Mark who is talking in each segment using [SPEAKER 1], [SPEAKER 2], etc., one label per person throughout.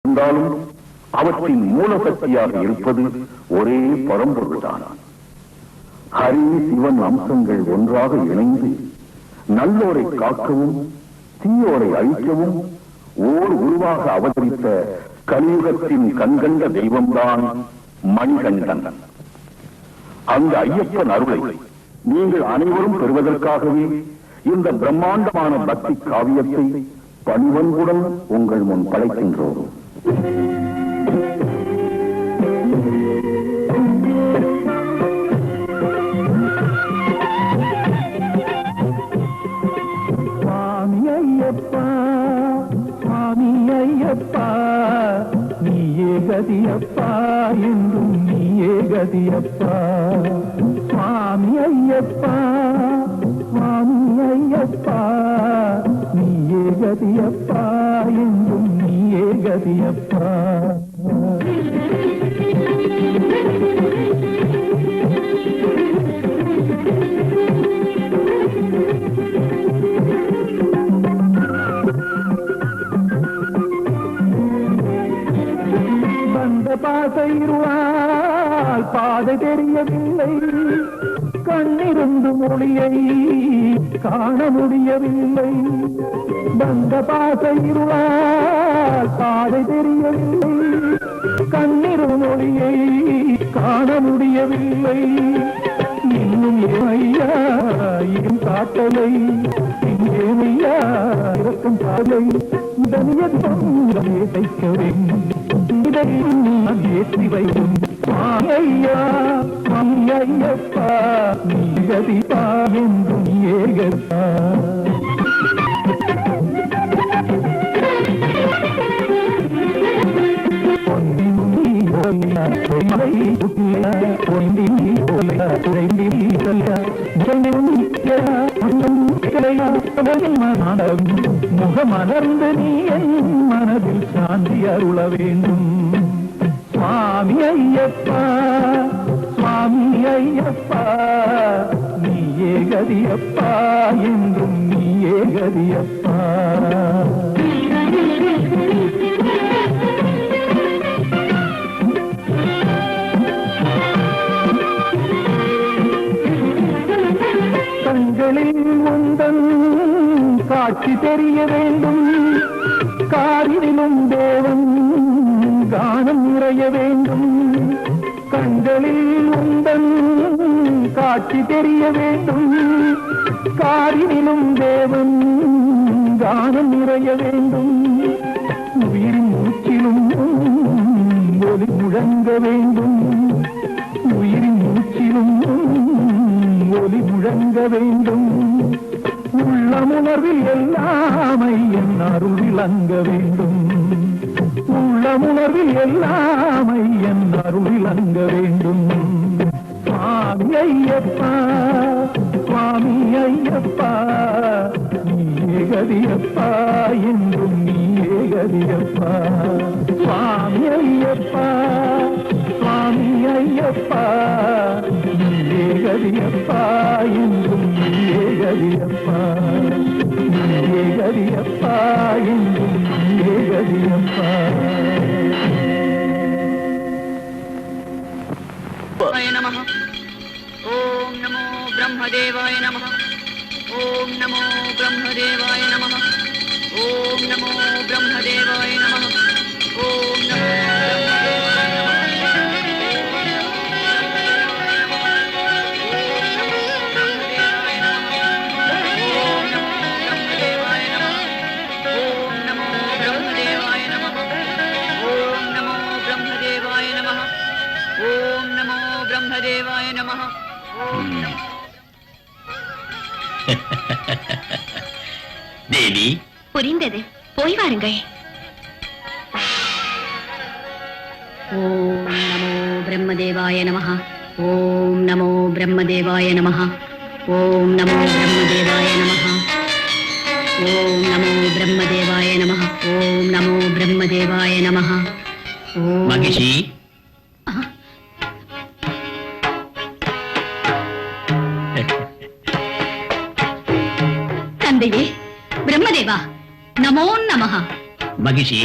[SPEAKER 1] இருந்தாலும் அவற்றின் மூலசக்தியாக இருப்பது ஒரே பரம்பொருள்தான். ஹரி சிவன் அம்சங்கள் ஒன்றாக இணைந்து நல்லோரை காக்கவும் தீயோரை அழிக்கவும் ஓர் உருவாக அவதரித்த கலியுகத்தின் கண்கண்ட தெய்வம்தான் மணிகண்டன். அந்த ஐயப்பன் அருளை நீங்கள் அனைவரும் பெறுவதற்காகவே இந்த பிரம்மாண்டமான பக்தி காவியத்தை பணிவன்புடன் உங்கள் முன் படைக்கின்றோம். சுவாமி ஐயப்பா, சுவாமி ஐயப்பா, நீயே கதியப்பா, என்றும் நீயே கதியப்பா. சுவாமி ஐயப்பா, சுவாமி ஐயப்பா, நீயே கதியப்பா, என்றும் நீயே கதியப்பா. வந்த பாசைருவால் பாதை தெரியவில்லை, கண்ணிருந்து மொழியை காண முடியவில்லை. வந்த பாசைருவால் பாதை தெரியவில்லை, கண்ணிரு மொழியை காண முடியவில்லை. இன்னும் ஐயா இரும் காட்டலை, இங்கேமையா இறக்கும் பாதை இதனியை தைக்க வேண்டும். ஏற்றி வைக்கும் ஐயா, ஐயப்பா, நீ கதிப்பா, என்றும் ஏகப்பா. முகமலர்ந்து நீ என் மனதில் சாந்தி அருள வேண்டும். சுவாமி ஐயப்பா, சுவாமி ஐயப்பா, நீயே கதியப்பா, என்றும் நீயே கதியப்பா. கண்களில் உந்தன் காட்சி தெரிய வேண்டும், காரிலும் தேவன் கானம் நிறைய வேண்டும். கண்களில் உந்தன் காட்சி தெரிய வேண்டும், காரிலும் தேவன் கானம் நிறைய வேண்டும். உயிரின் மூச்சிலும் ஒலி முழங்க வேண்டும், உயிரின் மூச்சிலும் ஒலி முழங்க வேண்டும். உள்ளமுணர்வில் எல்லாமை என் அருள் விளங்க வேண்டும், உள்ளமுணர்வில் எல்லாமை என் அருள் விளங்க வேண்டும். சுவாமி ஐயப்பா, சுவாமி ஐயப்பா, நீயே கதியப்பா, என்றும் நீயே கதியப்பா. சுவாமி ஐயப்பா, சுவாமி ஐயப்பா, நீயே கதியப்பா, என்றும் நீயே கதியப்பா. நீயே கதியப்பா, என்றும் நீயே கதியப்பா.
[SPEAKER 2] नमः। ओम नमो ब्रह्मदेवाय नमः। ओम नमो ब्रह्मदेवाय नमः। ओम नमो ब्रह्मदेवाय नमः। ओम नमो ब्रह्मदेवाय नमः।
[SPEAKER 3] தேவி,
[SPEAKER 4] புரிந்தது, போய் வாருங்கள். ஓம் நமோ பிரம்மதேவாய நமः. ஓம் நமோ பிரம்மதேவாய நமः. ஓம் நமோ பிரம்மதேவாய நமः. ஓம் நமோ பிரம்மதேவாய நமः. ஓம் நமோ பிரம்மதேவாய நமः.
[SPEAKER 3] மகிஷி,
[SPEAKER 4] தந்தையே பிரம்மதேவா, நமோ நமः.
[SPEAKER 3] மகிஷி,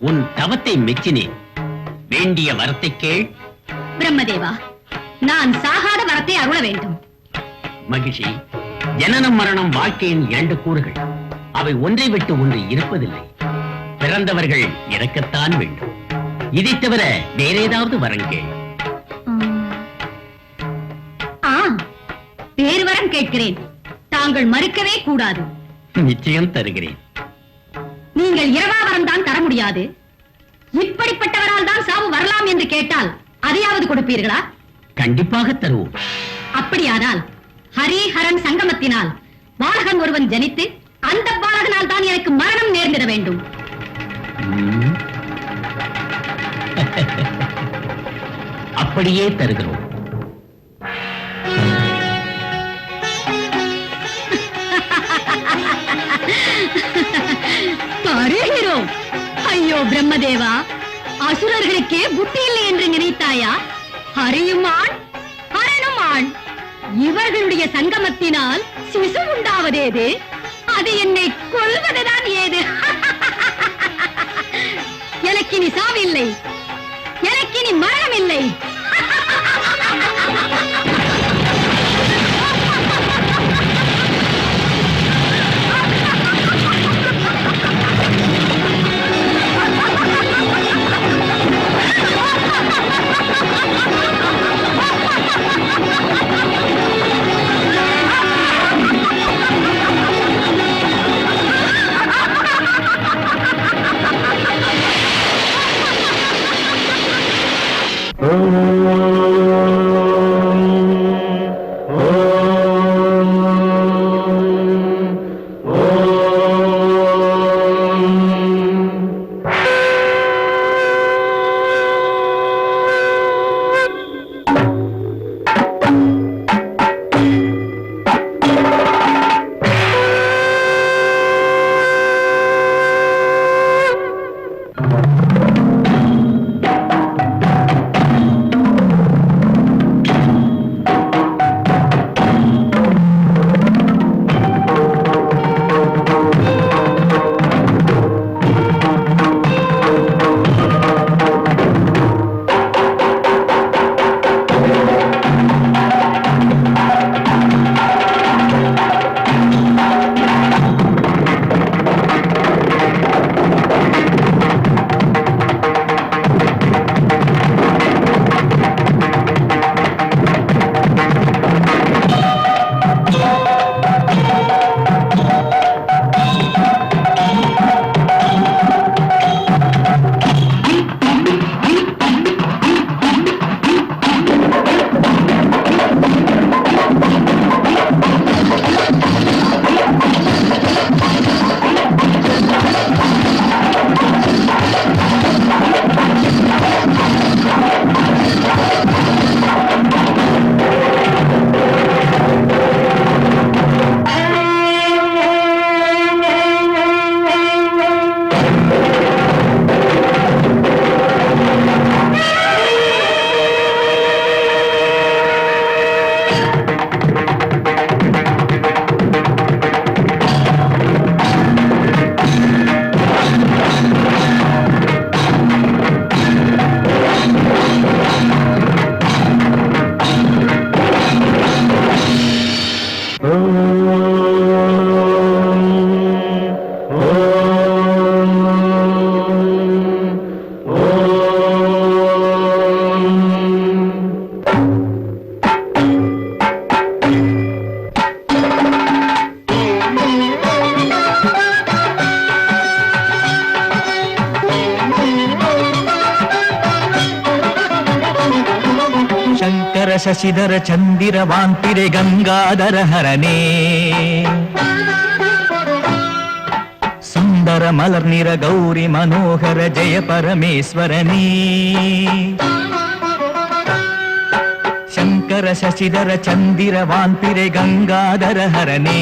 [SPEAKER 3] உன் தவத்தை மெச்சினேன். வேண்டிய வரத்தை கேள்.
[SPEAKER 4] பிரம்மதேவா, நான் சாகாத வரத்தை அருள வேண்டும்.
[SPEAKER 3] மகிழ்ச்சி, ஜனனம் மரணம் வாழ்க்கையின் 2 கூறுகள். அவை ஒன்றை விட்டு ஒன்று இருப்பதில்லை. பிறந்தவர்கள் இறக்கத்தான் வேண்டும். இதைத் தவிர வேற ஏதாவது வரம் கேள்.
[SPEAKER 4] வேறு வரம் கேட்கிறேன். தாங்கள் மறுக்கவே கூடாது.
[SPEAKER 3] நிச்சயம் தருகிறேன்.
[SPEAKER 4] நீங்கள் இரவாவரம் தான் தர முடியாது. இப்படிப்பட்டவரால் தான் சாவு வரலாம் என்று கேட்டால் அதையாவது கொடுப்பீர்களா?
[SPEAKER 3] கண்டிப்பாக தருவோம்.
[SPEAKER 4] அப்படியானால் ஹரிஹரன் சங்கமத்தினால் பாலகன் ஒருவன் ஜனித்து அந்த பாலகனால் தான் எனக்கு மரணம் நேர்ந்திட வேண்டும்.
[SPEAKER 3] அப்படியே தருகிறோம்.
[SPEAKER 4] தருகிறோம். ஐயோ பிரம்மதேவா, அசுரர்களுக்கே புத்தி இல்லை என்று நினைத்தாயா? ஹரியும் ஆண், ஹரனும் ஆண். இவர்களுடைய சங்கமத்தினால் சிசு உண்டாவதேது? அது என்னை கொல்வதுதான் ஏது? எனக்கினி சாவில்லை, எனக்கினி மரணம் இல்லை.
[SPEAKER 1] ಶಶಿಧರ ಚಂದಿರ ವಾಂತಿರೆ ಗಂಗಾಧರ ಹರನೇ ಸುಂದರ ಮಲರ್ನಿರ ಗೌರಿ ಮನೋಹರ ಜಯ ಪರಮೇಶ್ವರನೇ ಶಂಕರ ಶಶಿಧರ ಚಂದಿರ ವಾಂತಿರೆ ಗಂಗಾಧರ ಹರನೇ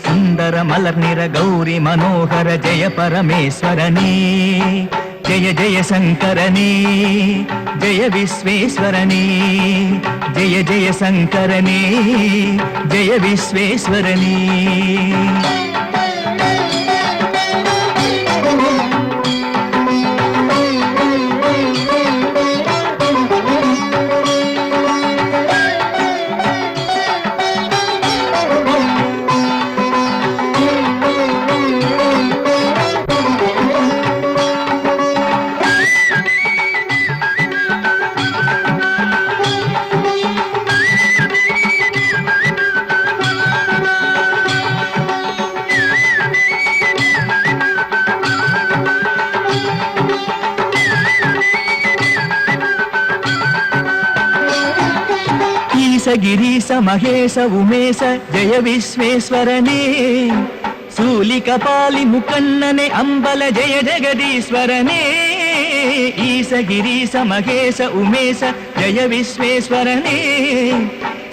[SPEAKER 1] ಸುಂದರ ಮಲರ್ನಿರ ಗೌರಿ ಮನೋಹರ ಜಯ ಪರಮೇಶ್ವರನೇ ಜಯ ಜಯ ಶಂಕರನೇ ಜಯ ವಿಶ್ವೇಶ್ವರನೇ ಜಯ ಜಯ ಶಂಕರನೇ ಜಯ ವಿಶ್ವೇಶ್ವರನೇ ಗಿರೀಶ ಮಹೇಶ ಉಮೇಶ ಜಯ ವಿಶ್ವೇಶ್ವರನೇ ಶೂಲಿಕಪಾಲಿ ಮುಕಣ್ಣನೆ ಅಂಬಲ ಜಯ ಜಗದೀಶ್ವರನೇ ಈಶ ಗಿರೀಶ ಮಹೇಶ ಉಮೇಶ ಜಯ ವಿಶ್ವೇಶ್ವರನೇ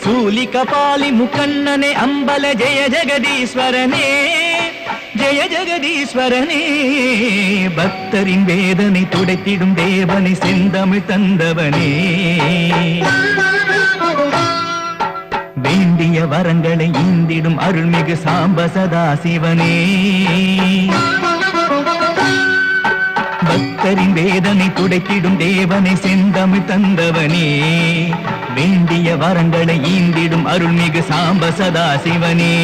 [SPEAKER 1] ಶೂಲಿಕಪಾಲಿ ಮುಕಣ್ಣನೆ ಅಂಬಲ ಜಯ ಜಗದೀಶ್ವರನೇ ஜெய ஜெகதீஸ்வரனே பக்தரின் வேதனை துடைத்திடும் தேவனை செந்தமிழ் தந்தவனே வேண்டிய வரங்களை ஈந்திடும் அருள்மிகு சாம்ப சதாசிவனே பக்தரின் வேதனை துடைத்திடும் தேவனை செந்தமிழ் தந்தவனே வேண்டிய வரங்களை ஈந்திடும் அருள்மிகு சாம்ப சதாசிவனே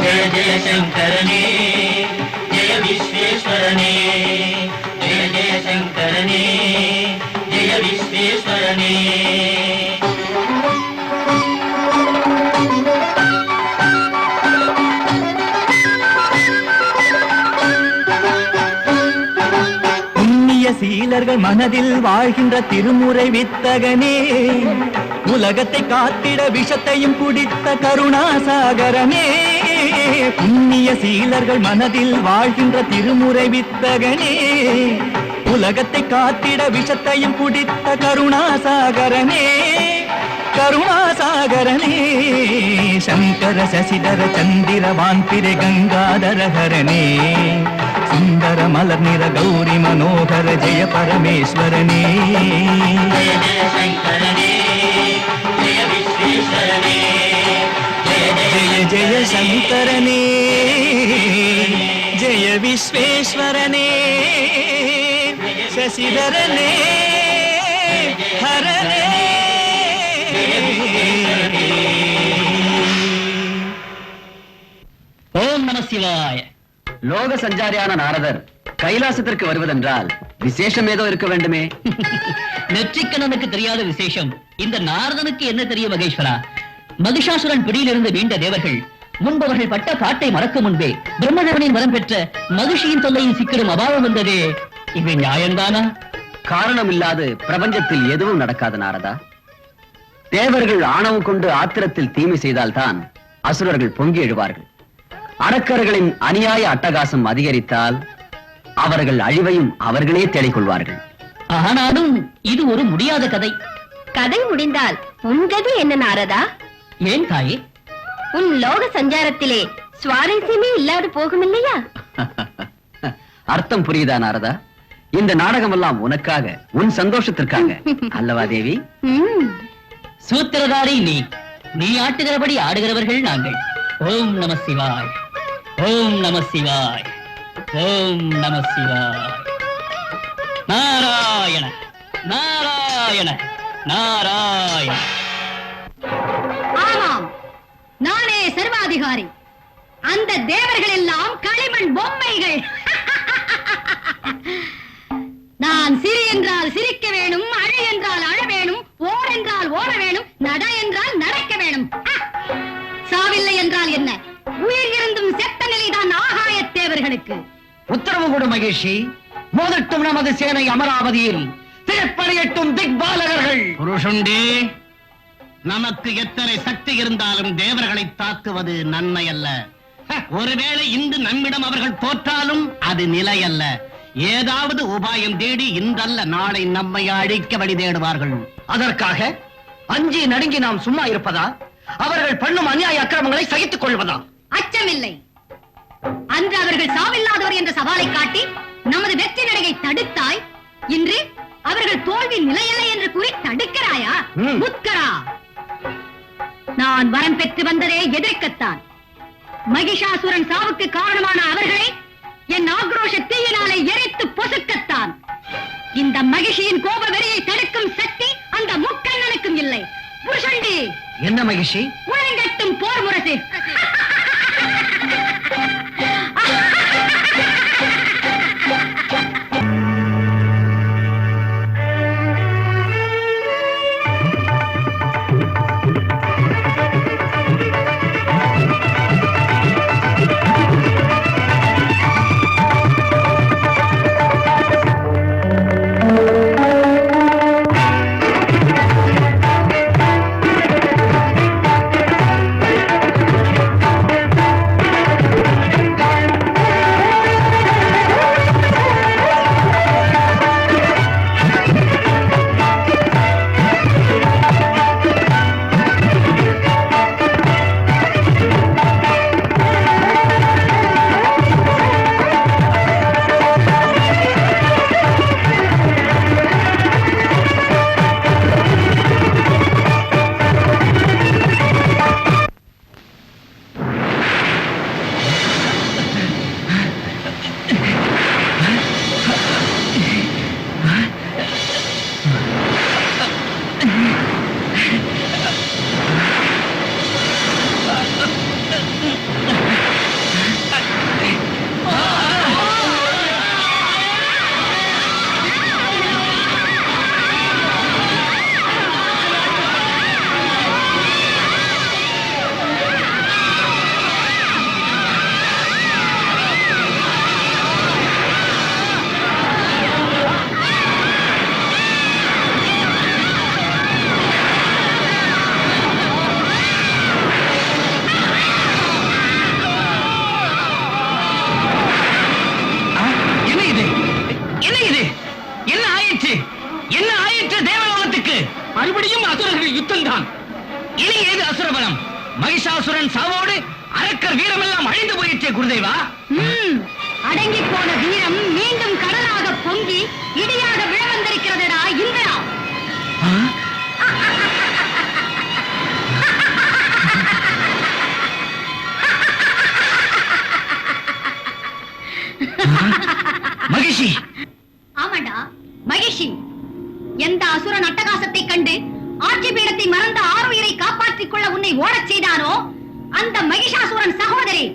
[SPEAKER 3] ஜெய ஜெய சங்கரனே ஜெய விஸ்வேஸ்வரனே ஜெய ஜெய சங்கரனே ஜெய விஸ்வேஸ்வரனே
[SPEAKER 1] சீலர்கள் மனதில் வாழ்கின்ற திருமுறை வித்தகனே உலகத்தை காத்திட விஷத்தையும் குடித்த கருணாசாகரனே புண்ணிய சீலர்கள் மனதில் வாழ்கின்ற திருமுறை வித்தகனே உலகத்தை காத்திட விஷத்தையும் குடித்த கருணாசாகரனே கருணாசாகரனே சங்கர சசிதர சந்திரவான் பிறை கங்காதரஹரனே சுந்தர மலர் நிற கௌரி மனோகர ஜெய பரமேஸ்வரனே
[SPEAKER 3] ஜெய ஜெய சங்கரனே ஜெய விஸ்வேஸ்வரனே
[SPEAKER 1] ஜெய ஜெய சங்கரனே ஜெய விஸ்வேஸ்வரனே சசிதரனே ஹரனே
[SPEAKER 3] ஓம் நம சிவாய. லோக சஞ்சாரியான நாரதர் கைலாசத்திற்கு வருவதென்றால் விசேஷம் ஏதோ இருக்க வேண்டுமே.
[SPEAKER 5] நெற்றிக்கண்ணனுக்கு தெரியாத விசேஷம் இந்த நாரதனுக்கு என்ன தெரியும் மகேஸ்வரா? மகிஷாசுரன் பிடியிலிருந்து மீண்ட தேவர்கள் முன்பவர்கள் பட்ட பாட்டை மறக்கும் முன்பே பிரம்மதேவனின் வரம் பெற்ற மகிஷியின் தொல்லையின் சிக்கலும் அபாயம் வந்ததே, இது நியாயம்தானா?
[SPEAKER 3] காரணம் இல்லாது பிரபஞ்சத்தில் எதுவும் நடக்காது நாரதா. தேவர்கள் ஆணவம் கொண்டு ஆத்திரத்தில் தீமை செய்தால்தான் அசுரர்கள் பொங்கி எழுவார்கள். அரக்கர்களின் அநியாய அட்டகாசம் அதிகரித்தால் அவர்கள் அழிவையும் அவர்களே தேடிக்கொள்வார்கள்.
[SPEAKER 5] ஆனாலும் இது ஒரு முடியாத கதை.
[SPEAKER 4] கதை முடிந்தால் உன் கதி என்ன நாரதா?
[SPEAKER 5] ஏன் தாயே?
[SPEAKER 4] உன் லோக சஞ்சாரத்திலே சுவாரஸ்யமே இல்லாது போகும் இல்லையா?
[SPEAKER 3] அர்த்தம் புரியுதா நாரதா? இந்த நாடகம் எல்லாம் உனக்காக, உன் சந்தோஷத்திற்காக அல்லவா தேவி?
[SPEAKER 5] சூத்திரதாரி நீ ஆட்டுகிறபடி ஆடுகிறவர்கள் நாங்கள். ஓம் நம சிவாய், ஓம் நம சிவாய், ஓம் நம சிவாய். நாராயண நாராயண நாராயண.
[SPEAKER 4] ஆமாம், நானே சர்வாதிகாரி. அந்த தேவர்கள் எல்லாம் களிமண் பொம்மைகள். நான் சிரி என்றால் சிரிக்க வேணும், அழு என்றால் அழ வேணும், ஓர் என்றால் ஓட வேணும், நட என்றால் நடக்க வேணும். சாவில்லை என்றால் என்ன? உயிர் இருந்தும் செத்த நிலைதான் ஆகாய தேவர்களுக்கு.
[SPEAKER 3] உத்தரவு கொடு மகேஷி. மோதட்டும் நமது சேனை அமராவதியில், திரைப்படையட்டும் திக்பாலகர்கள்.
[SPEAKER 6] புருஷுண்டே, நமக்கு எத்தனை சக்தி இருந்தாலும் தேவர்களை தாக்குவது நன்மை அல்ல. ஒருவேளை இன்று நம்மிடம் அவர்கள் தோற்றாலும் அது நிலை அல்ல. ஏதாவது உபாயம் தேடி இன்றல்ல நாளை நம்மை அழிக்க வழி தேடுவார்கள்.
[SPEAKER 3] அதற்காக அஞ்சி நடுங்கி நாம் சும்மா இருப்பதா? அவர்கள் பண்ணும் அநியாய அக்கிரமங்களை சகித்துக் கொள்வதா?
[SPEAKER 4] அச்சமில்லை. அன்று அவர்கள் சாவில்லாதவர் என்ற சவாலை காட்டி நமது வெற்றி நடையை தடுத்தாய். இன்று அவர்கள் தோல்வி நிலையில்லை என்று கூறி தடுக்கிறாயா? முத்கரா, நான் வரம் பெற்று வந்ததே எதிர்க்கத்தான். மகிஷாசுரன் சாவுக்கு காரணமான அவர்களை என் ஆக்ரோஷ தீயினாலே எரித்து பொசுக்கத்தான். இந்த மகிஷியின் கோப வெறியை தடுக்கும் சக்தி அந்த முக்கண்ணனுக்கும் இல்லை. புருஷண்டி,
[SPEAKER 3] என்ன மகிஷி?
[SPEAKER 4] உலகட்டும் போர் முரசு.
[SPEAKER 3] என்ன ஆயிற்று? என்ன ஆயிற்று தேவலோகத்துக்கு? மறுபடியும் அசுரர்கள் யுத்தம் தான். இனி ஏது அசுரபலம்? மகிஷாசுரன் சாவோடு அரக்கர் வீரமெல்லாம் அழிந்து போயிற்றே குருதேவா.
[SPEAKER 4] அடங்கி போன வீரம் மீண்டும் கடலாக பொங்கி இடியாக விழ வந்திருக்கிறதடா இந்திரா.
[SPEAKER 3] மகிஷி.
[SPEAKER 4] ஆமாண்டா மகிஷி. எந்த அசுரன் அட்டகாசத்தை கண்டு ஆட்சி பீடத்தை மறந்த ஆறுயிரை காப்பாற்றிக் கொள்ள உன்னை ஓடச் செய்தானோ அந்த மகிஷாசுரன் சகோதரி.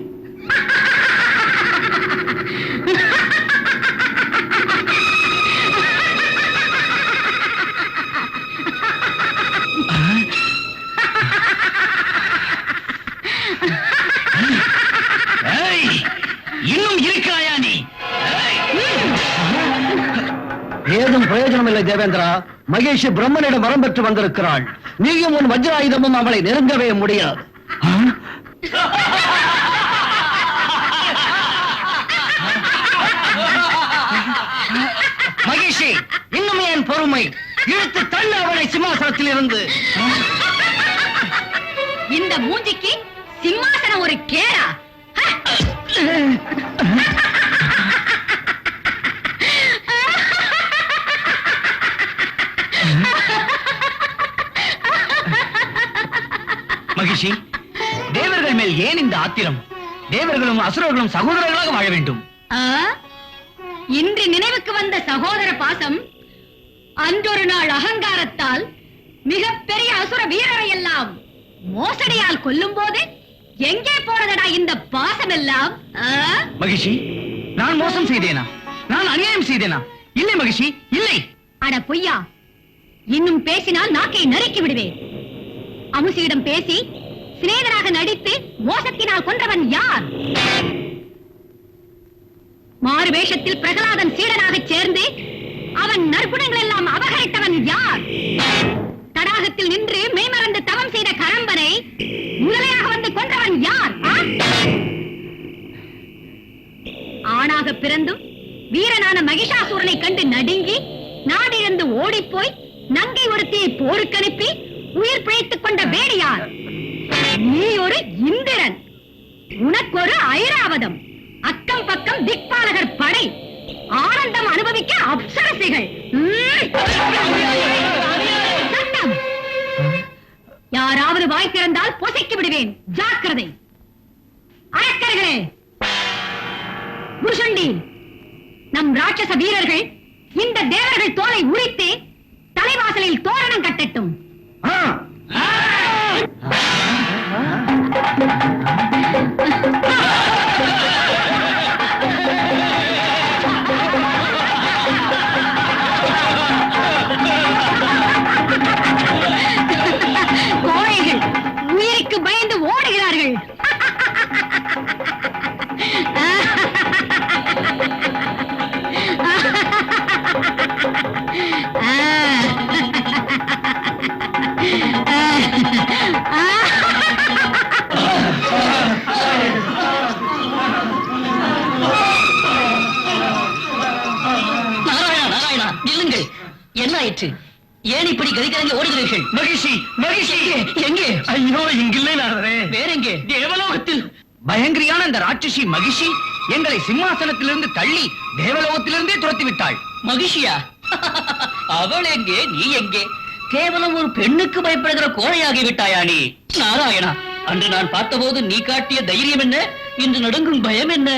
[SPEAKER 3] இன்னும் இருக்கிறாயா நீ?
[SPEAKER 6] ஏதும் பிரயோஜனம் இல்லை தேவேந்திரா. மகேஷ் பிரம்மனிடம் வரம் பெற்று வந்திருக்கிறாள். நீயும் உன் வஜ்ராயுதமும் அவளை நெருங்கவே முடியாது. மகேஷி, இன்னும் ஏன் பொறுமை? இழுத்து தள்ள அவளை சிம்மாசனத்தில் இருந்து.
[SPEAKER 4] இந்த மூஞ்சிக்கு சிம்மாசனம் ஒரு கேரா?
[SPEAKER 3] மகிஷி, தேவர்கள் மேல் ஏன் இந்த ஆத்திரம்? தேவர்களும் அசுரர்களும் சகோதரர்களாக வாழ வேண்டும்.
[SPEAKER 4] இன்று நினைவுக்கு வந்த சகோதர பாசம் அன்றொரு நாள் அகங்காரத்தால் மிகப்பெரிய அசுர வீரரை எல்லாம் மோசடியால் கொல்லும் போது எங்கே போனதடா இந்த பாசம் எல்லாம்?
[SPEAKER 3] மகிஷி, நான் மோசம் செய்தேனா? நான் அநியாயம் செய்தேனா? இல்லை மகிஷி, இல்லை.
[SPEAKER 4] அட பொய்யா, இன்னும் பேசினால் நாக்கை நறுக்கி விடுவேன். அமுசியிடம் பேசி சிநேகனாக நடித்து மோசத்தினால் கொன்றவன் யார்? மாறு வேஷத்தில் பிரகலாதன் சீடனாக சேர்ந்து அவன் நற்குணங்கள் எல்லாம் அபகரித்தவன் யார்? தடாகத்தில் நின்று மெய்மறந்து தவம் செய்த கரம்பனை முதலையாக வந்து கொன்றவன் யார்? ஆணாக பிறந்தும் வீரனான மகிஷாசூரனை கண்டு நடுங்கி நாடிழந்து ஓடிப்போய் நங்கை ஒருத்தியை போருக்கு அனுப்பி உயிர் பிழைத்துக் கொண்ட வேடியார்? நீ ஒரு இந்திரன், உனக்கு ஒரு ஐராவதம், அக்கம் பக்கம் திக்பாலகர் படை, ஆனந்தம் அனுபவிக்க அப்சரசிகள். சத்தம்! யாராவது வாய் திறந்தால் பொசைக்கு விடுவேன், ஜாக்கிரதை. அரக்கர்களே, புருஷண்டி, நம் ராட்சச வீரர்கள் இந்த தேவர்கள் தோலை உரித்து தலைவாசலில் தோரணம் கட்டட்டும். கோழைகள் உயிருக்கு பயந்து ஓடுகிறார்கள்.
[SPEAKER 5] நில்லுங்கள், என்ன ஆயிற்று? ஏன் இப்படி கதிகலங்கி ஓடுகிறீர்கள்?
[SPEAKER 3] மகிஷி, மகிஷி
[SPEAKER 5] எங்கே?
[SPEAKER 3] ஐயோ, இங்கில்லை நாரதே.
[SPEAKER 5] வேற எங்கே?
[SPEAKER 3] தேவலோகத்தில். பயங்கரியான அந்த ராட்சசி மகிஷி எங்களை சிம்மாசனத்திலிருந்து தள்ளி தேவலோகத்திலிருந்தே துரத்தி விட்டாள்.
[SPEAKER 5] மகிஷியா? அவள் எங்கே, நீ எங்கே? கேவலம் ஒரு பெண்ணுக்கு பயப்படுகிற கோழையாகி விட்டாயா நீ? நாராயணா, அன்று நான் பார்த்தபோது நீ காட்டிய தைரியம் என்ன? இன்று நடுங்கும் பயம் என்ன?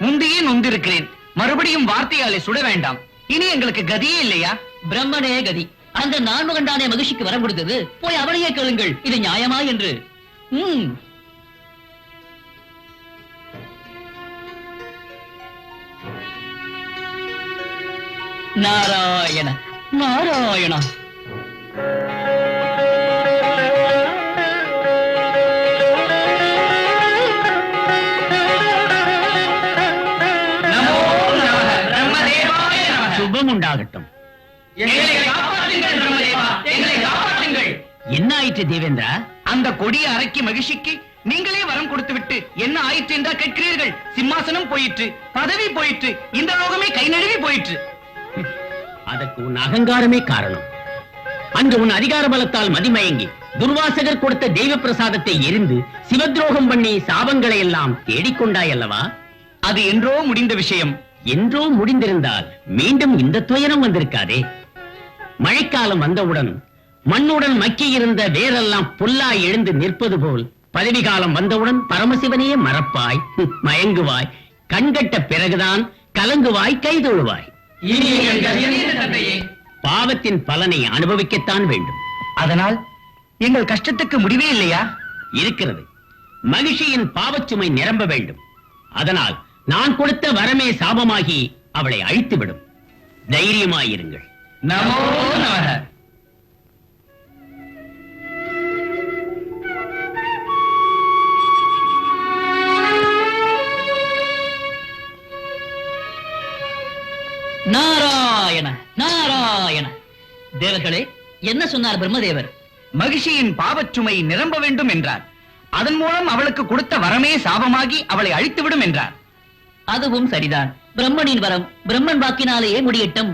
[SPEAKER 3] முந்தையே நொந்திருக்கிறேன். மறுபடியும் வார்த்தையாலே சுட வேண்டாம். இனி எங்களுக்கு கதியே இல்லையா?
[SPEAKER 5] பிரம்மனே கதி. அந்த நான்முகண்டானே மகிழ்ச்சிக்கு வரம் கொடுத்தது. போய் அவளையே கேளுங்கள், இது நியாயமா என்று. நாராயண நாராயண.
[SPEAKER 3] சுபம் உண்டாகட்டும். என்ன ஆயிற்று தேவேந்திரா? அந்த கொடிய அரக்கி மகிழ்ச்சிக்கு நீங்களே வரம் கொடுத்து விட்டு என்ன ஆயிற்று என்றா கேட்கிறீர்கள்? சிம்மாசனம் போயிற்று, பதவி போயிற்று, இந்த லோகமே கை நழுவி போயிற்று. அதற்கு உன் அகங்காரமே காரணம். அன்று உன் அதிகார பலத்தால் மதிமயங்கி துர்வாசகர் கொடுத்த தெய்வ பிரசாதத்தை எரிந்து சிவத்ரோகம் பண்ணி சாபங்களை எல்லாம் தேடிக்கொண்டாய் அல்லவா?
[SPEAKER 5] அது என்றோ முடிந்த விஷயம்.
[SPEAKER 3] என்றோ முடிந்திருந்தால் மீண்டும் இந்த துயரம் வந்திருக்காதே. மழைக்காலம் வந்தவுடன் மண்ணுடன் மக்கியிருந்த வேரெல்லாம் புல்லாய் எழுந்து நிற்பது போல் பதவி காலம் வந்தவுடன் பரமசிவனையே மறப்பாய், மயங்குவாய். கண்கட்ட பிறகுதான் கலங்குவாய், கைதொழுவாய். பாவத்தின் பலனை அனுபவிக்கத்தான் வேண்டும்.
[SPEAKER 5] அதனால் எங்கள் கஷ்டத்துக்கு முடிவே இல்லையா?
[SPEAKER 3] இருக்கிறது. மகிழ்ச்சியின் பாவச்சுமை நிரம்ப வேண்டும். அதனால் நான் கொடுத்த வரமே சாபமாகி அவளை அழித்துவிடும். தைரியமாயிருங்கள்.
[SPEAKER 5] நமோ நமः. நாராயண நாராயண. தேவர்களே, என்ன சொன்னார் பிரம்மதேவர்? மகிஷியின் பாவச்சுமை நிரம்ப வேண்டும் என்றார். அதன் மூலம் அவளுக்கு கொடுத்த வரமே சாபமாகி அவளை அழித்துவிடும் என்றார். அதுவும் சரிதான். பிரம்மனின் வரம் பிரம்மன் வாக்கினாலேயே முடியட்டும்.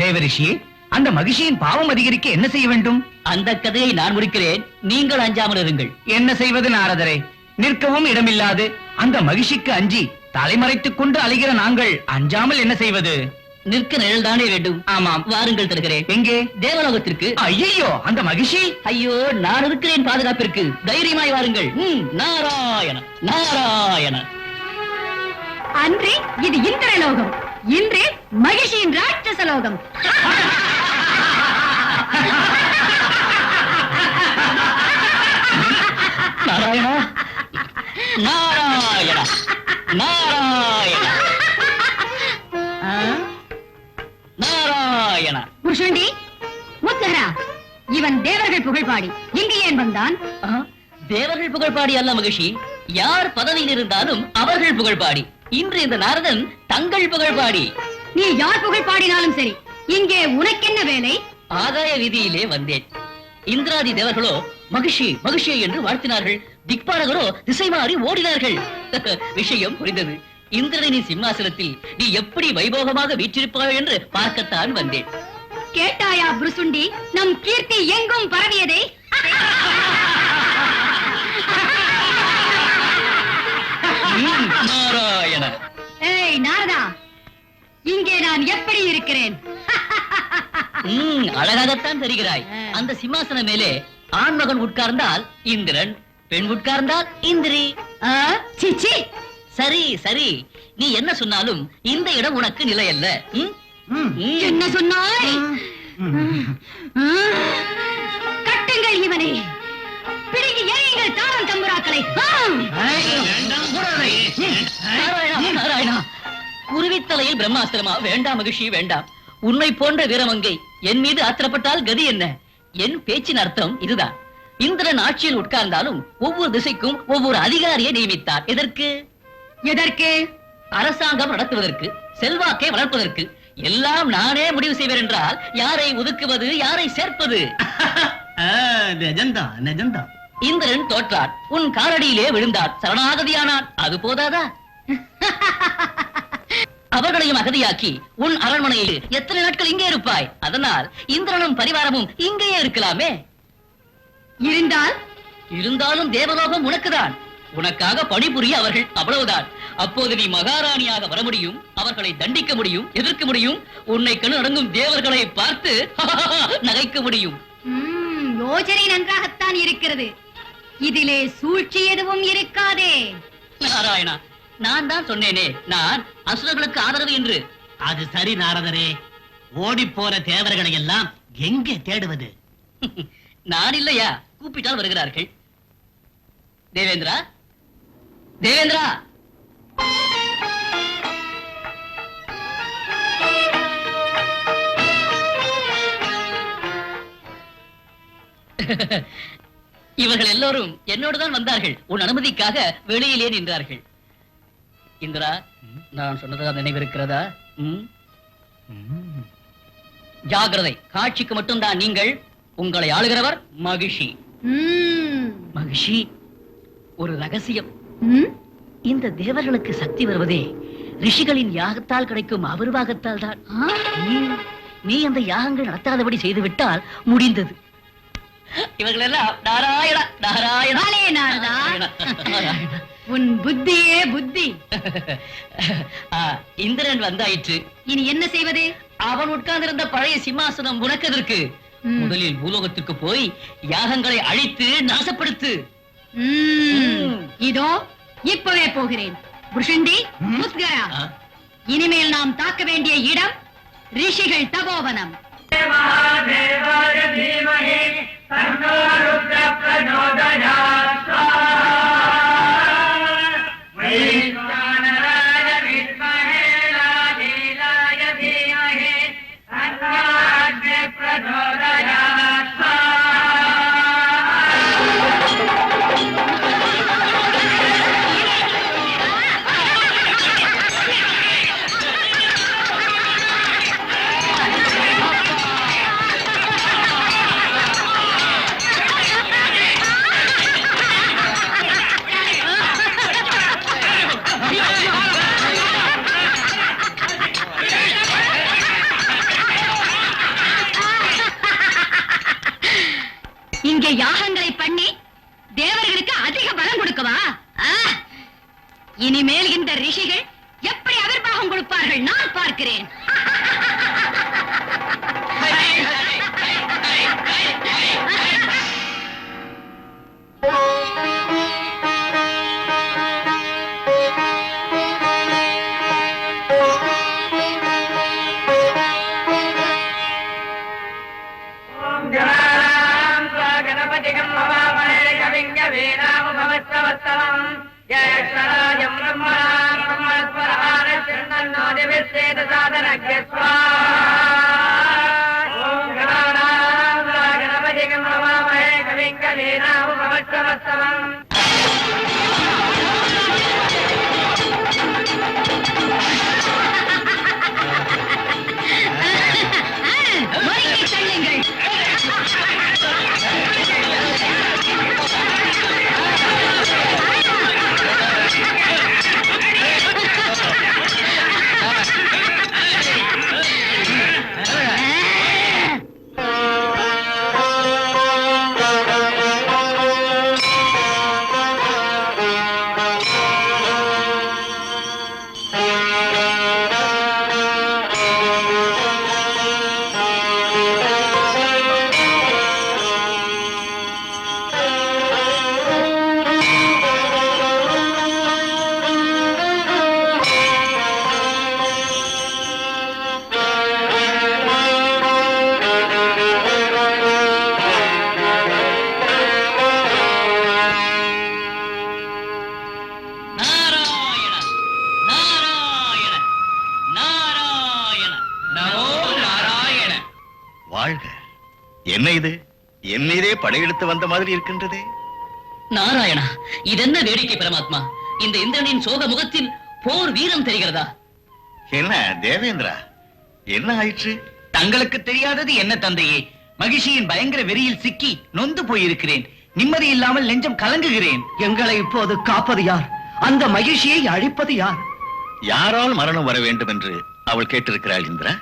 [SPEAKER 5] தேவரிஷியே, அந்த மகிஷியின் பாவம் அதிகரிக்க என்ன செய்ய வேண்டும்? அந்த கதையை நான் முடிக்கிறேன், நீங்கள் அஞ்சாமல் இருங்கள். என்ன செய்வது நாரதரே? நிற்கவும் இடமில்லாது அந்த மகிஷிக்கு அஞ்சி தலைமறைத்துக் கொண்டு அலைகிற நாங்கள் அஞ்சாமல் என்ன செய்வது? நிற்க நிழல் தானே வேண்டும். ஆமாம், வாருங்கள் தருகிறேன். எங்கே? தேவலோகத்திற்கு. ஐயோ, அந்த மகிஷி! ஐயோ, நான் இருக்கிறேன் பாதுகாப்பிற்கு. தைரியமாய் வாருங்கள். நாராயண நாராயண.
[SPEAKER 4] அன்றே இது இந்திரலோகம், இன்றே மகிஷியின் ராட்சசலோகம்.
[SPEAKER 5] நாராயண நாராயண நாராயண நாராயண.
[SPEAKER 4] புருஷண்டி, முத்தரா, இவன் தேவர்கள் புகழ்பாடி இங்கு ஏன் வந்தான்?
[SPEAKER 5] தேவர்கள் புகழ்பாடி அல்ல மகிஷி, யார் பதவியில் இருந்தாலும் அவர்கள் புகழ்பாடி. இன்று இந்த நாரதன் தங்கள் புகழ்பாடி.
[SPEAKER 4] நீ யார் புகழ் பாடினாலும் சரி, இங்கே உனக்கென்ன வேலை?
[SPEAKER 5] ஆகாய வீதியிலே வந்தேன். இந்திராதி தேவர்களோ மகிஷி மகிஷி என்று வாழ்த்தினார்கள். திக்பாலகரோ திசை மாறி ஓடினார்கள். விஷயம் புரிந்தது. இந்திரனின் சிம்மாசனத்தில் நீ எப்படி வைபோகமாக வீற்றிருப்பாய் என்று பார்க்கத்தான் வந்தேன்.
[SPEAKER 4] கேட்டாயா புருசுண்டி, நம் கீர்த்தி எங்கும் பரவியதே.
[SPEAKER 5] நாராயண.
[SPEAKER 4] ஏய் நாரதா, இங்கே நான் எப்படி இருக்கிறேன்?
[SPEAKER 5] அழகாகத்தான் தெரிகிறாய். அந்த சிம்மாசன மேலே ஆண்மகன் உட்கார்ந்தால் இந்திரன், பெண் உட்கார்ந்தால் இந்திரி.
[SPEAKER 4] சிச்சி,
[SPEAKER 5] சரி சரி, நீ என்ன சொன்னாலும் இந்த இடம் உனக்கு நிலையல்ல.
[SPEAKER 4] என்ன சொன்னாய்? கட்டுங்கள் இவனை, பிடிங்கி எறியுங்கள் தாளம் தம்புராக்களை.
[SPEAKER 5] நாராயணா, குருவித்தலையில் பிரம்மாஸ்திரமா? வேண்டாம் மகிஷி, வேண்டாம். உன்னை போன்ற வீரமங்கை என் மீது ஆத்திரப்பட்டால் கதி என்ன? என் பேச்சின் அர்த்தம் இதுதான். இந்திரன் ஆட்சியில் உட்கார்ந்தாலும் ஒவ்வொரு திசைக்கும் ஒவ்வொரு அதிகாரியை நியமித்தார். எதற்கு?
[SPEAKER 4] எதற்கு?
[SPEAKER 5] அரசாங்கம் நடத்துவதற்கு, செல்வாக்கை வளர்ப்பதற்கு. எல்லாம் நானே முடிவு செய்வேன் என்றால் யாரை ஒதுக்குவது, யாரை சேர்ப்பது?
[SPEAKER 6] நிஜம்தான் நிஜம்தான்.
[SPEAKER 5] இந்திரன் தோற்றார், உன் காலடியிலே விழுந்தார், சரணாகதியானார். அது போதாதா? அவர்களையும் அகதியாக்கி உன் அரண்மனையில் எத்தனை நாட்கள் இங்கே இருப்பாய்? அதனால் இந்திரனும் பரிவாரமும் இங்கேயே இருக்கலாமே.
[SPEAKER 4] இருந்தால்?
[SPEAKER 5] இருந்தாலும் தேவலோகம் உனக்குதான். உனக்காக பணிபுரிய அவர்கள், அவ்வளவுதான். அப்போது நீ மகாராணியாக வர முடியும், அவர்களை தண்டிக்க முடியும், எதிர்க்க முடியும். உன்னை கண்டு அடங்கும் தேவர்களை பார்த்து நகைக்க முடியும்.
[SPEAKER 4] யோசனை நன்றாகத்தான் இருக்கிறது. இதிலே சூழ்ச்சி எதுவும் இருக்காதே.
[SPEAKER 5] நாராயணா, நான் தான் சொன்னேனே, நான் அசுரர்களுக்கு ஆதரவு என்று.
[SPEAKER 6] அது சரி நாரதரே, ஓடி போற தேவர்களை எல்லாம் எங்கே தேடுவது?
[SPEAKER 5] நான் இல்லையா? கூப்பிட்டால் வருகிறார்கள். தேவேந்திரா, தேவேந்திரா. இவர்கள் எல்லோரும் என்னோடுதான் வந்தார்கள். உன் அனுமதிக்காக வெளியிலே நின்றார்கள். இந்திரா, நான் சொன்னதா நினைவிருக்கிறதா? ஜாகிரதை, காட்சிக்கு மட்டும்தான் நீங்கள். உங்களை ஆளுகிறவர் மகிஷி. மகிஷி, ஒரு ரகசியம். இந்த தேவர்களுக்கு சக்தி வருவதே ரிஷிகளின் யாகத்தால் கிடைக்கும் அபூர்வாகத்தால் தான். நீ அந்த யாகங்கள் நடத்தாதபடி செய்து விட்டால் முடிந்தது. இவர்களெல்லாம் நாராயணா நாராயணா
[SPEAKER 4] வாலே நாரதா.
[SPEAKER 5] நாராயணா.
[SPEAKER 4] உன் புத்தியே புத்தி.
[SPEAKER 5] இந்திரன் வந்தாயிற்று.
[SPEAKER 4] இனி என்ன செய்வது?
[SPEAKER 5] அவன் உட்கார்ந்திருந்த பழைய சிம்மாசனம் உனக்கதற்கு. முதலில் பூலோகத்துக்கு போய் யாகங்களை அழித்து நாசப்படுத்து.
[SPEAKER 4] இதோ இப்பவே போகிறேன். புருஷண்டி, முத்கரா, இனிமேல் நாம் தாக்க வேண்டிய இடம் ரிஷிகள் தபோவனம். இங்கே யாகங்களை பண்ணி தேவர்களுக்கு அதிக பலம் கொடுக்கவா? இனிமேல் இந்த ரிஷிகள் எப்படி ஆவிர்வாகம் கொடுப்பார்கள் நான் பார்க்கிறேன்.
[SPEAKER 6] வாழ்க. என்ன இது? என்னீரே படையெடுத்து வந்த மாதிரி இருக்கின்றதே.
[SPEAKER 5] நாராயணா, இதென்ன வேடிக்கை பரமாத்மா? இந்த இந்திரனின் சோக முகத்தில் போர் வீரம் தெரிகிறதா?
[SPEAKER 6] என்ன தேவேந்திரா, என்ன ஆயிற்று?
[SPEAKER 7] தங்களுக்கு தெரியாதது என்ன தந்தையே? மகிழ்ச்சியின் பயங்கர வெறியில் சிக்கி நொந்து போயிருக்கிறேன். நிம்மதி இல்லாமல் நெஞ்சம் கலங்குகிறேன்.
[SPEAKER 1] எங்களை இப்போது காப்பது யார்? அந்த மகிழ்ச்சியை அழிப்பது யார்?
[SPEAKER 6] யாரால் மரணம் வர வேண்டும் என்று அவள் கேட்டிருக்கிறாள் இந்திரா.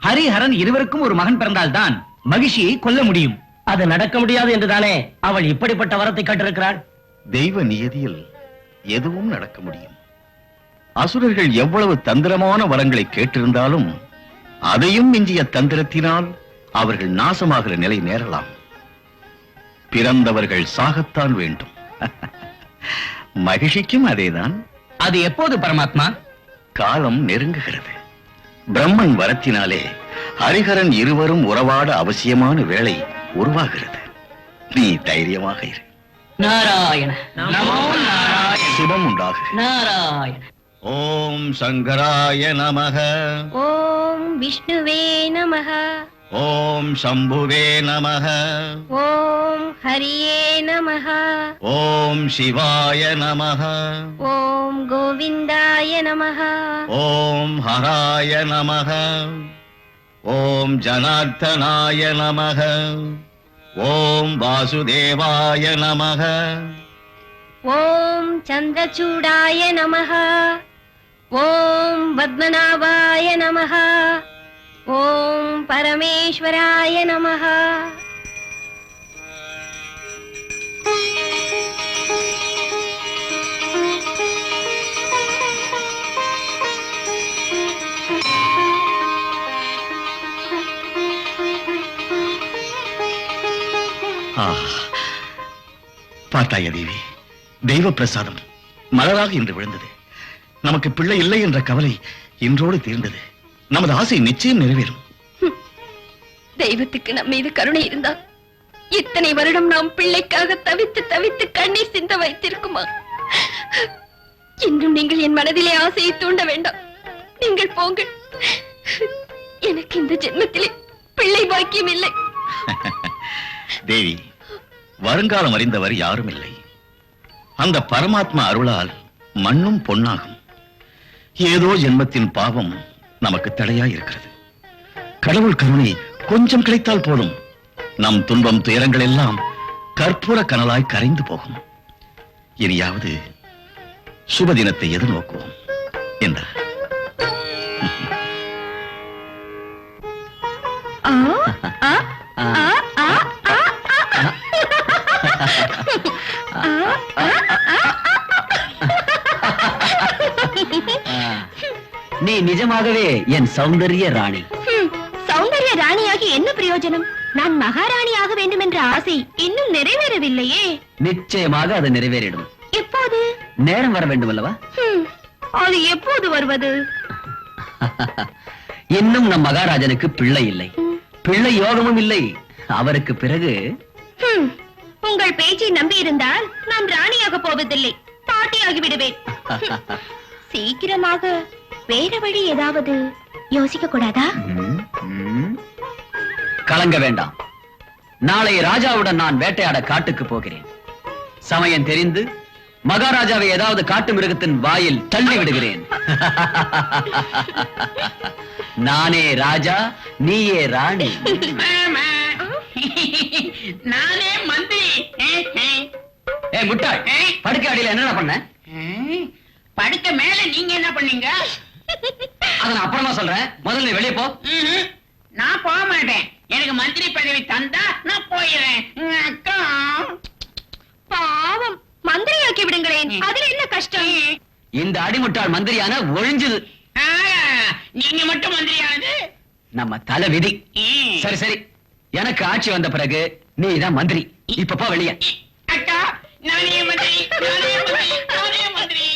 [SPEAKER 7] ஹரிஹரன் இருவருக்கும் ஒரு மகன் பிறந்தால்தான் மகிழ்ச்சியை கொல்ல முடியும்.
[SPEAKER 3] அது நடக்க முடியாது என்றுதானே அவள் இப்படிப்பட்ட வரத்தை கட்டிருக்கிறாள்.
[SPEAKER 6] தெய்வ நியதியில் எதுவும் நடக்க முடியும். அசுரர்கள் எவ்வளவு தந்திரமான வரங்களை கேட்டிருந்தாலும் அதையும் மிஞ்சிய தந்திரத்தினால் அவர்கள் நாசமாகிற நிலை நேரலாம். பிறந்தவர்கள் சாகத்தான் வேண்டும். மகிழ்ச்சிக்கும் அதேதான்.
[SPEAKER 7] அது எப்போது பரமாத்மா?
[SPEAKER 6] காலம் நெருங்குகிறது. பிரம்மன் வரத்தினாலே ஹரிஹரன் இருவரும் உறவாட அவசியமான வேளை உருவாகிறது. நீ தைரியமாக இரு.
[SPEAKER 5] நாராயண
[SPEAKER 7] நமோ நாராயண.
[SPEAKER 6] சுபம் உண்டாக.
[SPEAKER 5] நாராயண.
[SPEAKER 6] ஓம் சங்கராய நமக.
[SPEAKER 4] ஓம் விஷ்ணுவே நமஹ.
[SPEAKER 6] ஓம் சம்புவே நமக.
[SPEAKER 4] ஓம் ஹரியே நமஹ.
[SPEAKER 6] ஓம் சிவாய நமக.
[SPEAKER 4] ஓம் கோவிந்தாய நமஹ.
[SPEAKER 6] ஓம் ஹராய நமக. ஓம் ஜனார்த்தனாய நமக. ஓம் வாசுதேவாய நமக.
[SPEAKER 4] ஓம் சந்திரசூடாய நமஹ. ஓம் பத்மநாபாய நமஹ. ஓம் பரமேஸ்வராய நமஹ.
[SPEAKER 6] பார்த்தாயா தேவி, தெய்வ பிரசாதம் மலராக இன்று விழுந்தது. நமக்கு பிள்ளை இல்லை என்ற கவலை இன்றோடு தீர்ந்தது. நமது ஆசை நிச்சயம் நிறைவேறும்.
[SPEAKER 4] தெய்வத்துக்கு நம் மீது கருணை இருந்தால் இத்தனை வருடம் நாம் பிள்ளைக்காக தவித்து தவித்து கண்ணீர் சிந்த வைத்திருக்குமா? இன்றும் நீங்கள் என் மனதிலே ஆசையை தூண்ட வேண்டாம். நீங்கள் போங்கள். எனக்கு இந்த ஜென்மத்திலே பிள்ளை பாக்கியம் இல்லை.
[SPEAKER 6] தேவி, வருங்காலம் அறிந்தவர் யாரும் இல்லை. அந்த பரமாத்மா அருளால் மண்ணும் பொன்னாகும். ஏதோ ஜென்மத்தின் பாவம் நமக்கு தடையாய் இருக்கிறது. கடவுள் கருணை கொஞ்சம் கிடைத்தால் போதும், நம் துன்பம் துயரங்கள் எல்லாம் கற்பூர கனலாய் கரைந்து போகும். இனியாவது சுப தினத்தை எதிர்நோக்குவோம். என்ன
[SPEAKER 3] நீ நிஜமாகவே என் சௌந்தரிய ராணி.
[SPEAKER 4] சௌந்தர்ய ராணியாகி என்ன பிரயோஜனம்? நான் மகாராணி ஆக வேண்டும் என்ற ஆசை இன்னும் நிறைவேறவில்லையே.
[SPEAKER 3] நிச்சயமாக அது நிறைவேறிடும்.
[SPEAKER 4] எப்போது?
[SPEAKER 3] நேரம் வர வேண்டும் அல்லவா?
[SPEAKER 4] அது எப்போது வருவது?
[SPEAKER 3] இன்னும் நம் மகாராஜனுக்கு பிள்ளை இல்லை, பிள்ளை யோகமும் இல்லை. அவருக்கு பிறகு
[SPEAKER 4] உங்கள் பேச்சை நம்பி இருந்தால் நான் ராணியாக போவதில்லை, பாட்டியாகி விடுவேன். சீக்கிரமாக வேற வழி ஏதாவது யோசிக்க கூடாதா?
[SPEAKER 3] கலங்க வேண்டாம். நாளை ராஜாவுடன் நான் வேட்டையாட காட்டுக்கு போகிறேன். சமயம் தெரிந்து மகாராஜாவை ஏதாவது காட்டு மிருகத்தின் வாயில் தள்ளி விடுகிறேன். நானே ராஜா, நீயே ராணி.
[SPEAKER 2] நானே மந்திரி.
[SPEAKER 3] முட்டாள், படுக்கை அடியில என்ன பண்ண?
[SPEAKER 2] படுக்க மேல நீங்க என்ன பண்ணீங்க?
[SPEAKER 3] அத நான் அப்புறமா சொல்றேன். முதல்ல நீ வெளியே போ.
[SPEAKER 2] நான் போக மாட்டேன். எனக்கு மந்திரி பதவி தந்தா நான் போயிடுறேன். அக்கா,
[SPEAKER 4] பாவம், மந்திரியாக்கி விடுங்களேன். அதுல என்ன கஷ்டம்?
[SPEAKER 3] இந்த அடிமுட்டாள் மந்திரியான ஒழிஞ்சது.
[SPEAKER 2] நீங்க மட்டும் மந்திரியானது
[SPEAKER 3] நம்ம தலை விதி. சரி சரி, எனக்கு ஆட்சி வந்த பிறகு நீ தான் மந்திரி. இப்ப போ வெளியே.
[SPEAKER 2] அக்கா, நானே மந்திரி, நானே மந்திரி, நானே மந்திரி.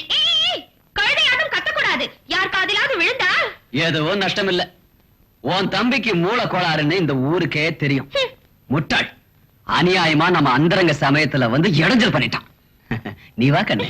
[SPEAKER 4] கழுதையாட்டம் கத்தக்கூடாது. யார் காதிலாவது விழுந்தா
[SPEAKER 3] எதுவும் நஷ்டம் இல்ல. உன் தம்பிக்கு மூல கோளாறுன்னு இந்த ஊருக்கே தெரியும். முட்டாள், அநியாயமா நம்ம அந்தரங்க சமயத்துல வந்து இடைஞ்சல் பண்ணிட்டான். நீ வா கண்ணே.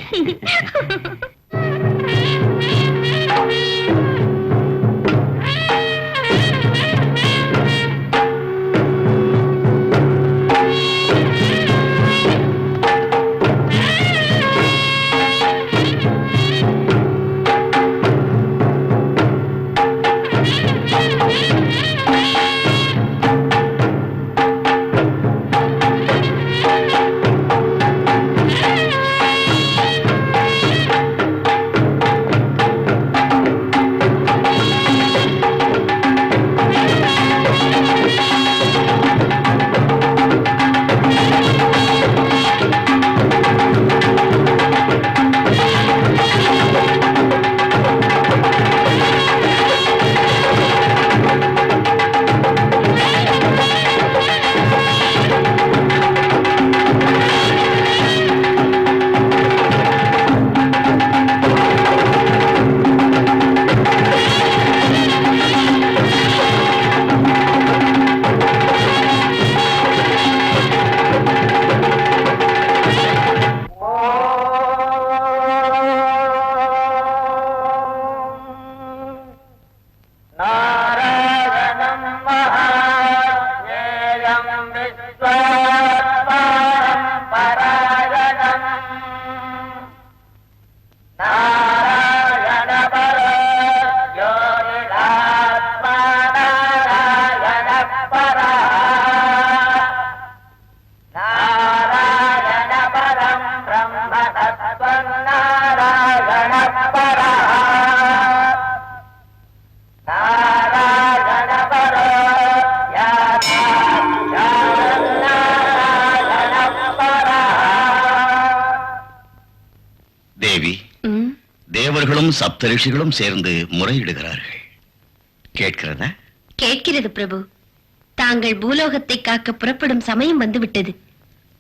[SPEAKER 6] தேவர்களும் சப்தரிஷிகளும் சேர்ந்து முறையிடுகிறார்கள். கேட்கிறதா?
[SPEAKER 4] கேட்கிறது பிரபு. தாங்கள் பூலோகத்தை காக்க புறப்படும் சமயம் வந்துவிட்டது.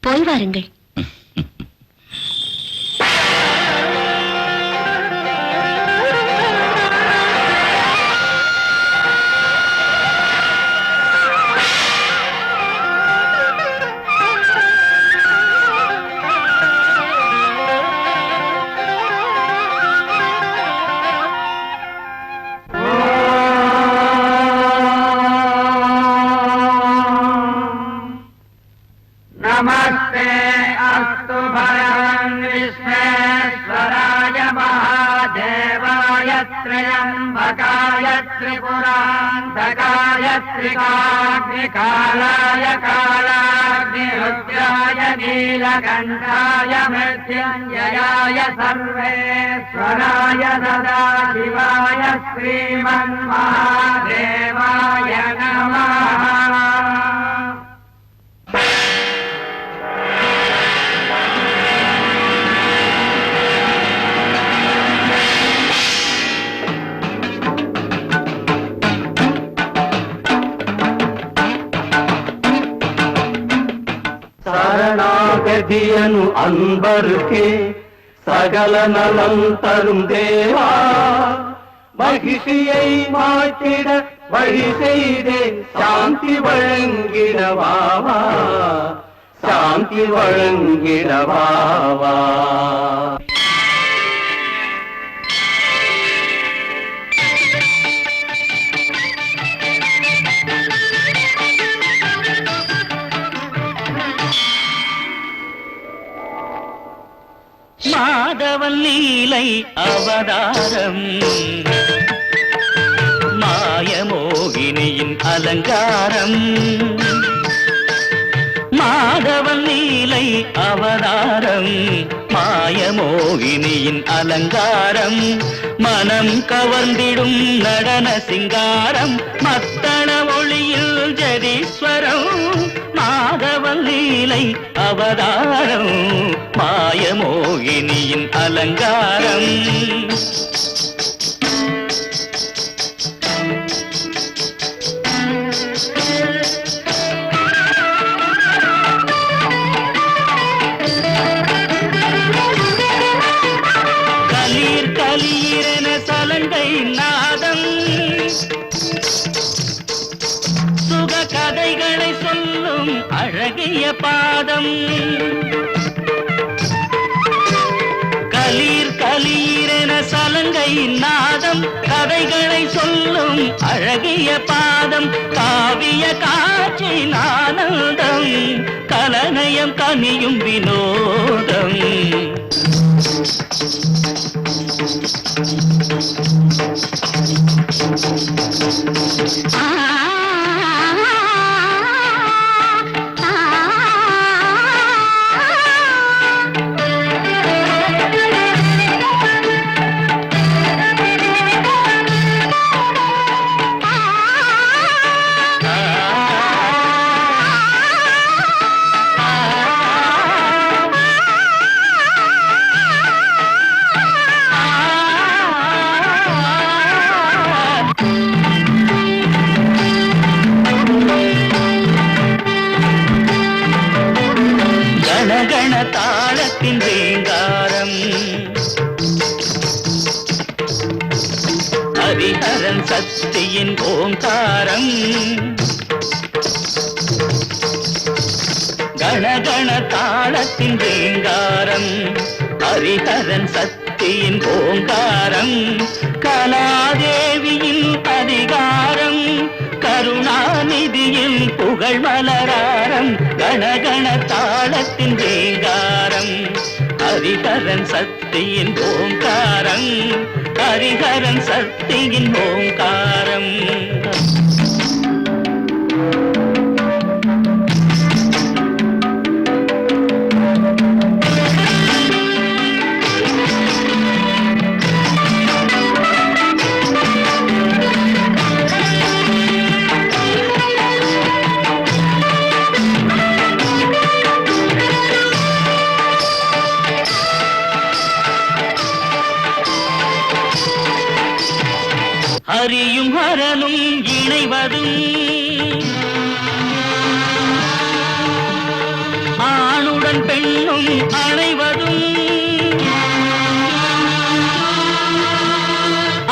[SPEAKER 4] போய் வாருங்கள்.
[SPEAKER 2] नमस्ते अस्तु भगवान् विश्वेश्वराय महादेवाय त्र्यम्बकाय त्रिपुरान्तकाय त्रिकाग्निकालाय कालाग्निरुद्राय नीलकण्ठाय मृत्युञ्जयाय सर्वेश्वराय सदाशिवाय श्रीमन्महादेवाय नमः.
[SPEAKER 1] சரணாகதியனு அன்பருக்கே சகல நலம் தரும் தேவா, மகிழ்ச்சியை மாற்றிட வழி செய்தே சாந்தி வழங்கிடவாவா, சாந்தி வழங்கிடவாவா.
[SPEAKER 5] மாதவன் லீலை அவதாரம், மாயமோகினியின் அலங்காரம். மாதவன் லீலை அவதாரம், மாயமோகினியின் அலங்காரம். மனம் கவர்ந்திடும் நடன சிங்காரம், மத்தள மொழியில் ஜதீஸ்வரம். மாதவன் லீலை அவதாரம், மாயமோகினியின் அலங்காரம். கலீர் கலீரென சலங்கை நாதம், சுக கதைகளை சொல்லும் அழகிய பாதம். கலீர் கலீரென சலங்கை நாதம், கதைகளை சொல்லும் அழகிய பாதம். காவிய காட்சி ஆனந்தம், கலநயம் கனியும் வினோதம். கணகண தாளத்தின் ரீங்காரம், ஹரிஹரன் சக்தியின் ஓங்காரம். கணகண தாளத்தின் ரீங்காரம், ஹரிஹரன் சக்தியின் ஓங்காரம். கலாதேவியின் அதிகாரம், கருணாநிதியின் புகழ் மலராரம். கணகண தாளத்தின் ரீங்காரம், ஹரிஹரன் சக்தியின் ஓங்காரம். ஹரிஹரன் சக்தியின் ஓங்காரம். அணைவதும் ஆணுடன் பெண்ணும் அணைவதும்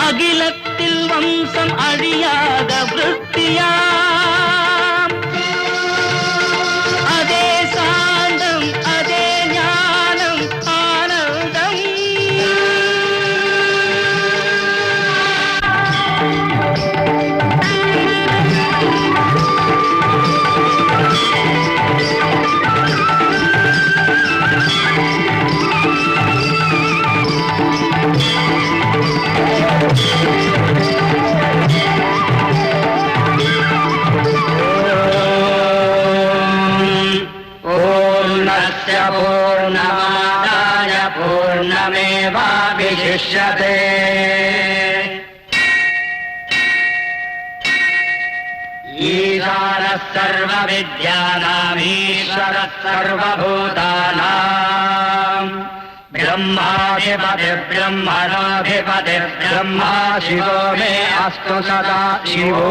[SPEAKER 5] அகிலத்தில் வம்சம் அழியாத விருத்தியாம் அதே சாந்தம் அதே ஞானம் ஆனந்தம்
[SPEAKER 6] पूर्णमादाय पूर्णमेवावशिष्यते ईशानः सर्वविद्यानामीश्वरः सर्वभूतानाम् ब्रह्माधिपतिर्ब्रह्मणाधिपतिर्ब्रह्मा शिवो मे अस्तु सदा शिवो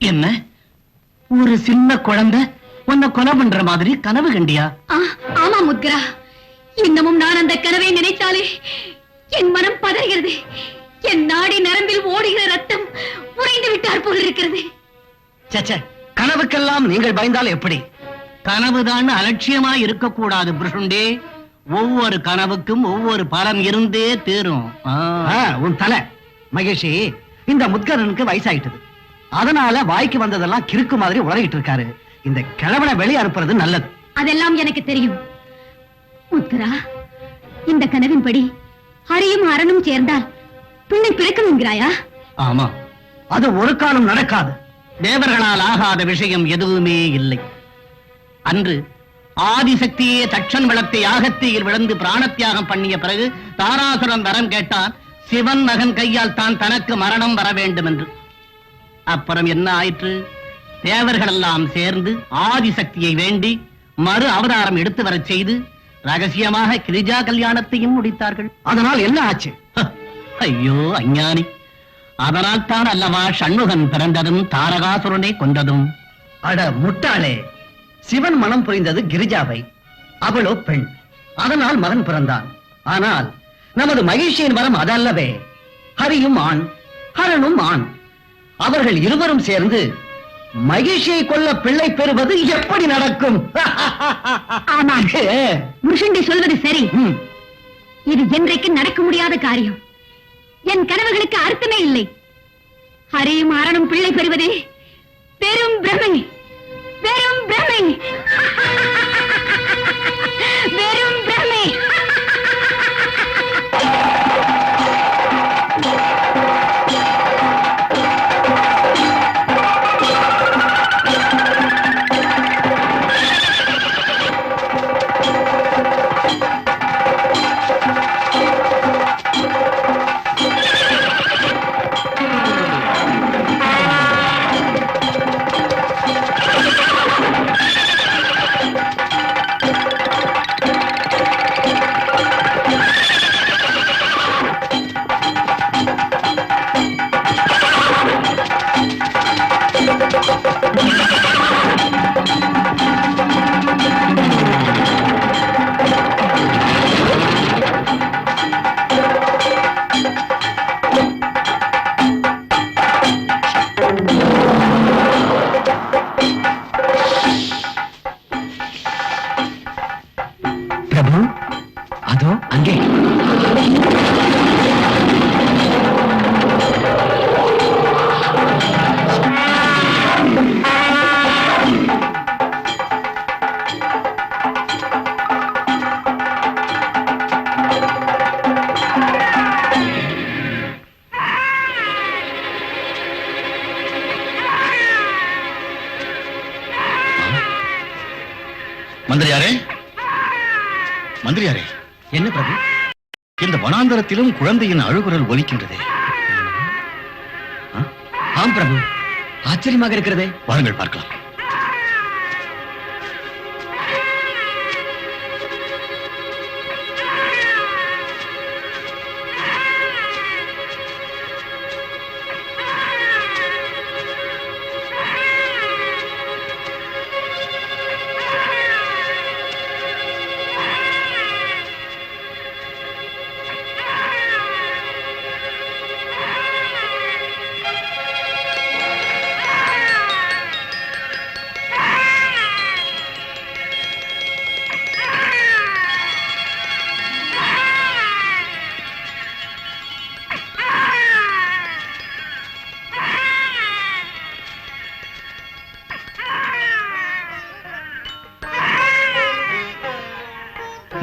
[SPEAKER 6] என்ன ஒரு சின்ன குழந்தை உன்னை கொலை பண்ற மாதிரி கனவு கண்டியா?
[SPEAKER 4] ஆமா முத்ரா, இன்னமும் நான் அந்த கனவை நினைத்தாலே என் மனம் பதறுகிறது. என் நாடி நரம்பில் ஓடுகிற ரத்தம் உறைந்து விட்டார் போல் இருக்கிறது.
[SPEAKER 6] சச்ச, கனவுக்கெல்லாம் நீங்கள் பயந்தால் எப்படி? கனவுதான் அலட்சியமா இருக்கக்கூடாது புருஷுண்டே. ஒவ்வொரு கனவுக்கும் ஒவ்வொரு பலன் இருந்தே தீரும். உன் தலை மகேஷி, இந்த முத்கரனுக்கு வயசாயிட்டது. அதனால வாய்க்கு வந்ததெல்லாம் கிறுக்கு மாதிரி உளறிட்டு இருக்காரு. இந்த கிழவனை வெளியே அனுப்புறது நல்லது.
[SPEAKER 4] அதெல்லாம் எனக்கு தெரியும் முத்ரா. இந்த கனவின்படி ஹரியும் அரணும் சேர்ந்தால் பிள்ளை பிறக்கும் என்கிறாயா?
[SPEAKER 6] ஆமா, அது ஒரு காலம் நடக்காது. தேவர்களால் ஆகாத விஷயம் எதுவுமே இல்லை. அன்று ஆதிசக்தியே தட்சன் வளத்தை யாகத்தீயில் விழுந்து பிராணத்தியாகம் பண்ணிய பிறகு தாராசுரன் வரம் கேட்டான், சிவன் மகன் கையால் தான் தனக்கு மரணம் வர வேண்டும் என்று. அப்புறம் என்ன ஆயிற்று? தேவர்கள் எல்லாம் சேர்ந்து ஆதிசக்தியை வேண்டி மறு அவதாரம் எடுத்து வரச் செய்து ரகசியமாக கிரிஜா கல்யாணத்தையும் முடித்தார்கள். அதனால் என்ன ஆச்சு? ஐயோ அஞ்ஞானி, அதனால் தான் அல்லவா சண்முகன் பிறந்ததும் தாரகாசுரனை கொண்டதும். அட முட்டாளே, சிவன் மனம் புரிந்தது கிரிஜாவை, அவளோ பெண், அதனால் மகன் பிறந்தான். ஆனால் நமது மகிழ்ச்சியின் வரம் அதல்லவே. ஹரியும் ஆண், ஹரனும் ஆண். அவர்கள் இருவரும் சேர்ந்து மகிழ்ச்சியை கொல்ல பிள்ளை பெறுவது எப்படி நடக்கும்?
[SPEAKER 4] ஆமா, முருஷண்டி சொல்வது சரி. இது என்றைக்கு நடக்க முடியாத காரியம். என் கனவுகளுக்கு அர்த்தமே இல்லை. ஹரியும் அரணும் பிள்ளை பெறுவதே பெரும் பிரமை, பெரும் பிரமை, பெரும் பிரமை.
[SPEAKER 3] பிரபு அதோ அங்கே
[SPEAKER 6] மந்திரியாரே, மந்திரியாரே,
[SPEAKER 3] என்ன பிரபு?
[SPEAKER 6] இந்த வனாந்தரத்திலும் குழந்தையின் அழுகுரல் ஒலிக்கின்றதே.
[SPEAKER 3] ஆம் பிரபு, ஆச்சரியமாக இருக்கிறதே.
[SPEAKER 6] வாருங்கள் பார்க்கலாம்.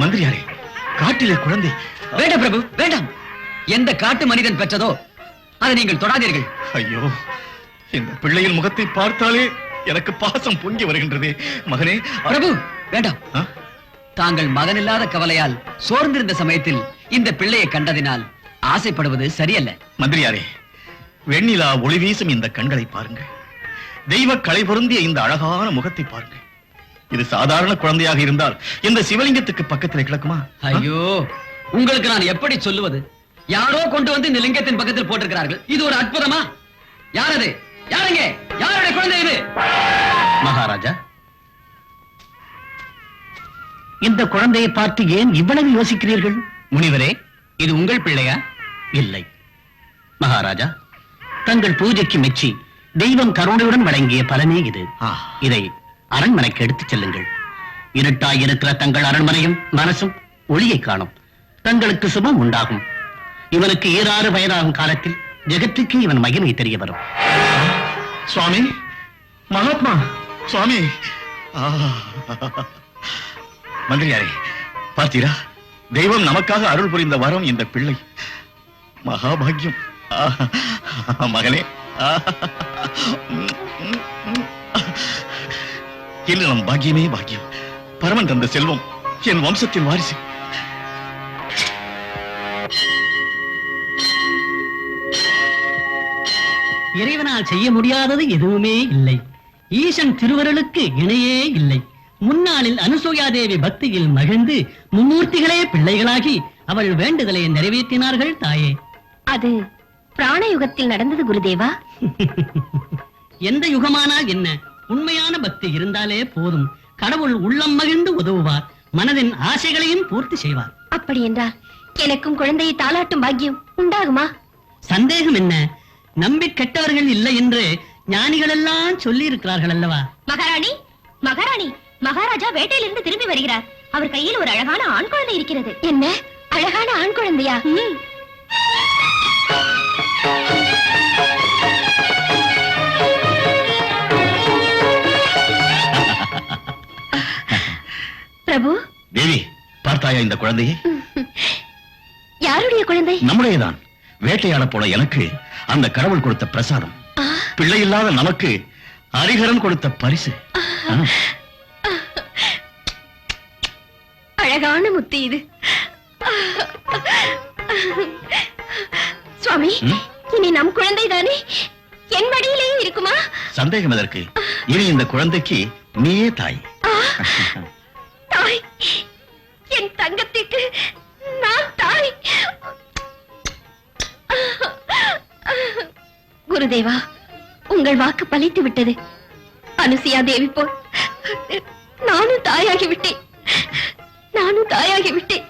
[SPEAKER 6] மந்திரியாரே, காட்டிலே குழந்தை.
[SPEAKER 3] வேண்டாம் பிரபு, வேண்டாம். எந்த காட்டு மனிதன் பெற்றதோ அதை நீங்கள் தொடாதீர்கள்.
[SPEAKER 6] ஐயோ, இந்த பிள்ளையின் முகத்தை பார்த்தாலே எனக்கு பாசம் பொங்கி வருகின்றதே. மகனே.
[SPEAKER 3] பிரபு வேண்டாம்.
[SPEAKER 6] ஆ?
[SPEAKER 3] தாங்கள் மகனில்லாத கவலையால் சோர்ந்திருந்த சமயத்தில் இந்த பிள்ளையை கண்டதினால் ஆசைப்படுவது சரியல்ல.
[SPEAKER 6] மந்திரியாரே, வெண்ணிலா ஒளி வீசும் இந்த கண்களை பாருங்கள். தெய்வ கலை பொருந்திய இந்த அழகான முகத்தை பாருங்கள். இது சாதாரண குழந்தையாக இருந்தால் இந்த சிவலிங்கத்துக்கு பக்கத்தில் கிடக்குமா?
[SPEAKER 3] ஐயோ, உங்களுக்கு நான் எப்படி சொல்லுவது? யாரோ கொண்டு வந்து இந்த லிங்கத்தின் பக்கத்தில் போட்டிருக்கிறார்கள். இது ஒரு அற்புதமா? யாரது? யாருங்க? யாருடைய குழந்தை இது?
[SPEAKER 6] மகாராஜா,
[SPEAKER 3] இந்த குழந்தையை பார்த்து ஏன் இவ்வளவு யோசிக்கிறீர்கள்?
[SPEAKER 6] முனிவரே, இது உங்கள் பிள்ளையா?
[SPEAKER 3] இல்லை மகாராஜா, தங்கள் பூஜைக்கு மெச்சி தெய்வம் கருணையுடன் வழங்கிய பலனே இது. இதை அரண்மனைக்கு எடுத்துச் செல்லுங்கள். இருட்டாய் இருக்கிற தங்கள் அரண்மனையும் மனசும் ஒளியை காணும். தங்களுக்கு சுபம் உண்டாகும். இவனுக்கு 6 வயதாகும் காலத்தில் ஜெகத்துக்கு இவன் மகிமை தெரிய வரும்.
[SPEAKER 6] சுவாமி, மகாத்மா சுவாமி. மந்திரியாரே, பார்த்தீரா? தெய்வம் நமக்காக அருள் புரிந்த வரம் இந்த பிள்ளை. மகாபாகியம். மகனே, இன்று நம் பாக்கியமே பாக்கியம். பரமன் தந்த செல்வம் என் வம்சத்தின் வாரிசு.
[SPEAKER 5] இறைவனால் செய்ய முடியாதது எதுவுமே இல்லை. ஈசன் திருவருளுக்கு இணையே இல்லை. முன்னாளில் அனுசூயாதேவி பக்தியில் மகிழ்ந்து மும்மூர்த்திகளே பிள்ளைகளாகி அவள் வேண்டுதலை நிறைவேற்றினார்கள் தாயே.
[SPEAKER 4] அது பிராண யுகத்தில் நடந்தது குருதேவா.
[SPEAKER 5] எந்த யுகமானால் என்ன, உண்மையான பக்தி இருந்தாலே போதும். கடவுள் உள்ளம் மகிழ்ந்து உதவுவார், மனதின் ஆசைகளையும் பூர்த்தி செய்வார்.
[SPEAKER 4] அப்படி என்றால் எனக்கும் குழந்தையை தாலாட்டும் பாக்கியம் உண்டாகுமா?
[SPEAKER 5] சந்தேகம் என்ன? நம்பி கெட்டவர்கள் இல்லை என்று ஞானிகள் எல்லாம் சொல்லி இருக்கிறார்கள் அல்லவா?
[SPEAKER 4] மகாராணி, மகாராணி, மகாராஜா வேட்டையிலிருந்து திரும்பி வருகிறார். அவர் கையில் ஒரு அழகான ஆண் குழந்தை இருக்கிறது. என்ன அழகான ஆண் குழந்தையா? பிரபு.
[SPEAKER 6] தேவி, பார்த்தாயா இந்த குழந்தையை?
[SPEAKER 4] யாருடைய குழந்தை?
[SPEAKER 6] நம்முடையதான். வேட்டையாட போல எனக்கு அந்த கடவுள் கொடுத்த பிரசாதம். பிள்ளை இல்லாத நமக்கு ஹரிஹரன் கொடுத்த பரிசு.
[SPEAKER 4] அழகான முத்து இது. சுவாமி, இனி நம் குழந்தை தானே? என் மடியிலேயே இருக்குமா?
[SPEAKER 6] சந்தேகம் எதற்கு? இனி இந்த குழந்தைக்கு நீயே தாய்.
[SPEAKER 4] தாய், என் தங்கத்திற்கு நான் தாய். குருதேவா, உங்கள் வாக்கு பலித்து விட்டது. அனுசியா தேவி போல் நானும் தாயாகிவிட்டேன். நானும் தாயாகிவிட்டேன்.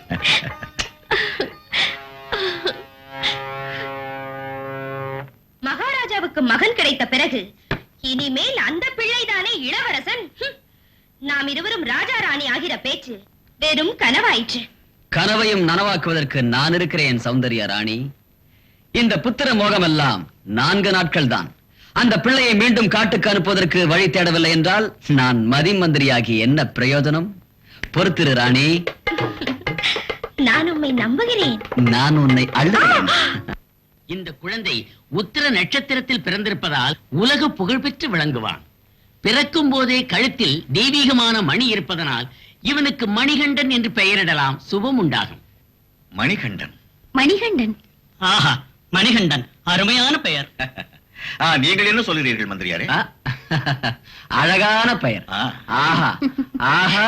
[SPEAKER 4] மகாராஜாவுக்கு மகன் கிடைத்த பிறகு இனிமேல் அந்த பிள்ளைதானே இளவரசன். நாம் இருவரும் ராஜா ராணி ஆகிற பேச்சு வெறும் கனவாயிற்று.
[SPEAKER 5] கனவையும் நனவாக்குவதற்கு நான் இருக்கிறேன் சௌந்தர்யா ராணி. இந்த புத்திர மோகமெல்லாம் 4 நாட்கள் தான். அந்த பிள்ளையை மீண்டும் காட்டுக்கு அனுப்புவதற்கு வழி தேடவில்லை என்றால் நான் மந்திரியாகி என்ன பிரயோஜனம்? பொறுத்திரு ராணி,
[SPEAKER 4] நான் உம்மை நம்புகிறேன்.
[SPEAKER 5] நான் உன்னை அள்ளுகிறேன்.
[SPEAKER 3] இந்த குழந்தை உத்திர நட்சத்திரத்தில் பிறந்திருப்பதால் உலக புகழ்பெற்று விளங்குவான். பிறக்கும் போதே கழுத்தில் தெய்வீகமான மணி இருப்பதனால் இவனுக்கு மணிகண்டன் என்று பெயரிடலாம், சுபம் உண்டாகும்.
[SPEAKER 7] மணிகண்டன்.
[SPEAKER 4] மணிகண்டன்.
[SPEAKER 6] ஆஹா, மணிகண்டன் அருமையான பெயர்.
[SPEAKER 7] நீங்கள் என்ன சொல்கிறீர்கள் மந்திரியாரே?
[SPEAKER 5] ஆ, அழகான பெயர்.
[SPEAKER 7] ஆ.
[SPEAKER 5] ஆஹா ஆஹா.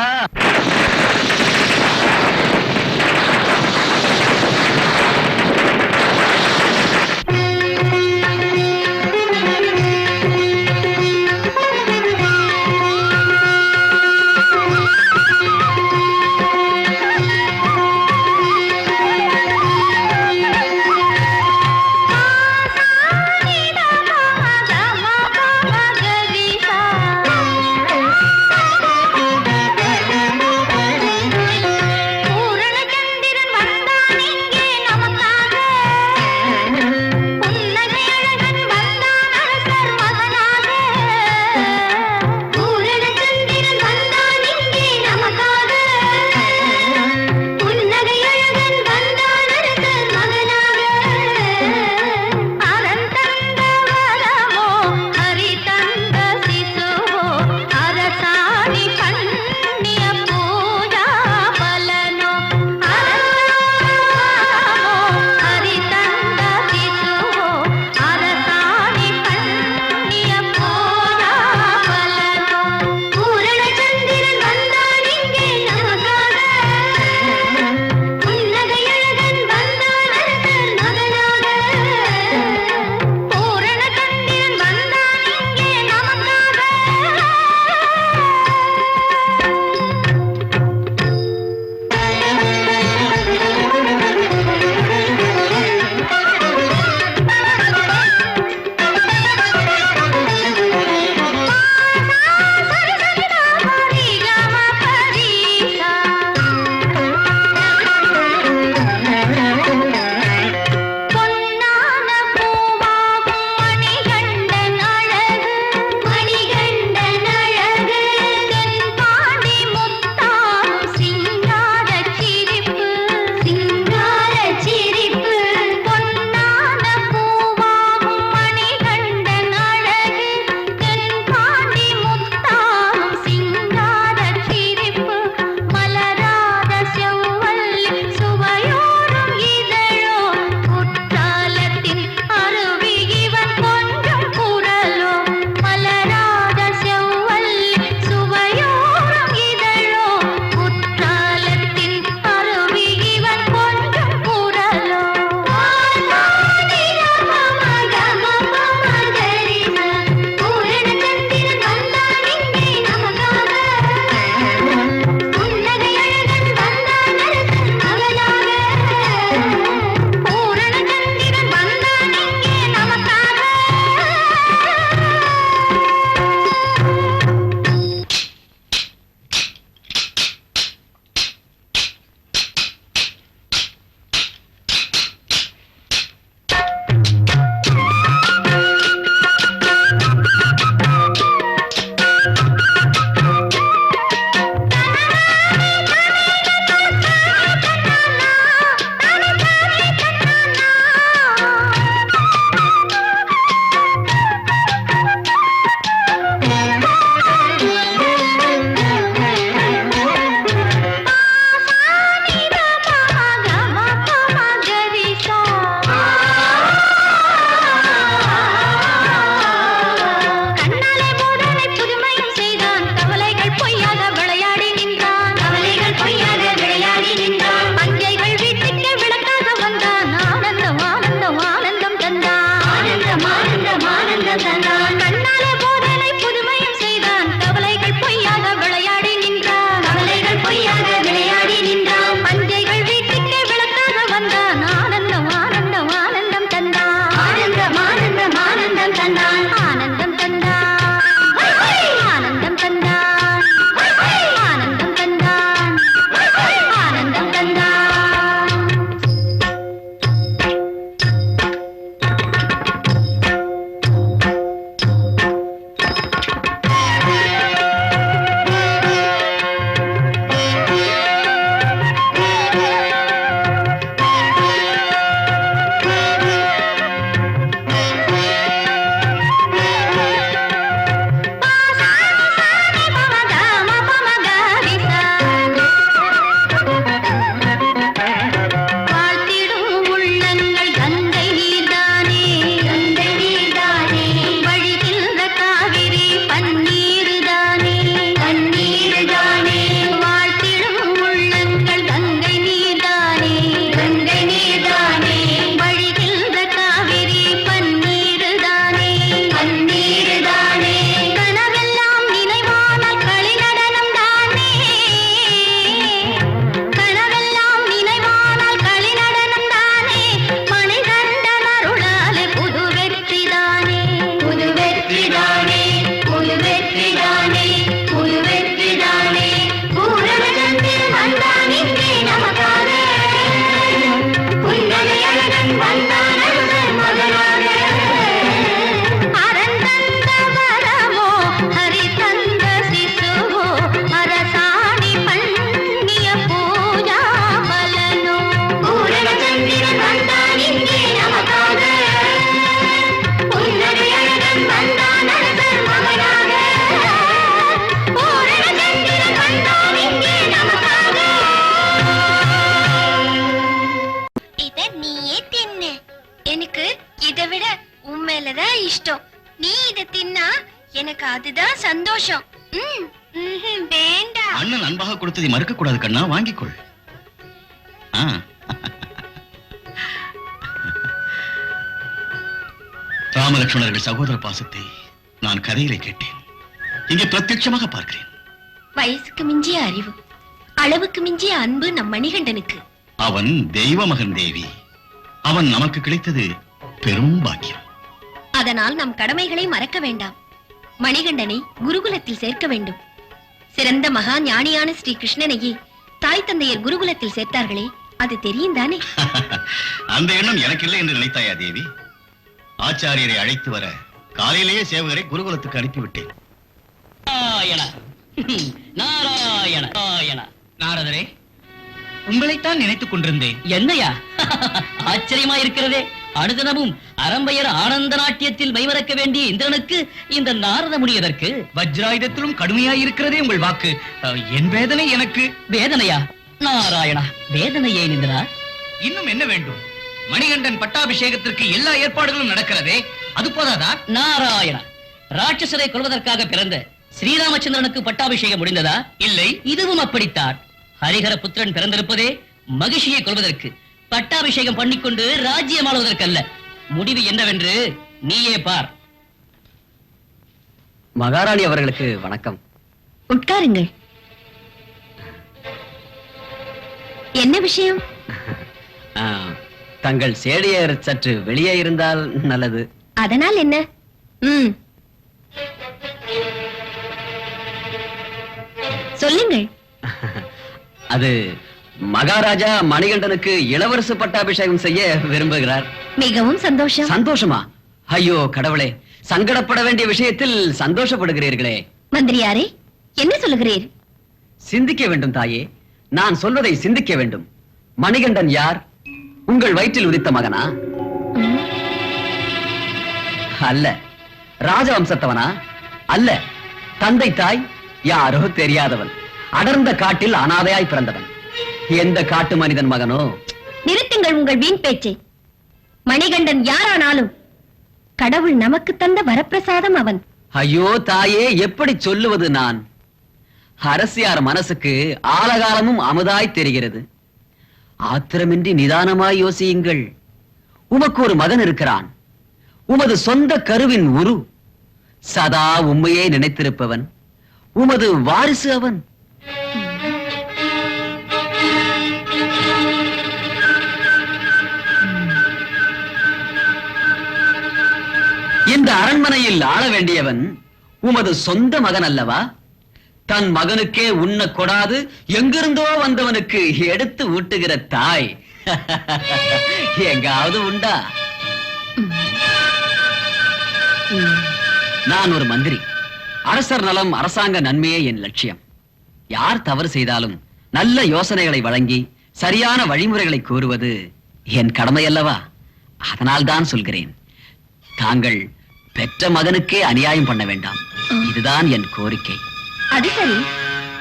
[SPEAKER 4] எனக்கு அதுதான் சந்தோஷம். வேண்டாம்.
[SPEAKER 6] அண்ணன் அன்பாக கொடுத்ததை மறுக்க கூடாது கண்ணா, வாங்கிக்கொள். ராமலட்சுமணர்கள் சகோதர பாசத்தை நான் கதையிலே கேட்டேன், இங்கே பிரத்யட்சமாக பார்க்கிறேன்.
[SPEAKER 4] வயசுக்கு மிஞ்சிய அறிவு, அளவுக்கு மிஞ்சிய அன்பு நம் மணிகண்டனுக்கு.
[SPEAKER 6] அவன் தெய்வ மகன் தேவி, அவன் நமக்கு கிடைத்தது பெரும் பாக்கியம்.
[SPEAKER 4] அதனால் நம் கடமைகளை மறக்க வேண்டாம். மணிகண்டனை குருகுலத்தில் சேர்க்க வேண்டும். சிறந்த மகா ஞானியான ஸ்ரீ கிருஷ்ணனையே தாய் தந்தையர் குருகுலத்தில் சேர்த்தார்களே, அது தெரியும் தானே?
[SPEAKER 6] அந்த எண்ணம் எனக்கு இல்லை என்று நினைத்தாயா தேவி? ஆச்சாரியரை அழைத்து வர காலையிலேயே சேவகரை குருகுலத்துக்கு அனுப்பிவிட்டேன்.
[SPEAKER 5] நாராயண நாராயண.
[SPEAKER 7] நாரதரே, உங்களைத்தான் நினைத்துக் கொண்டிருந்தேன்.
[SPEAKER 5] என்னையா ஆச்சரியமா இருக்கிறதே. அனுதினமும் அரம்பையர் ஆனந்த நாட்டியத்தில் மைமறக்க வேண்டிய இந்திரனுக்கு இந்த நாரத முனியதற்கு
[SPEAKER 7] வஜ்ராயுதத்திலும் கடுமையாய் இருக்கிறதே உங்கள் வாக்கு. என் வேதனை எனக்கு.
[SPEAKER 5] வேதனையா? நாராயணா, வேதனை ஏன் இந்திரா?
[SPEAKER 7] இன்னும் என்ன வேண்டும்? மணிகண்டன் பட்டாபிஷேகத்திற்கு எல்லா ஏற்பாடுகளும் நடக்கிறதே, அது போதாதா?
[SPEAKER 5] நாராயணா, ராட்சசரை கொல்வதற்காக பிறந்த ஸ்ரீராமச்சந்திரனுக்கு பட்டாபிஷேகம் முடிந்ததா?
[SPEAKER 7] இல்லை.
[SPEAKER 5] இதுவும் அப்படித்தான். ஹரிஹர புத்திரன் பிறந்திருப்பதே மகிஷியை கொல்வதற்கு, பட்டாபிஷேகம் பண்ணிக்கொண்டு ராஜ்யம் ஆளுவதற்கல்ல. முடிவு என்னவென்று நீயே பார்.
[SPEAKER 3] மகாராணி அவர்களுக்கு வணக்கம்.
[SPEAKER 4] உட்காருங்கள். என்ன விஷயம்?
[SPEAKER 3] தங்கள் சேடியர் சற்று வெளியே இருந்தால் நல்லது.
[SPEAKER 4] அதனால் என்ன? சொல்லுங்கள்.
[SPEAKER 3] அது மகாராஜா மணிகண்டனுக்கு இளவரசு பட்டாபிஷேகம் செய்ய விரும்புகிறார்.
[SPEAKER 4] மிகவும் சந்தோஷம்.
[SPEAKER 3] சந்தோஷமா? ஐயோ கடவுளே, சங்கடப்பட வேண்டிய விஷயத்தில் சந்தோஷப்படுகிறீர்களே.
[SPEAKER 4] மந்திரியாரே, என்ன சொல்லுகிறீர்?
[SPEAKER 3] சிந்திக்க வேண்டும் தாயே, நான் சொல்வதை சிந்திக்க வேண்டும். மணிகண்டன் யார்? உங்கள் வயிற்றில் உதித்த மகனா? அல்ல. ராஜவம்சத்தவனா? அல்ல. தந்தை தாய் யாரோ தெரியாதவன், அடர்ந்த காட்டில் அனாதையாய் பிறந்தவன். எந்த காட்டு மனிதன் மகனோ?
[SPEAKER 4] நிறுத்துங்கள் உங்கள் வீண் பேச்சை. மணிகண்டன் யாரானாலும் கடவுள் நமக்கு தந்த வரப்பிரசாதம் அவன்.
[SPEAKER 3] ஐயோ தாயே, எப்படி சொல்லுவது நான்? அரசியார் மனசுக்கு ஆலகாலமும் அமுதாய் தெரிகிறது. ஆத்திரமின்றி நிதானமாய் யோசியுங்கள். உமக்கு ஒரு மகன் இருக்கிறான், உமது சொந்த கருவின் உரு. சதா உண்மையே நினைத்திருப்பவன், உமது வாரிசு அவன். இந்த அரண்மனையில் ஆள வேண்டியவன் உமது சொந்த மகன் அல்லவா? தன் மகனுக்கே உண்ண கொடாது எங்கிருந்தோ வந்தவனுக்கு எடுத்து ஊட்டுகிற தாய் எங்காவது உண்டா? நான் ஒரு மந்திரி. அரசர் நலம், அரசாங்க நன்மையே என் லட்சியம். யார் தவறு செய்தாலும் நல்ல யோசனைகளை வழங்கி சரியான வழிமுறைகளை கூறுவது என் கடமை அல்லவா? அதனால் தான் சொல்கிறேன், தாங்கள் பெற்ற மகனுக்கே அநியாயம் பண்ண வேண்டாம். இதுதான் என் கோரிக்கை.
[SPEAKER 4] அது சரி,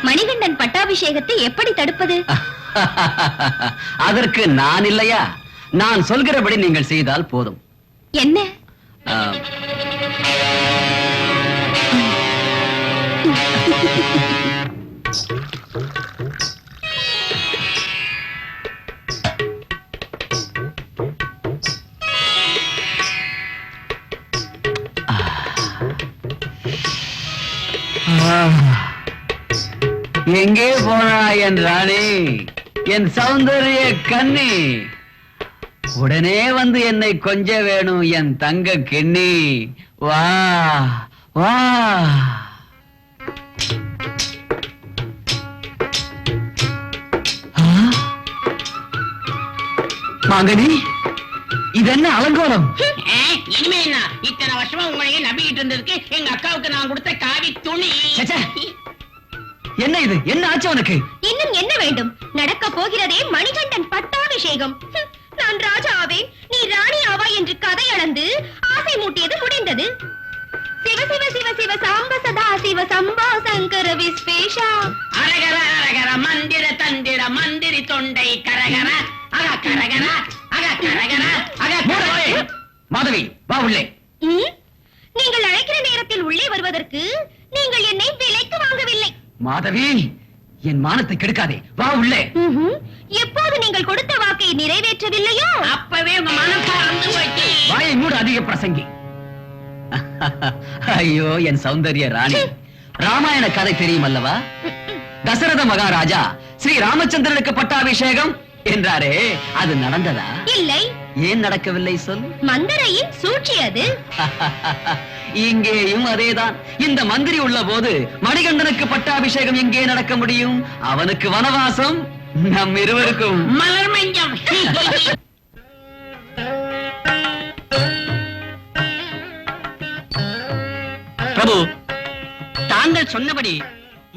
[SPEAKER 4] மணிகண்டன் பட்டாபிஷேகத்தை எப்படி தடுப்பது?
[SPEAKER 3] அதற்கு நான் இல்லையா? நான் சொல்கிறபடி நீங்கள் செய்தால் போதும்.
[SPEAKER 4] என்ன?
[SPEAKER 3] எங்கே போனா என் ராணி, என் சௌந்தரிய கண்ணி? உடனே வந்து என்னை கொஞ்ச வேணும் என் தங்க கிண்ணி. வா வா. மகனி, இது என்ன அலங்கோலம்?
[SPEAKER 2] இனிமே என்ன? இத்தனை வருஷமா உங்களையே நம்பிக்கிட்டு இருந்ததுக்கு எங்க அக்காவுக்கு நான் கொடுத்த காவி துணி.
[SPEAKER 3] என்ன இது? என்ன ஆச்சு உனக்கு?
[SPEAKER 4] இன்னும் என்ன வேண்டும்? நடக்க போகிறதே மணிகண்டன் பட்டாபிஷேகம். நான் ராஜா ஆவேன், நீ ராணி ஆவா என்று கதை அளந்து ஆசை மூட்டியது முடிந்தது. சிவ சிவ சிவ சிவ சாம்ப சதா சிவ சம்பா சங்கர விஸ்வேஷா.
[SPEAKER 2] அரகர அரகர மந்திர தந்திர மந்திரி தொண்டை கரகர அக கரகர அக கரகர அக.
[SPEAKER 3] மாதவி, வா உள்ளே.
[SPEAKER 4] நீங்கள் அழைக்கிற நேரத்தில் உள்ளே வருவதற்கு நீங்கள் என்னை விலைக்கு வாங்கவில்லை.
[SPEAKER 3] மாதவி, என் மானத்தை கெடுக்காதே, வா உள்ளே.
[SPEAKER 4] எப்போது நீங்கள் கொடுத்த வாக்கை நிறைவேற்றவில்லையோ
[SPEAKER 2] அப்பவே உங்க மனம் பறந்து போச்சு.
[SPEAKER 3] வாயை மூடு, அதிக பிரசங்கி. ஐயோ என் சௌந்தர்ய ராணி, ராமாயண கதை தெரியும் அல்லவா? தசரத மகாராஜா ஸ்ரீ ராமச்சந்திரனுக்கு பட்டாபிஷேகம் என்றாரே, அது நடந்ததா?
[SPEAKER 4] இல்லை.
[SPEAKER 3] ஏன் நடக்கவில்லை சொல்.
[SPEAKER 4] மந்தரையின் சூழ்ச்சி அது.
[SPEAKER 3] இங்கேயும் அதேதான். இந்த மந்திரி உள்ள போது மணிகண்டனுக்கு பட்டாபிஷேகம் எங்கே நடக்க முடியும்? அவனுக்கு வனவாசம், நம் இருவருக்கும்
[SPEAKER 2] மலர் மஞ்சம்.
[SPEAKER 5] பிரபு, தாங்கள் சொன்னபடி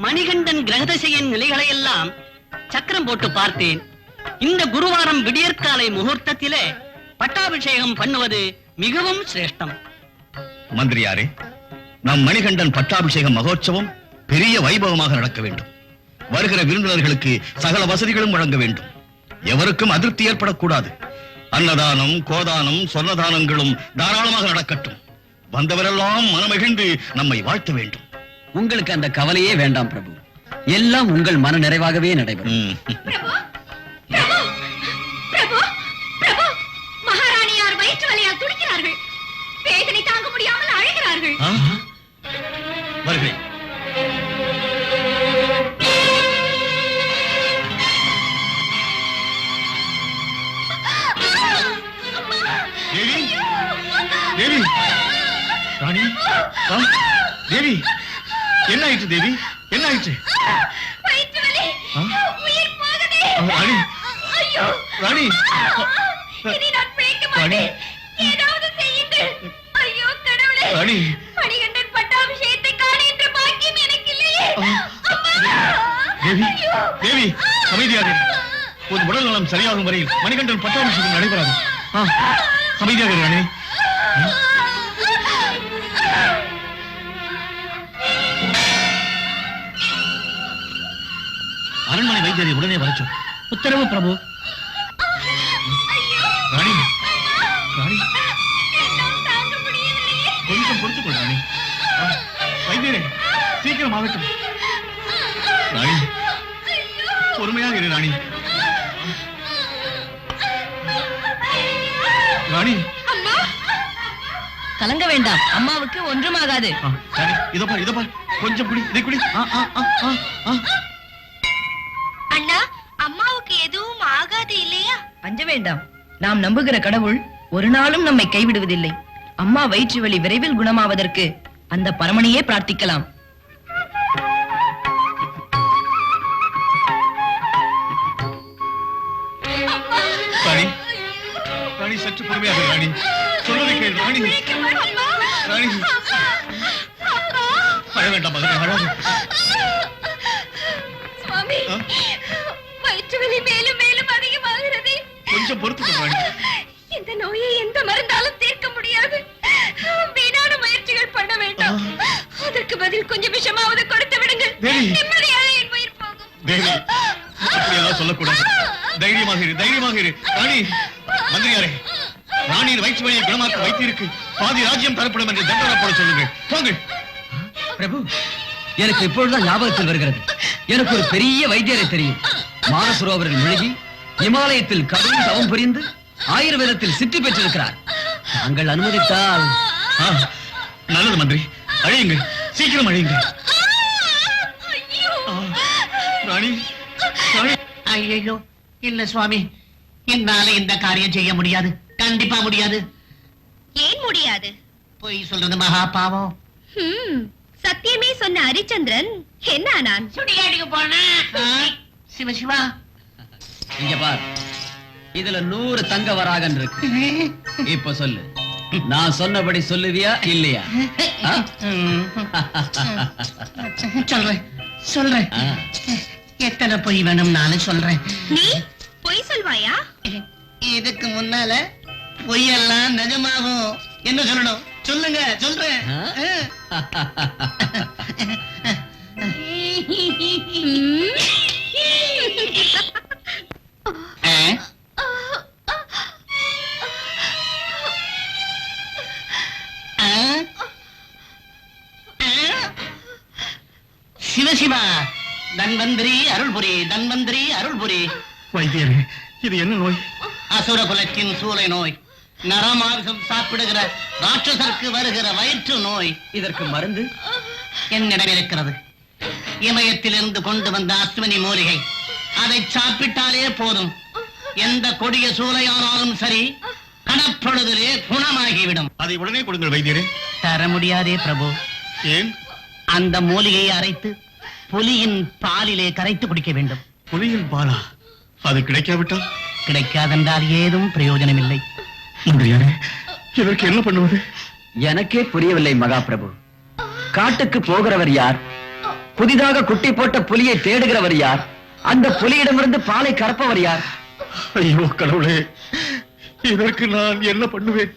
[SPEAKER 5] மணிகண்டன் கிரகதசையின் நிலைகளை எல்லாம் சக்கரம் போட்டு பார்த்தேன். இந்த குருவாரம் விடியற்காலை முகூர்த்தத்திலே பட்டாபிஷேகம் பண்ணுவது மிகவும் சிரேஷ்டம்.
[SPEAKER 6] மந்திரியாரே, நம் மணிகண்டன் பட்டாபிஷேக மகோற்சவம் பெரிய வைபவமாக நடக்க வேண்டும். வருகிற விருந்தினர்களுக்கு சகல வசதிகளும் வழங்க வேண்டும். எவருக்கும் அதிருப்தி ஏற்படக்கூடாது. அன்னதானம், கோதானம், சொர்ணதானங்களும் தாராளமாக நடக்கட்டும். வந்தவரெல்லாம் மனமகிழ்ந்து நம்மை வாழ்த்த வேண்டும்.
[SPEAKER 3] உங்களுக்கு அந்த கவலையே வேண்டாம் பிரபு. எல்லாம் உங்கள் மன நிறைவாகவே நடைபெறும்.
[SPEAKER 4] பிரபு, பிரபு, பிரபு, பிரபு, மகாராணியார் வயிற்று வலியால் துடிக்கிறார்கள். வேதனை தாங்க முடியாமல் அழுகிறார்கள்.
[SPEAKER 6] வருகிறேன். தேவி, தேவி, ராணி, தேவி, என்ன ஆயிற்று? தேவி, என்ன ஆயிற்று?
[SPEAKER 4] வயிற்று வலி, உயிர் போகுதே.
[SPEAKER 6] ராணி,
[SPEAKER 4] ஐயோ,
[SPEAKER 6] ராணி,
[SPEAKER 4] இனி நான் பிழைக்க மாட்டேன். ஏதாவது செய்யுங்கள். ஐயோ கடவுளே,
[SPEAKER 6] ராணி,
[SPEAKER 4] மணிகண்டன் பட்டாபிஷேகத்தை காண என்ற பாக்கியம் எனக்கு இல்லையே.
[SPEAKER 6] தேவி, தேவி, அமைதியாக இரு. உன் உடல் நலம் சரியாகும் வரையில் மணிகண்டன் பட்டாபிஷேகம் நடைபெறாது. அமைதியாக இரு, ராணி. அரண்மனை வைத்தியரை உடனே வரச்சோம்.
[SPEAKER 5] உத்தரவு பிரபு.
[SPEAKER 6] ராணி, ராணி,
[SPEAKER 4] என்னால் தாங்க முடியவில்லையே.
[SPEAKER 6] கொஞ்சம் பொறுத்துக்கொள் ராணி. வைத்தியரே, சீக்கிரம் ஆகட்டும். ராணி, பொறுமையாக இரு ராணி. ராணி,
[SPEAKER 5] கலங்க வேண்டாம், அம்மாவுக்கு ஒன்றுமாகாது.
[SPEAKER 6] ராணி, இதோ பார், இதோ பார், கொஞ்சம் குடி, இதை குடி.
[SPEAKER 4] அண்ணா, அம்மாவுக்கு எதுவும் ஆகாது இல்லையா?
[SPEAKER 8] அஞ்ச வேண்டாம். நாம் நம்புகிற கடவுள் ஒரு நாளும் நம்மை கைவிடுவதில்லை. அம்மா வயிற்று வலி விரைவில் குணமாவதற்கு அந்த பரமனையே பிரார்த்திக்கலாம்.
[SPEAKER 6] ராணி, ராணி, சற்று பொறுமையாக இரு, ராணி. சொல்வதை கேள் ராணி. ராணி, அழ வேண்டாம் மகனே, அழாதே.
[SPEAKER 4] சுவாமி, வயிற்று வலி மேலும் மேலும் அதிகமாகிறது.
[SPEAKER 6] கொஞ்சம் பொறுத்துக்கொள் ராணி.
[SPEAKER 4] இந்த நோயை எந்த மருந்தாலும் தீர்க்க முடியாது. வீணான முயற்சிகள் பண்ண வேண்டாம். அதற்கு பதில் கொஞ்சம் விஷமாவது கொடுத்து விடுங்கள்.
[SPEAKER 6] தேவி.
[SPEAKER 4] நிம்மதியாக என் உயிர் போகும்.
[SPEAKER 6] தேவி, அப்படியெல்லாம் சொல்லக்கூடாது. தைரியமாக இரு, தைரியமாக இரு. ராணி, மந்திரியாரே, ராணியின் வயிற்று வலியை குணமாக்க வைத்திருக்கு பாதி ராஜ்யம் தரப்படும் என்று தண்டனை போட சொல்லுங்கள். போங்கள்.
[SPEAKER 3] பிரபு, எனக்கு இப்பொழுதுதான் ஞாபகத்தில் வருகிறது. எனக்கு ஒரு பெரிய வைத்தியரை தெரியும். மானசரோவரில் முழுகி இமாலயத்தில் கடும் தவம் புரிந்து ஆயுர்வேதத்தில் சித்தி பெற்றிருக்கிறார். தாங்கள் அனுமதித்தால்.
[SPEAKER 6] நல்லது மந்திரி, அழியுங்கள், சீக்கிரம் அழியுங்கள். ராணி, ராணி.
[SPEAKER 2] ஐயோ, இல்ல சுவாமி, என்னால இந்த காரியம் செய்ய முடியாது. கண்டிப்பா முடியாது.
[SPEAKER 4] ஏன் முடியாது?
[SPEAKER 2] போய் சொல்றது மகா பாவம்.
[SPEAKER 4] சத்தியமே சொன்ன ஹரிச்சந்திரன் என்ன நான்
[SPEAKER 2] சுடிகாட்டுக்கு போனா சிவசிவா,
[SPEAKER 3] இங்க பார், இதுல 100 தங்க வராகன் இருக்கு. இப்ப சொல்லு, நான் சொன்னபடி சொல்லுவியா இல்லையா?
[SPEAKER 2] சொல்றேன் சொல்றேன். எத்தனை பொய் வேணும் நானும் சொல்றேன்.
[SPEAKER 4] நீ பொய் சொல்வாயா?
[SPEAKER 2] இதுக்கு முன்னால பொய்யெல்லாம் நிஜமாகும். என்ன சொல்லணும் சொல்லுங்க, சொல்றேன்.
[SPEAKER 6] அருள்புரி தன்வந்திரி அருள்புரி.
[SPEAKER 1] வைத்தியரே, இது என்ன நோய்?
[SPEAKER 6] அசுரகுலத்தின் சூளை நோய், நரமாம்சம் சாப்பிடுகிற ராட்சசருக்கு வருகிற வயிற்று நோய்.
[SPEAKER 5] இதற்கு மருந்து
[SPEAKER 6] என்னிடம் இருக்கிறது. இமயத்திலிருந்து கொண்டு வந்த அஸ்வினி மூலிகை, அதை சாப்பிட்டாலே போதும். எந்த கொடிய சூளையானாலும் சரி, கணப்பொழுதிலே குணமாகிவிடும்.
[SPEAKER 1] அதை உடனே கொடுங்கள் வைத்தியரே.
[SPEAKER 6] தர முடியாதே பிரபு.
[SPEAKER 1] ஏன்?
[SPEAKER 6] அந்த மூலிகையை அரைத்து புலியின் பாலிலே கரைத்து குடிக்க வேண்டும்.
[SPEAKER 1] புலியின் பாலா? அது கிடைக்காவிட்டால்?
[SPEAKER 6] கிடைக்காதென்றால் ஏதும் பிரயோஜனமில்லை.
[SPEAKER 1] மந்திரியாரே, இதற்கு என்ன பண்ணுவது?
[SPEAKER 3] எனக்கே புரியவில்லை மகாபிரபு. காட்டுக்கு போகிறவர் யார்? புதிதாக குட்டி போட்ட புலியை தேடுகிறவர் யார்? அந்த புலியிடமிருந்து பாலை கறப்பவர் யார்?
[SPEAKER 1] ஐயோ கடவுளே, இதற்கு நான் என்ன பண்ணுவேன்?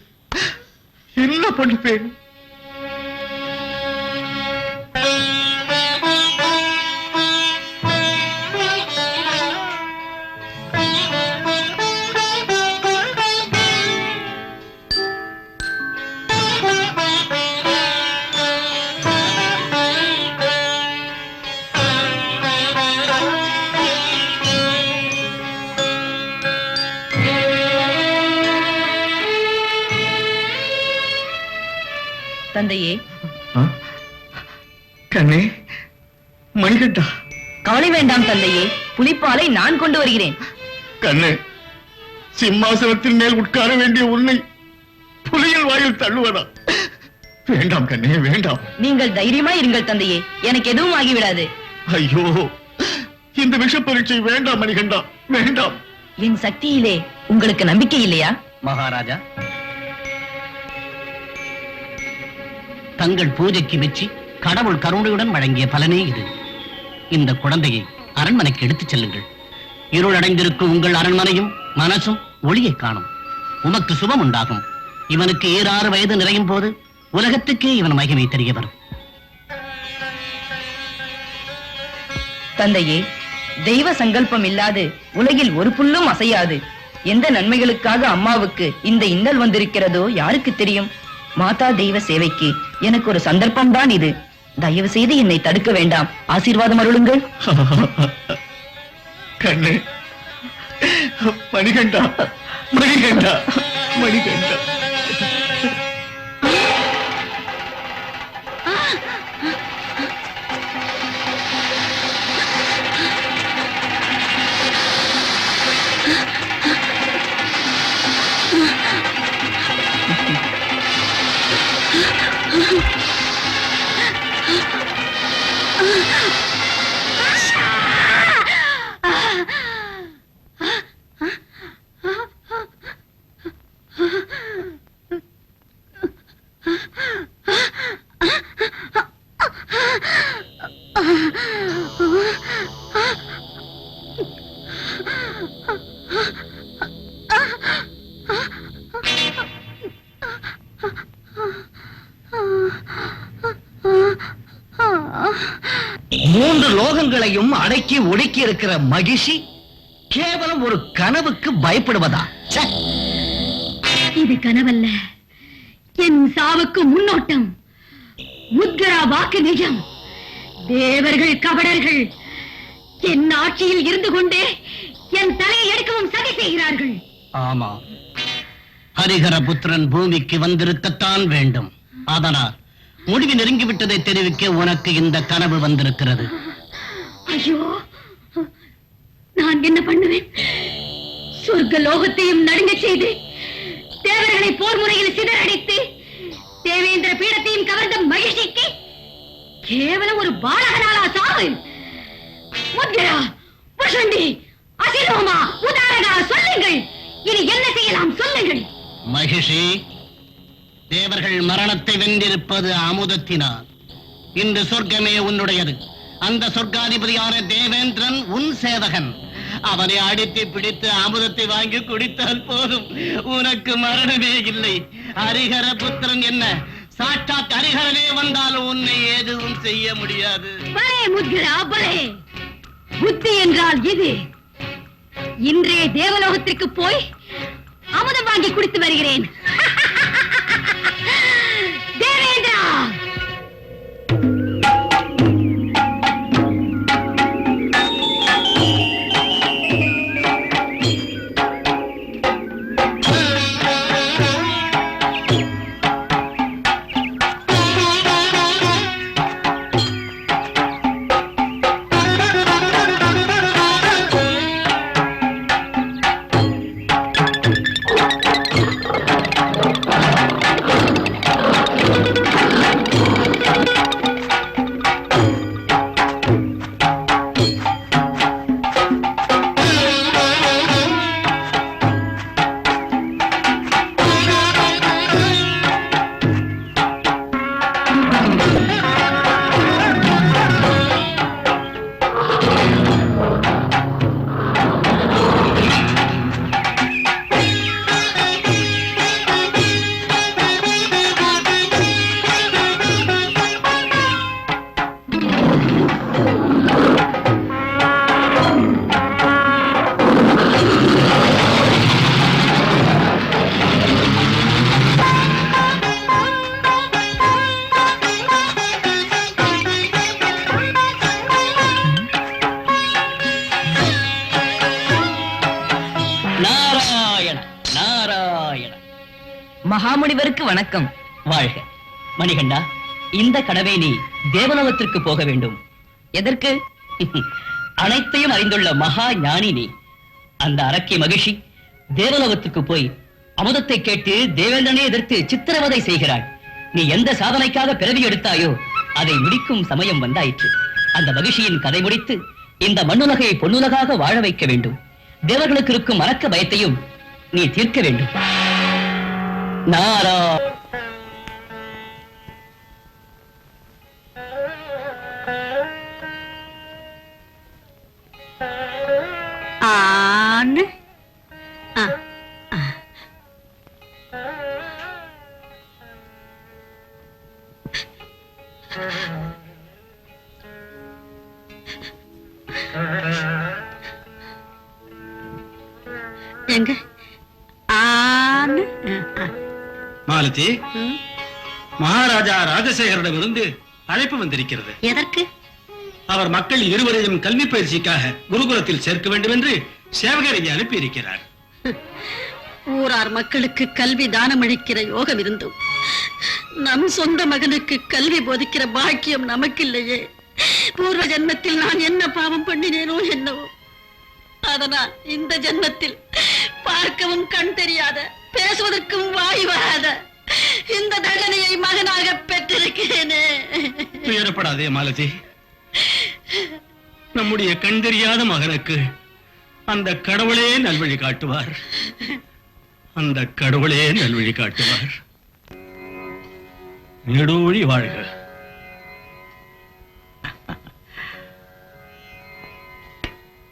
[SPEAKER 1] என்ன பண்ணுவேன்?
[SPEAKER 8] தந்தையே,
[SPEAKER 1] கண்ணே, மணிகண்டா.
[SPEAKER 8] கவலை வேண்டாம் தந்தையே, புலிப்பாலை நான் கொண்டு வருகிறேன்.
[SPEAKER 1] கண்ணே, சிம்மாசனத்தின் மேல் உட்கார வேண்டிய உன்னை புலியின் வாயில் தள்ளுவதா? வேண்டாம் கண்ணே, வேண்டாம்.
[SPEAKER 8] நீங்கள் தைரியமா இருங்கள் தந்தையே, எனக்கு எதுவும் ஆகிவிடாது.
[SPEAKER 1] ஐயோ, இந்த விஷ பரீட்சை வேண்டாம் மணிகண்டா, வேண்டாம்.
[SPEAKER 8] என் சக்தியிலே உங்களுக்கு நம்பிக்கை இல்லையா?
[SPEAKER 6] மகாராஜா, தங்கள் பூஜைக்கு மெச்சி கடவுள் கருணையுடன் வழங்கிய பலனே இது. இந்த குழந்தையை அரண்மனைக்கு எடுத்துச் செல்லுங்கள். இருளடைந்திருக்கும் உங்கள் அரண்மனையும் மனசும் ஒளியை காணும். உமக்கு சுபம் உண்டாகும். இவனுக்கு 6 வயது நிறையும் போது உலகத்துக்கே இவன் மகிமை தெரிய வரும்.
[SPEAKER 8] தந்தையே, தெய்வ சங்கல்பம் இல்லாது உலகில் ஒரு புல்லும் அசையாது. எந்த நன்மைகளுக்காக அம்மாவுக்கு இந்த இன்னல் வந்திருக்கிறதோ யாருக்கு தெரியும்? மாதா தெய்வ சேவைக்கு எனக்கு ஒரு சந்தர்ப்பம் தான் இது. தயவு செய்து என்னை தடுக்க வேண்டாம். ஆசீர்வாதம் அருளுங்கள்.
[SPEAKER 1] கண்ணே, மணிகண்டா, மணிகண்டா, மணிகண்டா.
[SPEAKER 3] மூன்று லோகங்களையும் அடக்கி ஒடுக்கி இருக்கிற மகிஷி கேவலம் ஒரு கனவுக்கு பயப்படுவதா? ச்சே!
[SPEAKER 4] இது கனவல்ல, என் சாவுக்கு முன்னோட்டம். முத்கரா வாக்கு நிஜம். தேவர்கள் கபடர்கள் என் ஆட்சியில் இருந்து கொண்டே என் தலையை எடுக்கவும் சதி செய்கிறார்கள்.
[SPEAKER 6] ஆமா, ஹரிஹர புத்திரன் பூமிக்கு வந்திருக்கத்தான் வேண்டும். அதனால் முடிவு நெருங்கிவிட்டதை தெரிவிக்க உனக்கு இந்த கனவு வந்திருக்கிறது.
[SPEAKER 4] ஐயோ, நான் என்ன பண்ணுவேன்? சொர்க்க லோகத்தையும் நடுங்க செய்து தேவர்களை போர் முறையில் சிதறடித்து தேவேந்திர பீடத்தையும் கவர்ந்த மகிழ்ச்சிக்கு கேவலம் ஒரு பாலகனாலா சாவு? முத்கரா, வசந்தி, அசிலோமா, உதாரணா, சொல்லுங்கள். இனி என்ன செய்யலாம் சொல்லுங்கள்.
[SPEAKER 6] மகிஷி, தேவர்கள் மரணத்தை வென்றிருப்பது அமுதத்தினால். இன்று சொர்க்கமே உன்னுடையது. அந்த சொர்க்காதிபதியான தேவேந்திரன் உன் சேவகன். அவனை அடித்து பிடித்து அமுதத்தை வாங்கி குடித்தால் போதும், உனக்கு மரணமே இல்லை. ஹரிஹர புத்திரன் என்ன, சாட்சாத் ஹரிஹரனே வந்தாலும் உன்னை எதுவும் செய்ய முடியாது.
[SPEAKER 4] பலே முத்கரா, பலே. புத்தி என்றால் இது. இன்றே தேவலோகத்திற்கு போய் அமுதம் வாங்கி குடித்து வருகிறேன். தேவேந்திரா,
[SPEAKER 5] நாராயண நாராயண.
[SPEAKER 8] மகாமுனிவருக்கு வணக்கம்.
[SPEAKER 5] வாழ்க. மணிகண்டா, இந்த கனவை நீ தேவலோகத்திற்கு போக வேண்டும்.
[SPEAKER 8] எதற்கு?
[SPEAKER 5] அனைத்தையும் அறிந்துள்ள மகா ஞானி நீ. அந்த அரக்கி மகிழ்ச்சி தேவலோகத்துக்கு போய் அமுதத்தை கேட்டு தேவேந்திரனை எதிர்த்து சித்திரவதை செய்கிறாள். நீ எந்த சாதனைக்காக பிறவி எடுத்தாயோ அதை முடிக்கும் சமயம் வந்தாயிற்று. அந்த மகிழ்ச்சியின் கதை முடித்து இந்த மண்ணுலகை பொன்னுலகாக வாழ வைக்க வேண்டும். தேவர்களுக்கு இருக்கும் மறக்க பயத்தையும் நீ தீர்க்க வேண்டும். நாரா
[SPEAKER 4] ஆன்னு. ஆ, ஆ. எங்க ஆன்னு. ஆ, ஆ.
[SPEAKER 1] மாலதி,
[SPEAKER 4] ம்.
[SPEAKER 1] மகாராஜா ராஜசேகரிடமிருந்து அழைப்பு வந்திருக்கிறது.
[SPEAKER 4] எதற்கு?
[SPEAKER 1] அவர் மக்கள் இருவரையும் கல்வி பயிற்சிக்காக குருகுலத்தில் சேர்க்க வேண்டும் என்று சேவகரை அனுப்பி இருக்கிறார்.
[SPEAKER 4] ஊரார் மக்களுக்கு கல்வி தானம் அளிக்கிற யோகம் இருந்தும் நம் சொந்த மகனுக்கு கல்வி போதிக்கிற பாக்கியம் நமக்கில்லையே. பூர்வ ஜென்மத்தில் நான் என்ன பாவம் பண்ணினேனோ என்னவோ. அதனால் இந்த ஜென்மத்தில் பார்க்கவும் கண் தெரியாத, பேசுவதற்கும் வாய் வராத இந்த தண்டனையை மகனாக பெற்றிருக்கிறேனே.
[SPEAKER 1] துயரப்படாதே மாலதி. நம்முடைய கண் தெரியாத மகனுக்கு அந்த கடவுளே நல்வழி காட்டுவார். அந்த கடவுளே நல்வழி காட்டுவார். நெடூழி வாழ்க.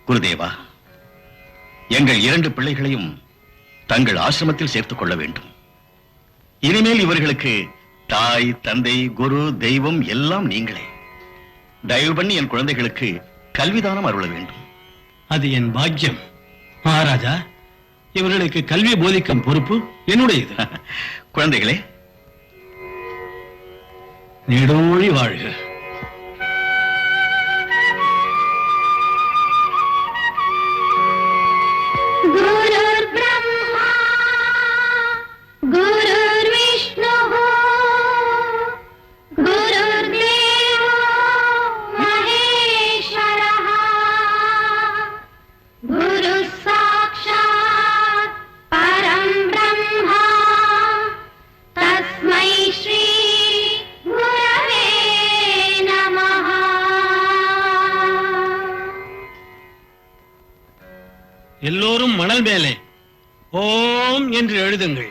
[SPEAKER 9] குருதேவா, எங்கள் 2 பிள்ளைகளையும் தங்கள் ஆசிரமத்தில் சேர்த்துக் கொள்ள வேண்டும். இனிமேல் இவர்களுக்கு தாய், தந்தை, குரு, தெய்வம் எல்லாம் நீங்களே. தயவு பண்ணி என் குழந்தைகளுக்கு கல்விதானம் அருள வேண்டும்.
[SPEAKER 1] அது என் பாக்கியம். மகாராஜா, இவர்களுக்கு கல்வி போதிக்கும் பொறுப்பு என்னுடையது.
[SPEAKER 9] குழந்தைகளே,
[SPEAKER 1] நெடூழி வாழ்க.
[SPEAKER 10] गुरुर्ब्रह्मा गुरुर्विष्णुः गुरुर्देवो महेश्वरः गुरुः साक्षात् परं ब्रह्मा तस्मै श्री गुरवे नमः.
[SPEAKER 1] எல்லோரும் மணல் மேலே ஓம் என்று எழுதுங்கள்.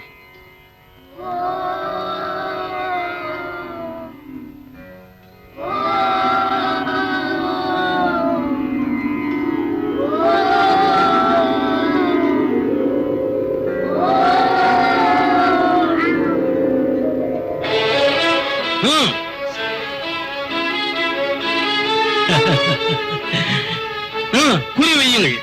[SPEAKER 1] குறி வையுங்கள்.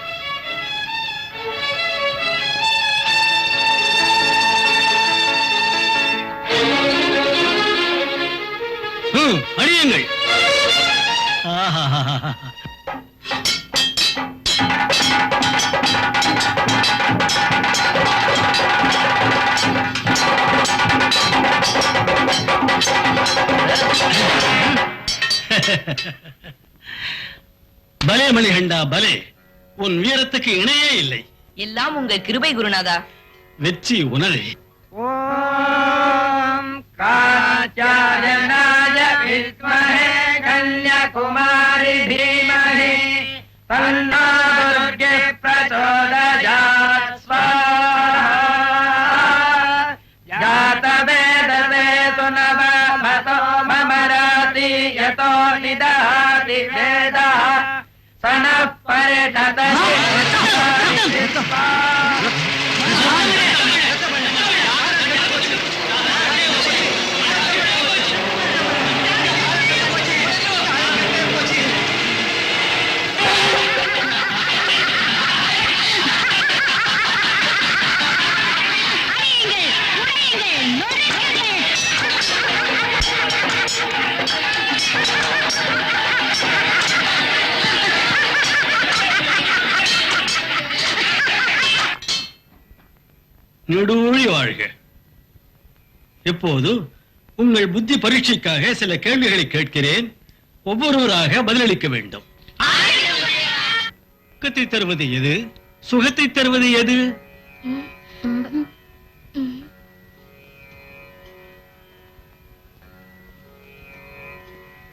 [SPEAKER 1] அடியுங்கள். பலே மணிகண்டா, பலே. உன் வீரத்துக்கு இணையே இல்லை.
[SPEAKER 8] எல்லாம் உங்க கிருபை குருநாதா.
[SPEAKER 1] வெற்றி உனதே.
[SPEAKER 2] ஓம் காச்சாயனாய வித்மஹே கன்யாகுமாரி தீமஹி தன்னோ துர்கே பிரச்சோதயாத் ஸ்வாஹா. ஜாத வேதவே துனவ மதோ மமராதி யதோ நிதஹாதி வேதः சனः பரிணததி.
[SPEAKER 1] நெடூழி வாழ்க. இப்போது உங்கள் புத்தி பரீட்சைக்காக சில கேள்விகளை கேட்கிறேன். ஒவ்வொருவராக பதிலளிக்க வேண்டும். சுகத்தை தருவது எது? சுகத்தை தருவது எது?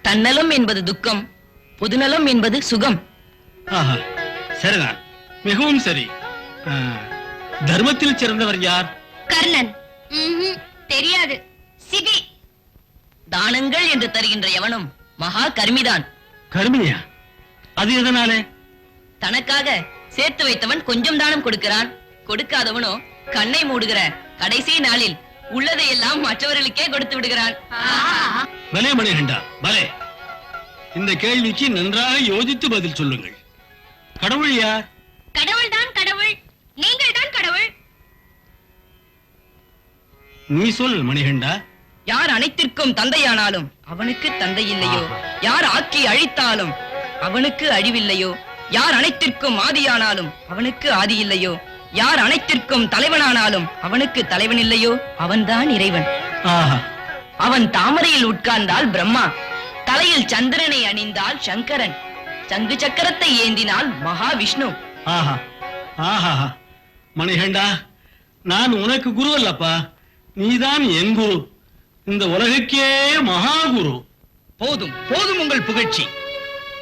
[SPEAKER 8] தன்னலம் என்பது துக்கம், பொதுநலம் என்பது சுகம்.
[SPEAKER 1] ஆஹா, சரிதான், மிகவும் சரி. தர்மத்தில் சிறந்தவர் யார்?
[SPEAKER 10] கர்ணன். தெரியாது. சிபி.
[SPEAKER 8] தானங்கள் என்று தருகின்ற எவனும் மகா கர்மிதான்.
[SPEAKER 1] கர்மியா? அது எதனாலே?
[SPEAKER 8] தனக்காக சேர்த்து வைத்தவன் கொஞ்சம் தானம் கொடுக்கிறான், கொடுக்காதவனோ கண்ணை மூடுகிற கடைசி நாளில் உள்ளதையெல்லாம் மற்றவர்களுக்கே கொடுத்து விடுகிறான்.
[SPEAKER 1] பலே மணிகண்டா, பலே. இந்த கேள்விக்கு நன்றாக யோசித்து பதில் சொல்லுங்கள். கடவுள் யார்?
[SPEAKER 10] கடவுள் தான் கடவுள். நீங்கள் தான் கடவுள்.
[SPEAKER 1] நீ சொல் மணிகண்டா.
[SPEAKER 8] யார் அனைத்திற்கும் தந்தையானாலும் அவனுக்கு தந்தை இல்லையோ, யார் ஆக்கி அழித்தாலும் அவனுக்கு அழிவில்லையோ, யார் அனைத்திற்கும் ஆதியானாலும் அவனுக்கு ஆதி இல்லையோ, யார் அனைத்திற்கும் தலைவனானாலும் அவனுக்கு தலைவன் இல்லையோ, அவன்தான் இறைவன்.
[SPEAKER 1] ஆஹா,
[SPEAKER 8] அவன் தாமரையில் உட்கார்ந்தால் பிரம்மா, தலையில் சந்திரனை அணிந்தால் சங்கரன், சங்கு சக்கரத்தை ஏந்தினால் மகாவிஷ்ணு.
[SPEAKER 1] ஆஹா, ஆஹா. மணிகண்டா, நான் உனக்கு குரு அல்லப்பா, நீதான் என் குரு. இந்த உலகுக்கே மகா குரு.
[SPEAKER 7] போதும் போதும் உங்கள் புகழ்ச்சி.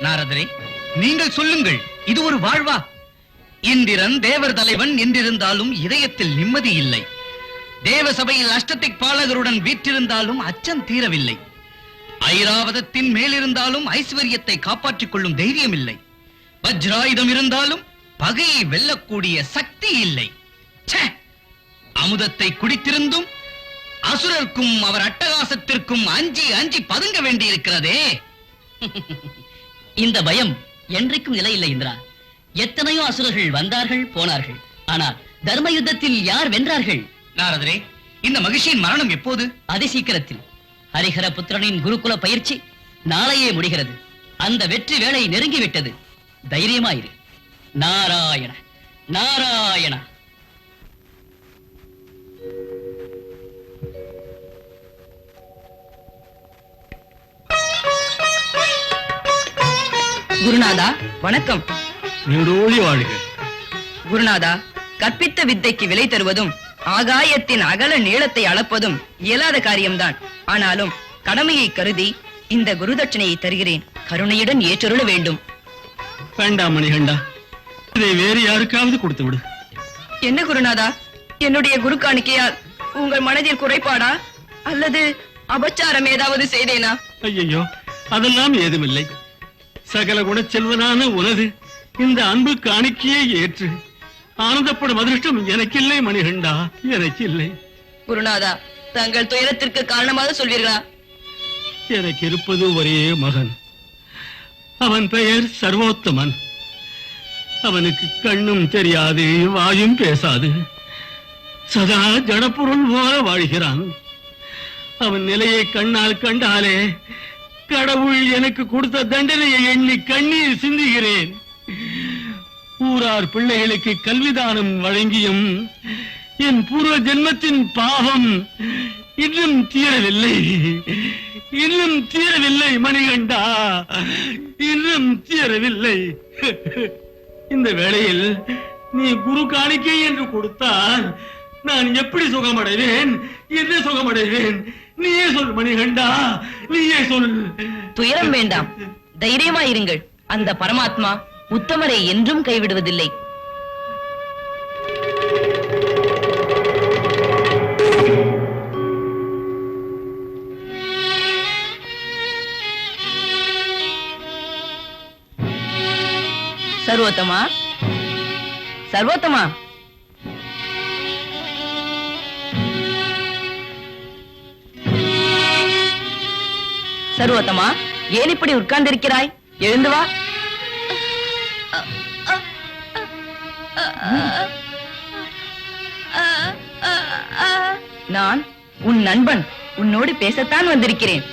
[SPEAKER 7] நாரதரே, நீங்கள் சொல்லுங்கள், இது ஒரு வாழ்வா? இந்திரன் தேவர் தலைவன் என்றிருந்தாலும் இதயத்தில் நிம்மதி இல்லை. தேவ சபையில் அஷ்டதிக் பாலகருடன் வீற்றிருந்தாலும் அச்சம் தீரவில்லை. ஐராவதத்தின் மேலிருந்தாலும் ஐஸ்வர்யத்தை காப்பாற்றிக் கொள்ளும் தைரியம் இல்லை. வஜ்ராயுதம் இருந்தாலும் பகையை வெல்லக்கூடிய சக்தி இல்லை. ச்சே! அமுதத்தை குடித்திருந்தும் அசுரர்க்கும் அவர் அட்டகாசத்திற்கும் அஞ்சி அஞ்சி பதுங்க வேண்டியிருக்கிறதே.
[SPEAKER 5] இந்த பயம் என்றைக்கும் நிலையில்லை இந்திரா. எத்தனையோ அசுரர்கள் வந்தார்கள் போனார்கள், ஆனால் தர்ம யுத்தத்தில் யார் வென்றார்கள்?
[SPEAKER 7] நாரதரே, இந்த மகிழ்ச்சியின் மரணம் எப்போது?
[SPEAKER 5] அதிசீக்கிரத்தில். ஹரிஹர புத்திரனின் குருகுல பயிற்சி நாளையே முடிகிறது. அந்த வெற்றி வேளை நெருங்கிவிட்டது. தைரியமாயிரு. நாராயண நாராயண.
[SPEAKER 8] குருநாதா வணக்கம்.
[SPEAKER 1] நீடோழி வாழ்க.
[SPEAKER 8] குருநாதா, கற்பித்த வித்தைக்கு விலை தருவதும் ஆகாயத்தின் அகல நீளத்தை அளப்பதும் இயலாத காரியம்தான். ஆனாலும் கடமையை கருதி இந்த குருதட்சணையை தருகிறேன். கருணையுடன் ஏற்றருள வேண்டும்.
[SPEAKER 1] வேண்டாம் மணிகண்டா, இதை வேறு யாருக்காவது கொடுத்து விடு.
[SPEAKER 8] என்ன குருநாதா, என்னுடைய குரு காணிக்கையால் உங்கள் மனதில் குறைபாடா அல்லது அபச்சாரம் ஏதாவது செய்தேனா?
[SPEAKER 1] ஐயோ, அதெல்லாம் ஏதுமில்லை. சகல குணச்செல்வனான உனது இந்த அன்பு காணிக்கையை ஏற்று ஆனந்தப்படும் அதிர்ஷ்டம் எனக்கில்லை மணிகண்டா, எனக்கில்லை.
[SPEAKER 8] குருநாதா, தங்கள் துயரத்திற்கு காரணமாக சொல்வீர்களா?
[SPEAKER 1] எனக்கு இருப்பது ஒரே மகன். அவன் பெயர் சர்வோத்தமன். அவனுக்கு கண்ணும் தெரியாது, வாயும் பேசாது, சதா ஜடப்பொருள் போல வாழ்கிறான். அவன் நிலையை கண்ணால் கண்டாலே கடவுள் எனக்கு கொடுத்த தண்டனையை எண்ணி கண்ணீர் சிந்துகிறேன். ஊரார் பிள்ளைகளுக்கு கல்விதானம் வழங்கியும் என் பூர்வ ஜென்மத்தின் பாவம் இன்னும் தீரவில்லை, இன்னும் தீரவில்லை மணிகண்டா, இன்னும் தீரவில்லை. இந்த வேளையில் நீ குரு காணிக்கை என்று கொடுத்தால் நான் எப்படி சுகமடைவேன்? என்ன சுகமடைவேன்? நீயே சொல் மணிகண்டா, நீயே சொல்.
[SPEAKER 8] துயரம் வேண்டாம், தைரியமாயிருங்கள். அந்த பரமாத்மா உத்தமரை என்றும் கைவிடுவதில்லை. சர்வோத்தமா, சர்வோத்தமா, சர்வோத்தமா, ஏன் இப்படி உட்கார்ந்திருக்கிறாய்? எழுந்து வா. நான் உன் நண்பன், உன்னோடு பேசத்தான் வந்திருக்கிறேன்.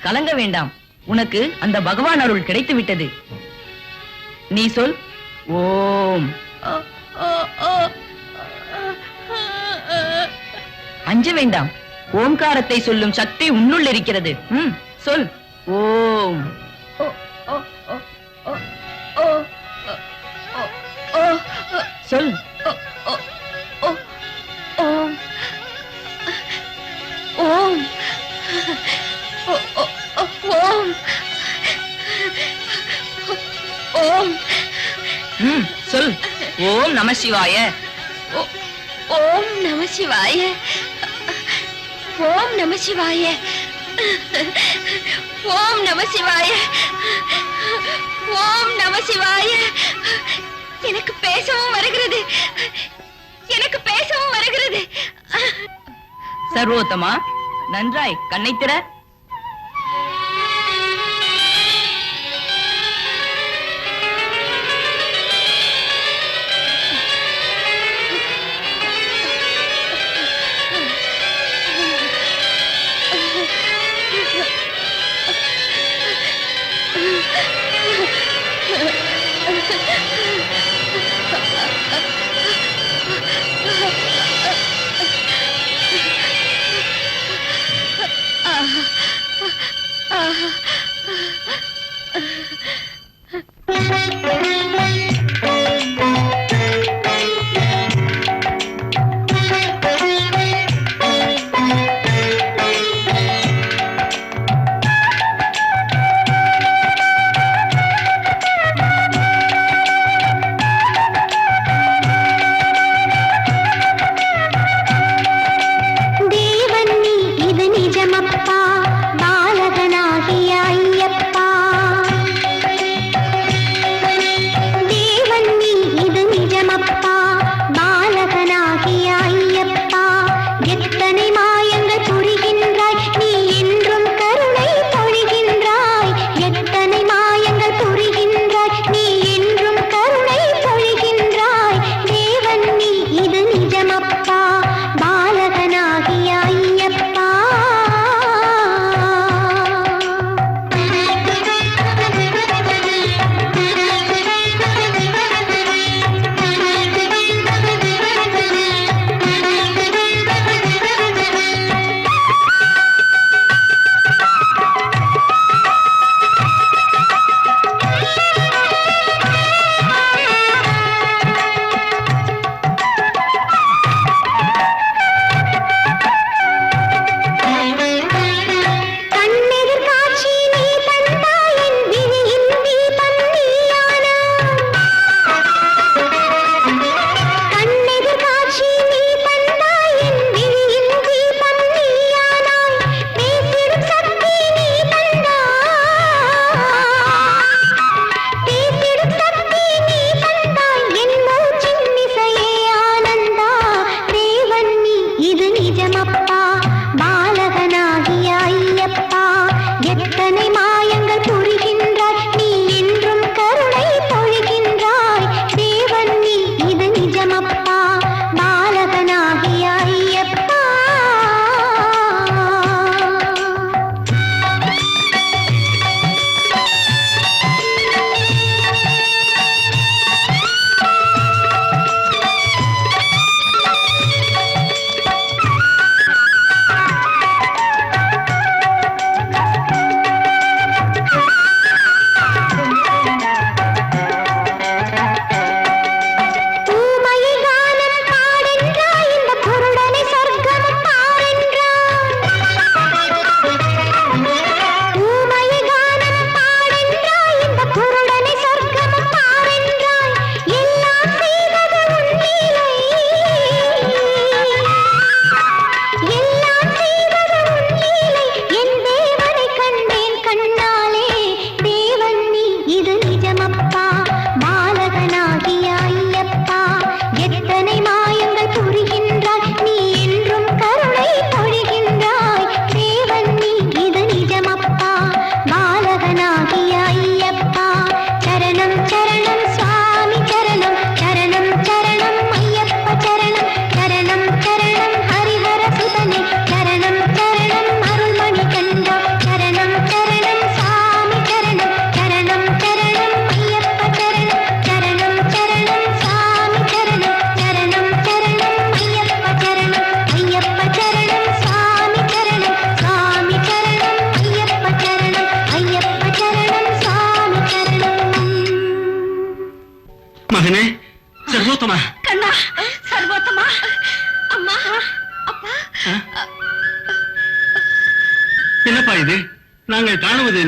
[SPEAKER 8] கலங்க வேண்டாம், உனக்கு அந்த பகவான் அருள் கிடைத்து விட்டது. நீ சொல். ஓம். அஞ்ச வேண்டாம். ஓம்காரத்தை சொல்லும் சக்தி உன்னுள் இருக்கிறது. சொல். ஓம். சொல்.
[SPEAKER 10] ஓம் ஓம் ஓம் ஓம்
[SPEAKER 8] சொல். ஓம் நம சிவாய.
[SPEAKER 10] ஓம் நம சிவாய. ஓம் நம சிவாய. ஓம் நம சிவாய. ஓம் நம சிவாய. எனக்கு பேசவும் வருகிறது. எனக்கு பேசவும் வருகிறது.
[SPEAKER 8] சர்வோத்தமா, நன்றாய் கண்ணை திற.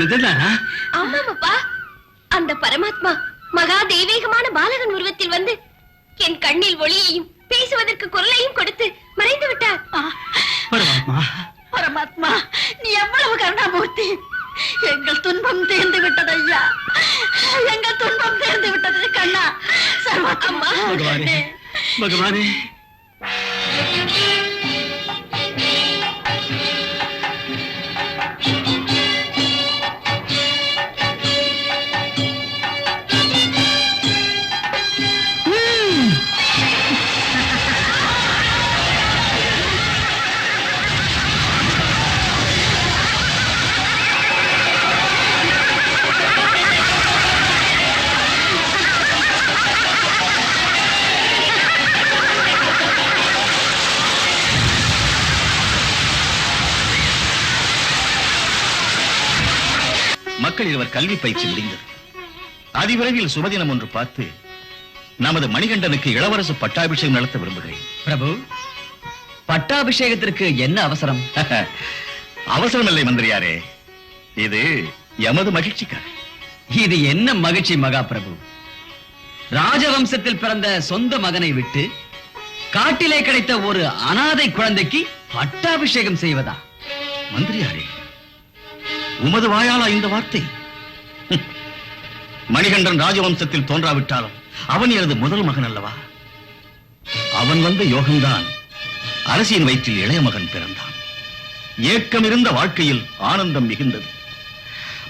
[SPEAKER 1] நிஜம்தானா?
[SPEAKER 10] ஆமாமப்பா, அந்த பரமாத்மா மகா தெய்வீகமான பாலகன் உருவத்தில் வந்து என் கண்ணில் ஒளியையும் பேசுவதற்கு குரலையும் கொடுத்து மறைந்து விட்டார்.
[SPEAKER 1] பரமாத்மா,
[SPEAKER 4] பரமாத்மா, நீ எவ்வளவு கருணாமூர்த்தி! எங்கள் துன்பம் தீர்ந்து விட்டது ஐயா, எங்கள் துன்பம் தீர்ந்து விட்டது கண்ணா. சர்வாத்மா,
[SPEAKER 1] பகவானே, பகவானே.
[SPEAKER 9] மக்கள் இருவர் கல்வி பயிற்சி முடிந்தது. அதிவிரைவில் சுபதினம் ஒன்று பார்த்து நமது மணிகண்டனுக்கு இளவரசு பட்டாபிஷேகம் நடத்த விரும்புகிறேன்.
[SPEAKER 5] பிரபு, பட்டாபிஷேகத்திற்கு என்ன அவசரம்?
[SPEAKER 9] அவசரம் இல்லை மந்திரியாரே, இது எமது மகிழ்ச்சிக்காக.
[SPEAKER 5] இது என்ன மகிழ்ச்சி மகா பிரபு? ராஜவம்சத்தில் பிறந்த சொந்த மகனை விட்டு காட்டிலே கிடைத்த ஒரு அனாதை குழந்தைக்கு பட்டாபிஷேகம் செய்வதா?
[SPEAKER 9] மந்திரியாரே, உமது வாயாலா இந்த வார்த்தை? மணிகண்டன் ராஜவம்சத்தில் தோன்றாவிட்டாலும் அவன் எனது முதல் மகன் அல்லவா? அவன் வந்த யோகம்தான் அரசியின் வயிற்றில் இளைய மகன் பிறந்தான். ஏக்கம் இருந்த வாழ்க்கையில் ஆனந்தம் மிகுந்தது.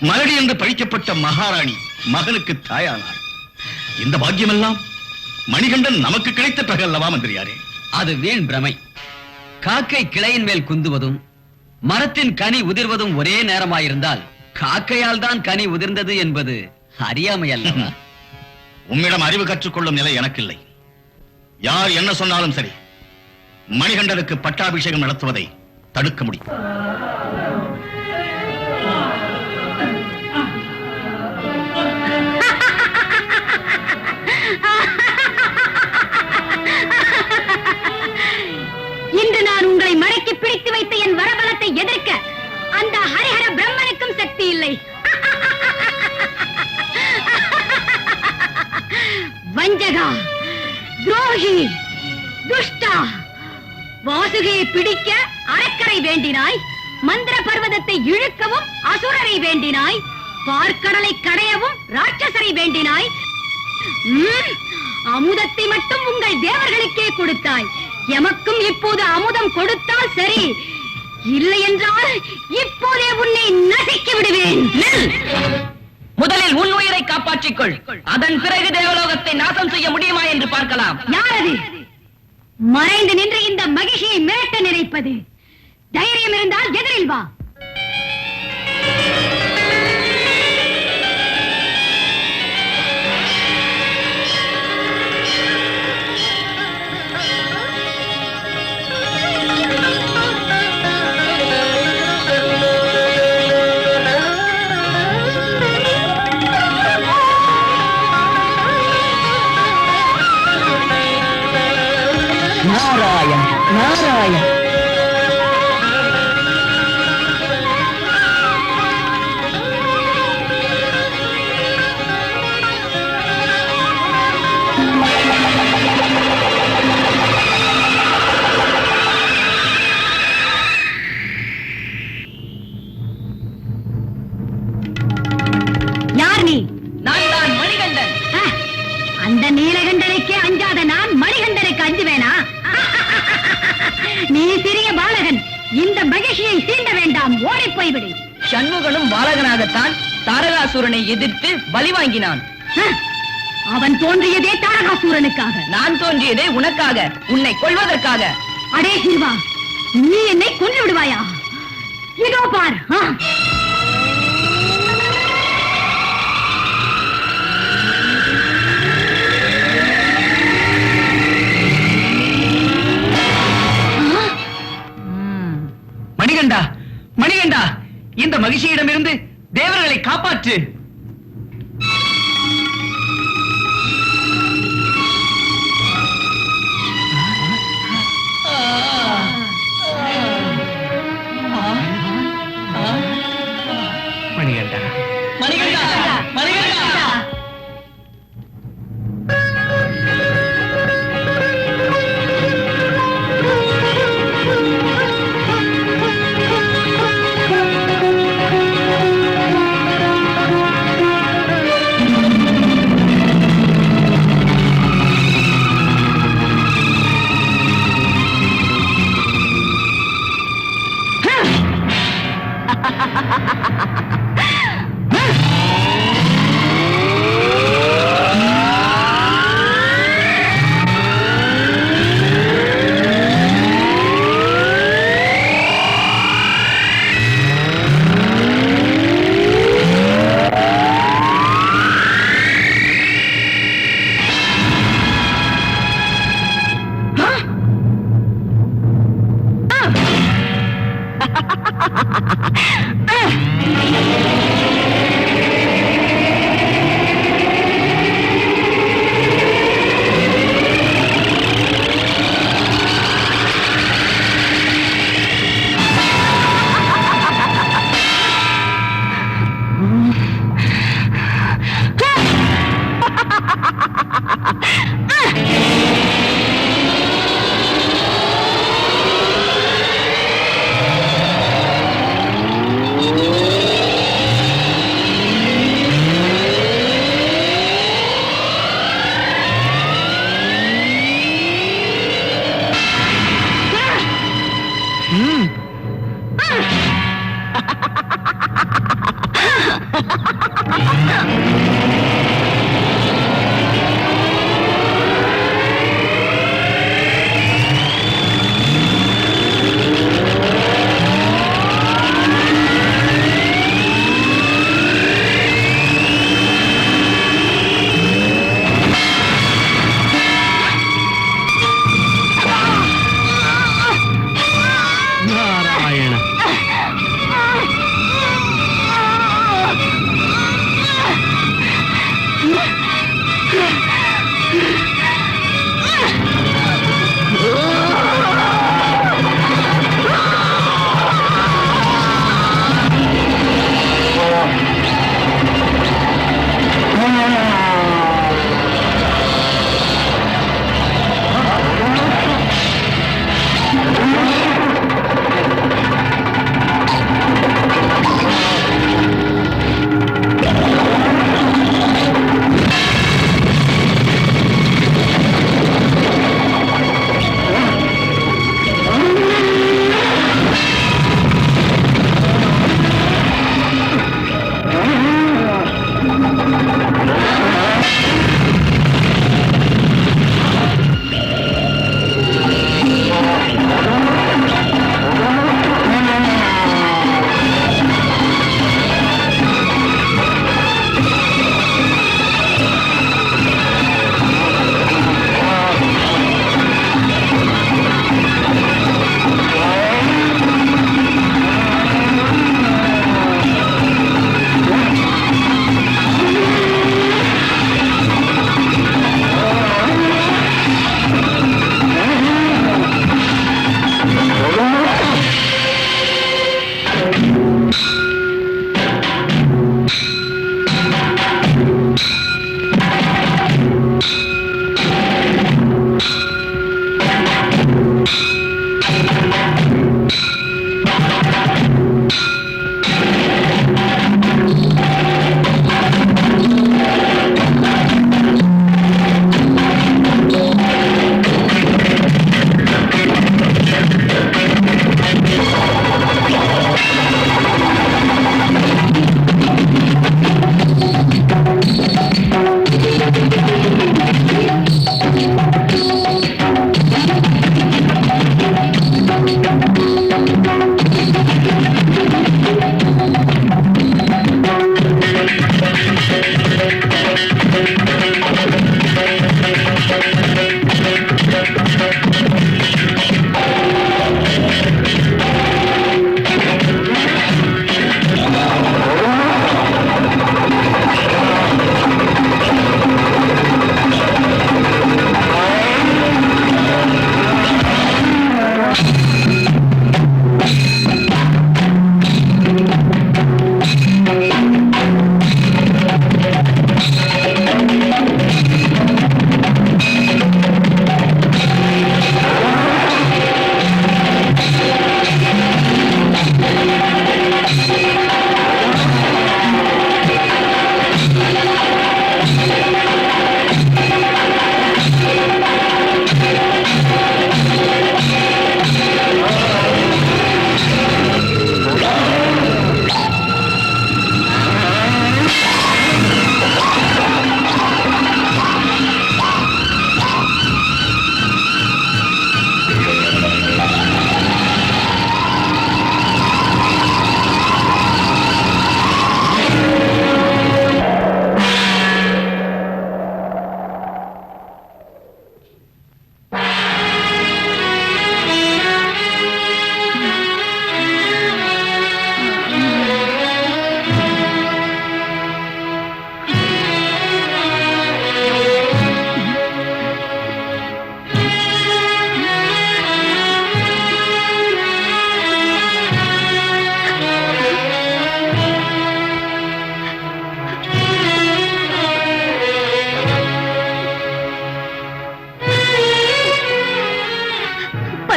[SPEAKER 9] மலடி என்று பழிக்கப்பட்ட மகாராணி மகனுக்கு தாயானாள். இந்த பாக்கியமெல்லாம் மணிகண்டன் நமக்கு கிடைத்த பிறகு அல்லவா மந்திரியாரே?
[SPEAKER 5] அது வீண் பிரமை. காக்கை கிளையின் மேல் குந்துவதும் மரத்தின் கனி உதிர்வதும் ஒரே நேரமாயிருந்தால் காக்கையால் தான் கனி உதிர்ந்தது என்பது அறியாமை அல்லவா?
[SPEAKER 9] உம்மிடம் அறிவு கற்றுக்கொள்ளும் நிலை எனக்கு இல்லை. யார் என்ன சொன்னாலும் சரி, மணிகண்டனுக்கு பட்டாபிஷேகம் நடத்துவதை தடுக்க முடியும்.
[SPEAKER 4] இன்று நான் உங்களை மடக்கி பிடித்து வைத்த என் வரபலத்தை எதிர்க்க அந்த ஹரிஹர பிரம்மனுக்கும் சக்தி இல்லை. வஞ்சகா, துரோகி, துஷ்டா! வாசுகியை பிடிக்க அரக்கரை வேண்டினாய், மந்திர பர்வதத்தை இழுக்கவும் அசுரரை வேண்டினாய், பார்க்கடலை கடையவும் ராட்சசரை வேண்டினாய். அமுதத்தை மட்டும் உங்கள் தேவர்களுக்கே கொடுத்தாய். எமக்கும் இப்போது அமுதம் கொடுத்தால் சரி, இல்லை என்றால் இப்போதே உன்னை நசுக்கி விடுவேன்.
[SPEAKER 8] முதலில் உன் உயிரை காப்பாற்றிக் கொள். அதன் பிறகு தேவலோகத்தை நாசம் செய்ய முடியுமா என்று பார்க்கலாம்.
[SPEAKER 4] யார் அது மறைந்து நின்று இந்த மகிழ்ச்சியை மிரட்ட நினைப்பது? தைரியம் இருந்தால் எதிரில் வா.
[SPEAKER 8] நாராயண நாராயண.
[SPEAKER 4] யார் நீ?
[SPEAKER 8] நான் தான் மணிகண்டன்.
[SPEAKER 4] அந்த நீலகண்டனுக்கே அஞ்சாத நான் மணிகண்டனுக்கு அஞ்சுவேனா? நீ சிறிய பாலகன், இந்த மகிழ்ச்சியை சீண்ட வேண்டாம், ஓடி போய்விடு.
[SPEAKER 8] சண்முகனும் பாலகனாகத்தான் தாரகாசூரனை எதிர்த்து பலி வாங்கினான்.
[SPEAKER 4] அவன் தோன்றியதே தாரகாசூரனுக்காக.
[SPEAKER 8] நான் தோன்றியதே உனக்காக, உன்னை கொல்வதற்காக.
[SPEAKER 4] அடே சிறுவா, நீ என்னை கொன்று விடுவாயா? இதோ பார்.
[SPEAKER 5] மணிகண்டா, மணிகண்டா, இந்த மகிழ்ச்சியிடமிருந்து தேவர்களை காப்பாற்று. மணிகண்டா, மணிகண்டா மணிகண்டா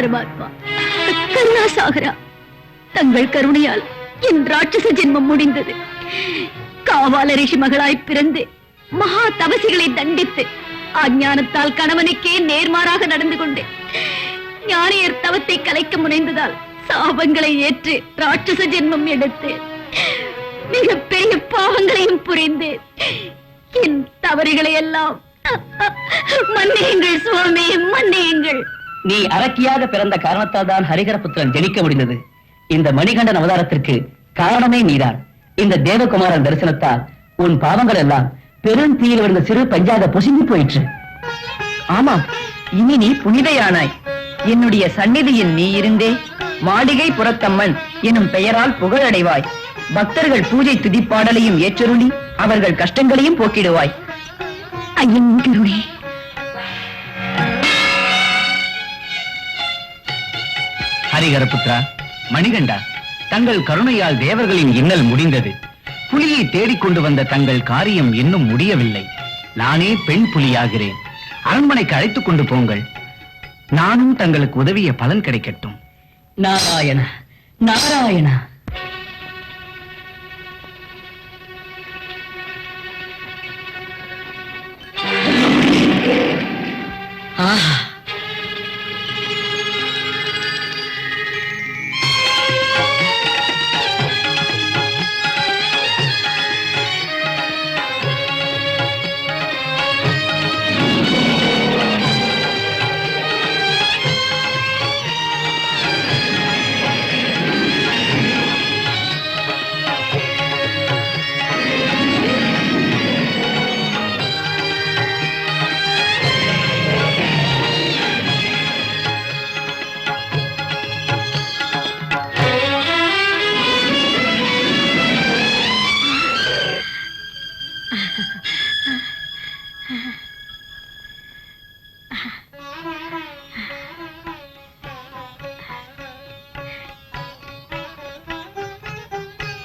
[SPEAKER 4] பரமாத்மா, கருணாசாகரா, தங்கள் கருணையால் என் ராட்சச ஜென்மம் முடிந்தது. காவால ரிஷி மகளாய் பிறந்து மகா தபசிகளை தண்டித்து அஞ்ஞானத்தால் கணவனுக்கே நேர்மாறாக நடந்து கொண்டேன். ஞானியர் தவத்தை கலைக்க முனைந்ததால் சாபங்களை ஏற்று ராட்சச ஜென்மம் எடுத்தேன். மிகப்பெரிய பாவங்களையும் புரிந்தேன். என் தவறுகளை எல்லாம் மன்னியுங்கள் சுவாமி, மன்னியுங்கள்.
[SPEAKER 5] நீ அரக்கியாக பிறந்த காரணத்தால் தான் ஹரிகரபுத்திரன் ஜெனிக்க முடிந்தது. இந்த மணிகண்டன் அவதாரத்திற்கு காரணமே நீதான். இந்த தேவகுமாரன் தரிசனத்தால் உன் பாவங்கள் எல்லாம் பெரும் தீயில் விழுந்த சிறு பஞ்சாக பொசுங்கி போயிற்று.
[SPEAKER 8] ஆமாம், இனி நீ புனிதையானாய். என்னுடைய சந்நிதியில் நீ இருந்தே மாளிகை புறத்தம்மன் எனும் பெயரால் புகழடைவாய். பக்தர்கள் பூஜை துதிப்பாடலையும் ஏற்றருளி அவர்கள் கஷ்டங்களையும் போக்கிடுவாய்.
[SPEAKER 4] ஐயன் கருணே.
[SPEAKER 7] ஹரிகரபுத்ரா, மணிகண்டா, தங்கள் கருணையால் தேவர்களின் இன்னல் முடிந்தது. புலியை தேடிக்கொண்டு வந்த தங்கள் காரியம் இன்னும் முடியவில்லை. நானே பெண் புலியாகிறேன். அரண்மனைக்கு அழைத்துக் கொண்டு போங்கள். நானும் தங்களுக்கு உதவிய பலன் கிடைக்கட்டும்.
[SPEAKER 5] நாராயண நாராயண. ஆஹா,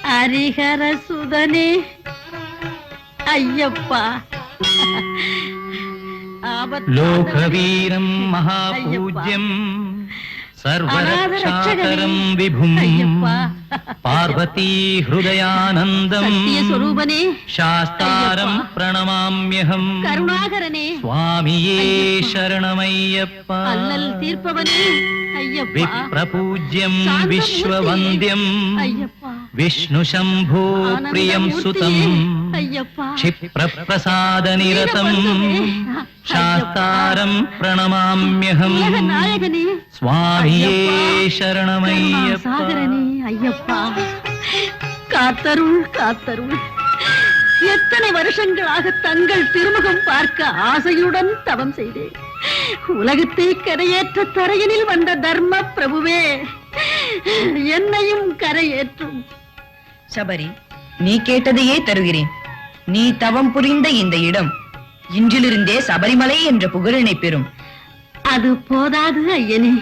[SPEAKER 4] ஹரிஹர சுதனே, ஐயப்பா,
[SPEAKER 7] லோகவீரம் மகாபூஜ்யம் சர்வரக்ஷாகரம் விபும் பார்வதி ஹிருதயானந்தம்
[SPEAKER 4] சத்தியஸ்வரூபனே,
[SPEAKER 7] சாஸ்தாரம் பிரணமாம்யஹம்
[SPEAKER 4] கருணாகரனே,
[SPEAKER 7] சுவாமியே சரணமையப்பா.
[SPEAKER 4] அல்லல் தீர்ப்பவனே ஐயப்பா,
[SPEAKER 7] விப்ரபூஜ்யம் விஸ்வவந்தியம்
[SPEAKER 4] ஐயப்பா,
[SPEAKER 7] விஷ்ணு சம்போ பிரியம் சுதம்
[SPEAKER 4] ஐயப்பா,
[SPEAKER 7] क्षिप्रप्रसादनिरतम् शास्तारम् प्रणमाम्यहम्
[SPEAKER 4] நாயகனே,
[SPEAKER 7] स्वामिये शरणमय्यप्पा.
[SPEAKER 4] சாகரனே ஐயப்பா, காத்தருள் காத்தருள். எத்தனை வருஷங்களாக தங்கள் திருமுகம் பார்க்க ஆசையுடன் தவம் செய்தேன். உலகத்தை கரையேற்ற தரையினில் வந்த தர்ம பிரபுவே, என்னையும் கரையேற்றும்.
[SPEAKER 8] சபரி, நீ கேட்டதையே தருகிறேன். நீ தவம் புரிந்த இந்த இடம் இன்றிலிருந்தே சபரிமலை என்ற புகழினை பெறும்.
[SPEAKER 4] அது போதாது ஐயனே,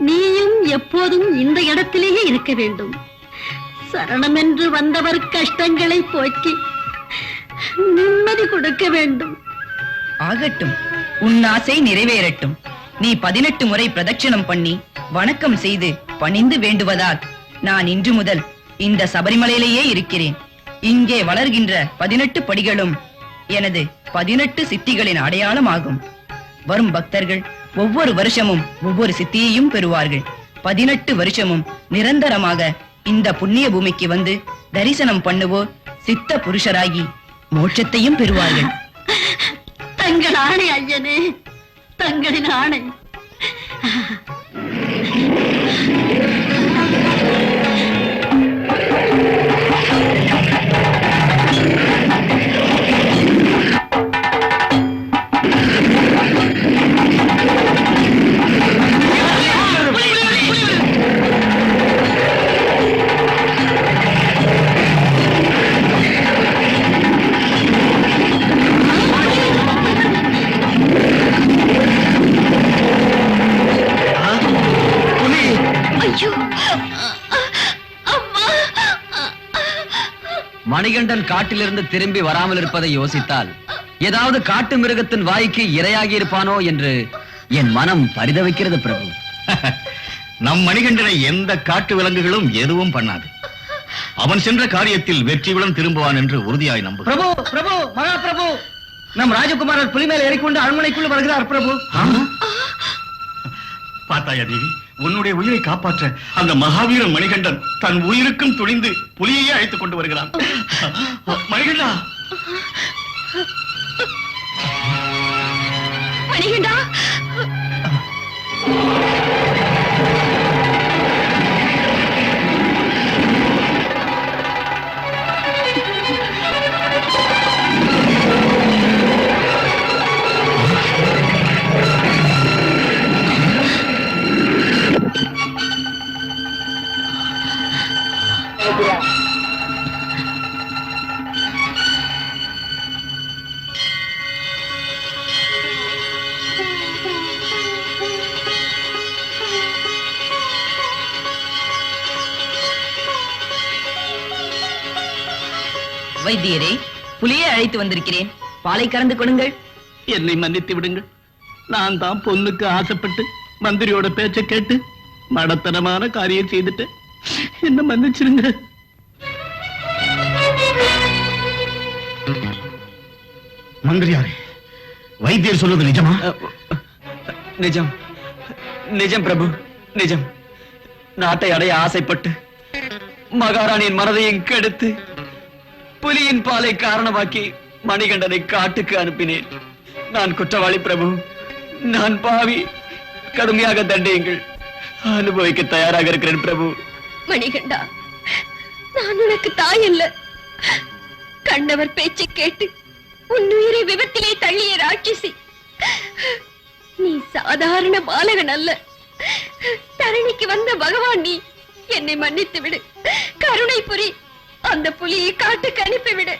[SPEAKER 4] நீயும் எப்போதும் இந்த இடத்திலேயே இருக்க வேண்டும். சரணமென்று வந்தவர் கஷ்டங்களை போக்கி நிம்மதி கொடுக்க வேண்டும்.
[SPEAKER 8] ஆகட்டும், உன் ஆசை நிறைவேறட்டும். நீ 18 முறை பிரதட்சணம் பண்ணி வணக்கம் செய்து பணிந்து வேண்டுவதால் நான் இன்று முதல் இந்த சபரிமலையிலேயே இருக்கிறேன். இங்கே வளர்கின்ற 18 படிகளும் எனது 18 சித்திகளின் அடையாளமாகும். வரும் பக்தர்கள் ஒவ்வொரு வருஷமும் ஒவ்வொரு சித்தியையும் பெறுவார்கள். 18 வருஷமும் நிரந்தரமாக இந்த புண்ணிய பூமிக்கு வந்து தரிசனம் பண்ணுவோர் சித்த புருஷராகி மோட்சத்தையும் பெறுவார்கள்.
[SPEAKER 4] தங்கள் ஆணை ஐயனே, தங்களின் ஆணை.
[SPEAKER 7] மணிகண்டன் காட்டிலிருந்து திரும்பி வராமல் இருப்பதை யோசித்தால் ஏதாவது காட்டு மிருகத்தின் வாய்க்கு இரையாகி இருப்பானோ என்று என் மனம் பரிதவிக்கிறது பிரபு.
[SPEAKER 9] நம் மணிகண்டனை எந்த காட்டு விலங்குகளும் எதுவும் பண்ணாது. அவன் சென்ற காரியத்தில் வெற்றியுடன் திரும்புவான் என்று உறுதியாய் நம்பு.
[SPEAKER 6] பிரபு பிரபு மகா பிரபு, நம் ராஜகுமாரர் புலி மேல் ஏறிக்கொண்டு அரண்மனைக்குள் வருகிறார் பிரபு.
[SPEAKER 9] பார்த்தாயா தேவி, உன்னுடைய உயிரை காப்பாற்ற அந்த மகாவீரன் மணிகண்டன் தன் உயிருக்கும் துணிந்து புலியையே அழைத்துக் கொண்டு வருகிறான். மணிகண்டா,
[SPEAKER 10] மணிகண்டா,
[SPEAKER 8] வைத்தியரே, புலியை அழைத்து வந்திருக்கிறேன், பாலை கறந்து கொடுங்கள்.
[SPEAKER 1] என்னை மன்னித்து விடுங்கள். நான் தான் பொண்ணுக்கு ஆசைப்பட்டு மந்திரியோட பேச்சை கேட்டு மடத்தனமான காரியம் செய்துட்டேன். என்ன மன்னிச்சிருங்க.
[SPEAKER 9] மந்திரியாரே, வைத்தியர் சொல்வது நிஜமா?
[SPEAKER 11] நிஜம், நிஜம் பிரபு, நிஜம். நாட்டை அடைய ஆசைப்பட்டு மகாராணியின் மனதையும் கெடுத்து புலியின் பாலை காரணமாக்கி மணிகண்டனை காட்டுக்கு அனுப்பினேன். நான் குற்றவாளி பிரபு, நான் பாவி. கடுமையாக தண்டியுங்கள். அனுபவிக்க தயாராக இருக்கிறேன் பிரபு.
[SPEAKER 10] மணிகண்டா, நான் உனக்கு தாய் அல்ல. கண்டவர் பேச்சை கேட்டு உன் உயிரை விபத்திலே தள்ளிய ராட்சசி. நீ சாதாரண பாலகன் அல்ல, தரணிக்கு வந்த பகவான் நீ. என்னை மன்னித்து விடு, கருணை புரி. அந்த புலியை காட்டுக்கு அனுப்பிவிடு.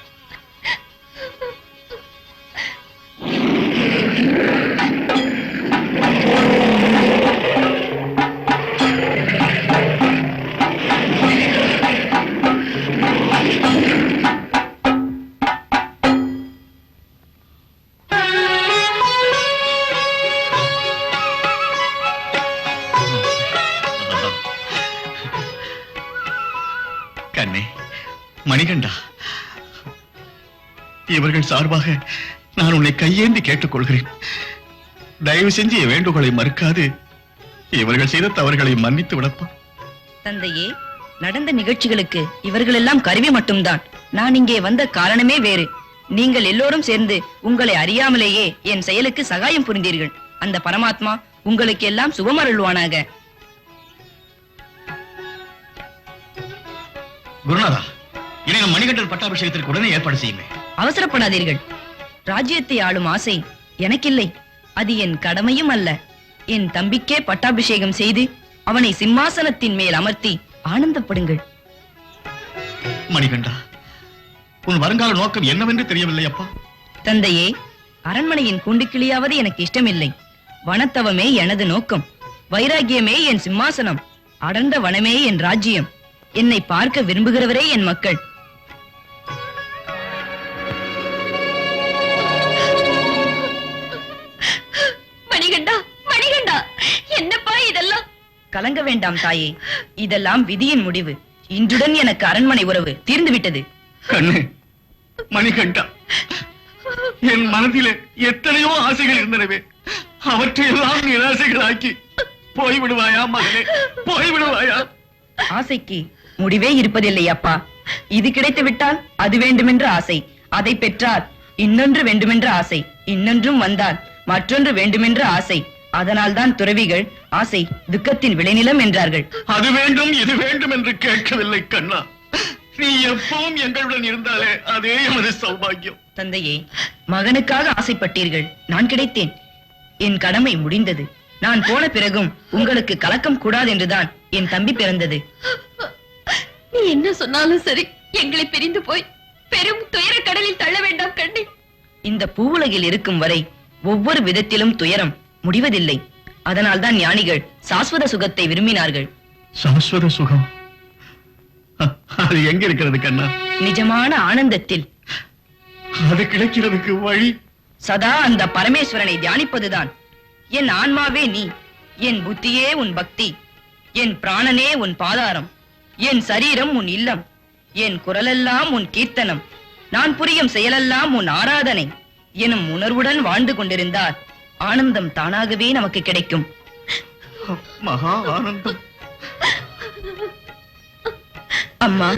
[SPEAKER 9] கண்ணே, மணிகண்டா, இவர்கள் சார்பாக நான் உன்னை கையேந்தி கேட்டுக்கொள்கிறேன். தயவு செஞ்சு என் வேண்டுகோளை மறுக்காது இவர்கள் செய்த தவறுகளை மன்னித்து விடப்பா.
[SPEAKER 8] தந்தையே, நடந்த நிகழ்ச்சிகளுக்கு இவர்கள் எல்லாம் கருவி மட்டும்தான். நான் இங்கே வந்த காரணமே வேறு. நீங்கள் எல்லோரும் சேர்ந்து உங்களை அறியாமலேயே என் செயலுக்கு சகாயம் புரிந்தீர்கள். அந்த பரமாத்மா உங்களுக்கு எல்லாம் சுகமருள்வானாக.
[SPEAKER 9] குருநாதா, இனி நம் மணிகண்டன் பட்டாபிஷேகத்திற்கு உடனே ஏற்பாடு செய்யுங்கள்.
[SPEAKER 8] அவசரப்படாதீர்கள். ராஜ்யத்தை ஆளும் ஆசை எனக்கில்லை. அது என் கடமையும் அல்ல. என் தம்பிக்கே பட்டாபிஷேகம் செய்து அவனை சிம்மாசனத்தின் மேல் அமர்த்தி ஆனந்தப்படுங்கள்.
[SPEAKER 9] மணிகண்டா, உன் வருங்கால நோக்கம் என்னவென்று தெரியவில்லை அப்பா.
[SPEAKER 8] தந்தையே, அரண்மனையின் கூண்டுக்கிளியாவது எனக்கு இஷ்டமில்லை. வனத்தவமே எனது நோக்கம். வைராகியமே என் சிம்மாசனம். அடர்ந்த வனமே என் ராஜ்யம். என்னை பார்க்க விரும்புகிறவரே என் மக்கள்.
[SPEAKER 10] மணிகண்டா, மணிகண்டா, என்னப்பா இதெல்லாம்?
[SPEAKER 8] கலங்க வேண்டாம் தாயே, இதெல்லாம் விதியின் முடிவு. இன்றுடன் எனக்கு அரண்மனை உறவு தீர்ந்துவிட்டது.
[SPEAKER 9] கண்ணு, மணிகண்டா, என் மனதிலே எத்தனையோ ஆசைகள் இருந்தனவே, அவற்றையெல்லாம் நிராசைகளாக்கி போய்விடுவாயா மகனே, போய்விடுவாயா?
[SPEAKER 8] ஆசைக்கு முடிவே இருப்பதில்லை அப்பா. இது கிடைத்து விட்டால் அது வேண்டுமென்ற ஆசை, அதை பெற்றால் இன்னொன்று வேண்டுமென்ற ஆசை, இன்னொன்றும் வந்தால் மற்றொன்று வேண்டுமென்ற ஆசை. அதனால்தான் துறவிகள் ஆசை துக்கத்தின் விளைநிலம் என்றார்கள்.
[SPEAKER 9] அது வேண்டும் இது வேண்டும் என்று கேட்கவில்லை கண்ணா. நீ எப்பவும் எங்களுடன் இருந்தாலே அதே எமது சௌபாகியம்.
[SPEAKER 8] தந்தையே, மகனுக்காக ஆசைப்பட்டீர்கள், நான் கிடைத்தேன். என் கடமை முடிந்தது. நான் போன பிறகும் உங்களுக்கு கலக்கம் கூடாது என்றுதான் என் தம்பி பிறந்தது.
[SPEAKER 10] நீ என்ன சொன்னாலும் சரி, எங்களை பிரிந்து போய் பெரும் துயர கடலில் தள்ள வேண்டாம் கண்ணே.
[SPEAKER 8] இந்த பூவுலகில் இருக்கும் வரை ஒவ்வொரு விதத்திலும் துயரம் முடிவதில்லை. அதனால்தான் ஞானிகள் சாஸ்வத சுகத்தை விரும்பினார்கள்.
[SPEAKER 9] சாஸ்வத சுகம் அது எங்க இருக்கிறது கண்ணா?
[SPEAKER 8] நிஜமான ஆனந்தத்தில்.
[SPEAKER 9] அது கிடைக்கிறதுக்கு வழி
[SPEAKER 8] சதா அந்த பரமேஸ்வரனை தியானிப்பதுதான். என் ஆன்மாவே நீ, என் புத்தியே உன் பக்தி, என் பிராணனே உன் பாதாரம், என் சரீரம் உன் இல்லம், என் குரலெல்லாம் உன் கீர்த்தனம், நான் புரியும் செயலெல்லாம் உன் ஆராதனை எனும் உணர்வுடன் வாழ்ந்து கொண்டிருந்தால் ஆனந்தம் தானாகவே நமக்கு கிடைக்கும்.
[SPEAKER 9] மகா ஆனந்தம்.
[SPEAKER 8] அம்மா,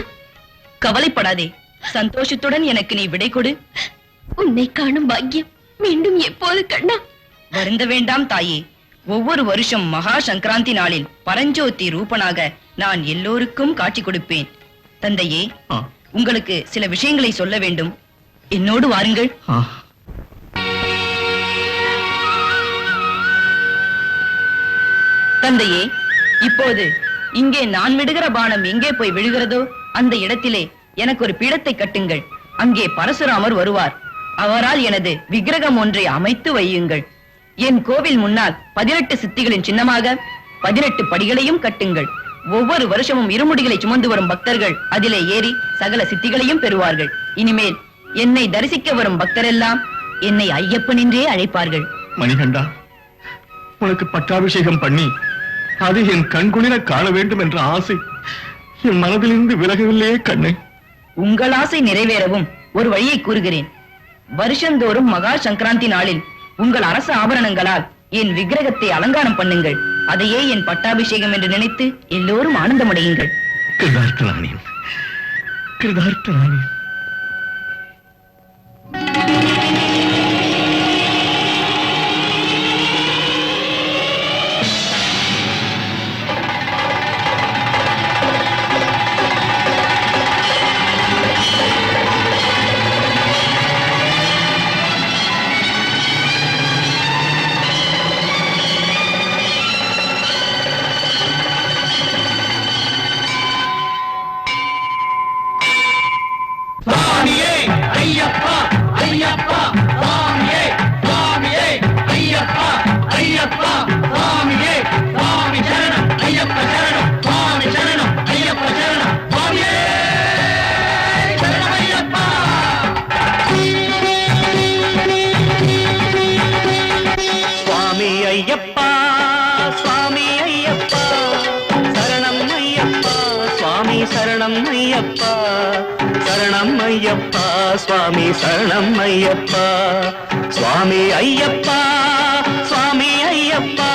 [SPEAKER 8] கவலைப்படாதே, சந்தோஷத்துடன் எனக்கு நீ விடை கொடு.
[SPEAKER 10] உன்னை காணும் பாக்கியம் மீண்டும் எப்போது கண்ணா?
[SPEAKER 8] வருந்த வேண்டாம் தாயே. ஒவ்வொரு வருஷம் மகா சங்கராந்தி நாளில் பரஞ்சோதி ரூபனாக நான் எல்லோருக்கும் காட்சி கொடுப்பேன். தந்தையே, உங்களுக்கு சில விஷயங்களை சொல்ல வேண்டும். என்னோடு வாருங்கள். தந்தையே, இப்போது இங்கே நான் விடுகிற பானம் எங்கே போய் விழுகிறதோ அந்த இடத்திலே எனக்கு ஒரு பீடத்தை கட்டுங்கள். அங்கே பரசுராமர் வருவார். அவரால் எனது விக்கிரகம் ஒன்றை அமைத்து வையுங்கள். என் கோவில் முன்னால் 18 சித்திகளின் சின்னமாக 18 படிகளையும் கட்டுங்கள். ஒவ்வொரு வருஷமும் இருமுடிகளை சுமந்து வரும் பக்தர்கள் அதிலே ஏறி சகல சித்திகளையும் பெறுவார்கள். இனிமேல் என்னை தரிசிக்க வரும் பக்தரெல்லாம் என்னை ஐயப்பன் என்றே அழைப்பார்கள்.
[SPEAKER 9] மணிகண்டா, உனக்கு பட்டாபிஷேகம் பண்ணி அது என் கண்குளிர காண வேண்டும் என்ற ஆசை என் மனதிலிருந்து விலகவில்லையே கண்ணு.
[SPEAKER 8] உங்கள் ஆசை நிறைவேறவும் ஒரு வழியை கூறுகிறேன். வருஷந்தோறும் மகா சங்கராந்தி நாளில் உங்கள் அரச ஆபரணங்களால் என் விக்கிரகத்தை அலங்காரம் பண்ணுங்கள். அதையே என் பட்டாபிஷேகம் என்று நினைத்து எல்லோரும் ஆனந்தமடையுங்கள்.
[SPEAKER 9] கிருதார்த்தனானேன், கிருதார்த்தனானேன்.
[SPEAKER 12] சரணம் ஐயப்பா, சரணம் ஐயப்பா, சுவாமி சரணம் ஐயப்பா, சுவாமி ஐயப்பா, சுவாமி ஐயப்பா,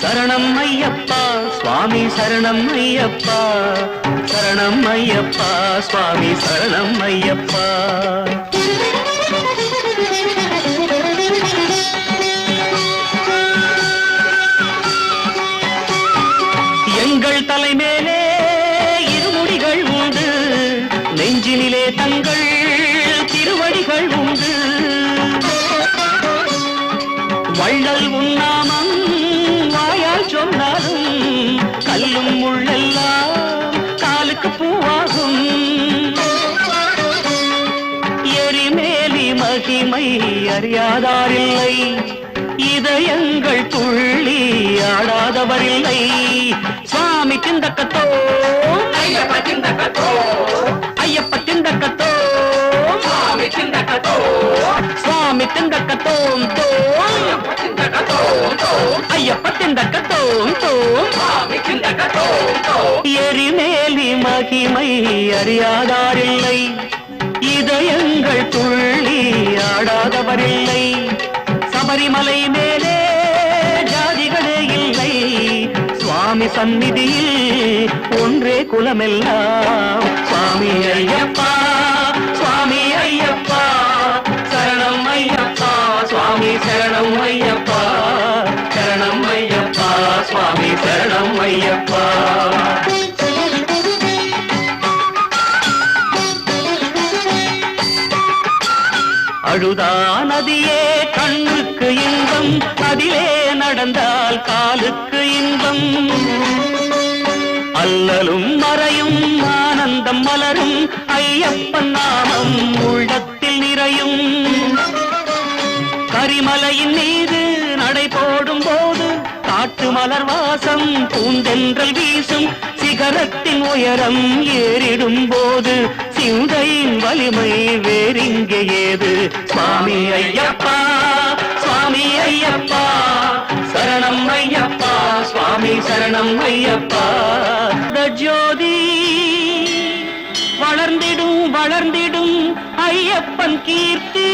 [SPEAKER 12] சரணம் ஐயப்பா, சுவாமி சரணம் ஐயப்பா, சரணம் ஐயப்பா, சுவாமி சரணம் ஐயப்பா. எங்கள் தலைமேலே இருமுடிகள் உண்டு, நெஞ்சினிலே தங்கள் திருவடிகள் உண்டு. வள்ளல் உன்னாமம் வாயால் சொன்னாலும் கல்லும் முள்ளெல்லாம் காலுக்கு பூவாகும். எரிமேலி மகிமை அறியாதாரில்லை, இதயங்கள் துள்ளி ஆடாதவரில்லை. சுவாமி திண்டக்கத்தோ, ஐயப்ப திண்டக்கத்தோ, ஐயப்ப திண்டக்கத்தோ, சுவாமி திண்டக்கத்தோ, சுவாமி திண்டக்கத்தோ, ஐயப்ப திண்டக்கத்தோ, சுவாமி திண்டக்கத்தோ. எரிமேலி மகிமை அறியாதாரில்லை, இதயங்கள் துள்ளி ஆடாதவரில்லை. சபரிமலை மேலே ஜாதிகளே இல்லை, சுவாமி சந்நிதியில் ஒன்றே குலமெல்லாம். சுவாமி ஐயப்பா, சுவாமி ஐயப்பா, சரணம் ஐயப்பா, சுவாமி சரணம் ஐயப்பா, சரணம் ஐயப்பா, சுவாமி சரணம் ஐயப்பா. அழுதா நதியே கண்ணுக்கு இன்பம், அதிலே நடந்தால் காலுக்கு இன்பம். அல்லலும் மறையும் ஆனந்தம் மலரும், ஐயப்பன் நாமம் உள்ளத்தில் நிறையும். கரிமலையின் மீது நடை போடும் போது காட்டு மலர் வாசம் பூந்தென்றல் வீசும். சிகரத்தின் உயரம் ஏறிடும் போது சிந்தையின் வலிமை வேறிங்கே ஏது. சுவாமி ஐயப்பா, சுவாமி ஐயப்பா, சரணம் ஐயப்பா சுவாமி சரணம் ஐயப்பா ஜோதி வளர்ந்திடும் வளர்ந்திடும் ஐயப்பன் கீர்த்தி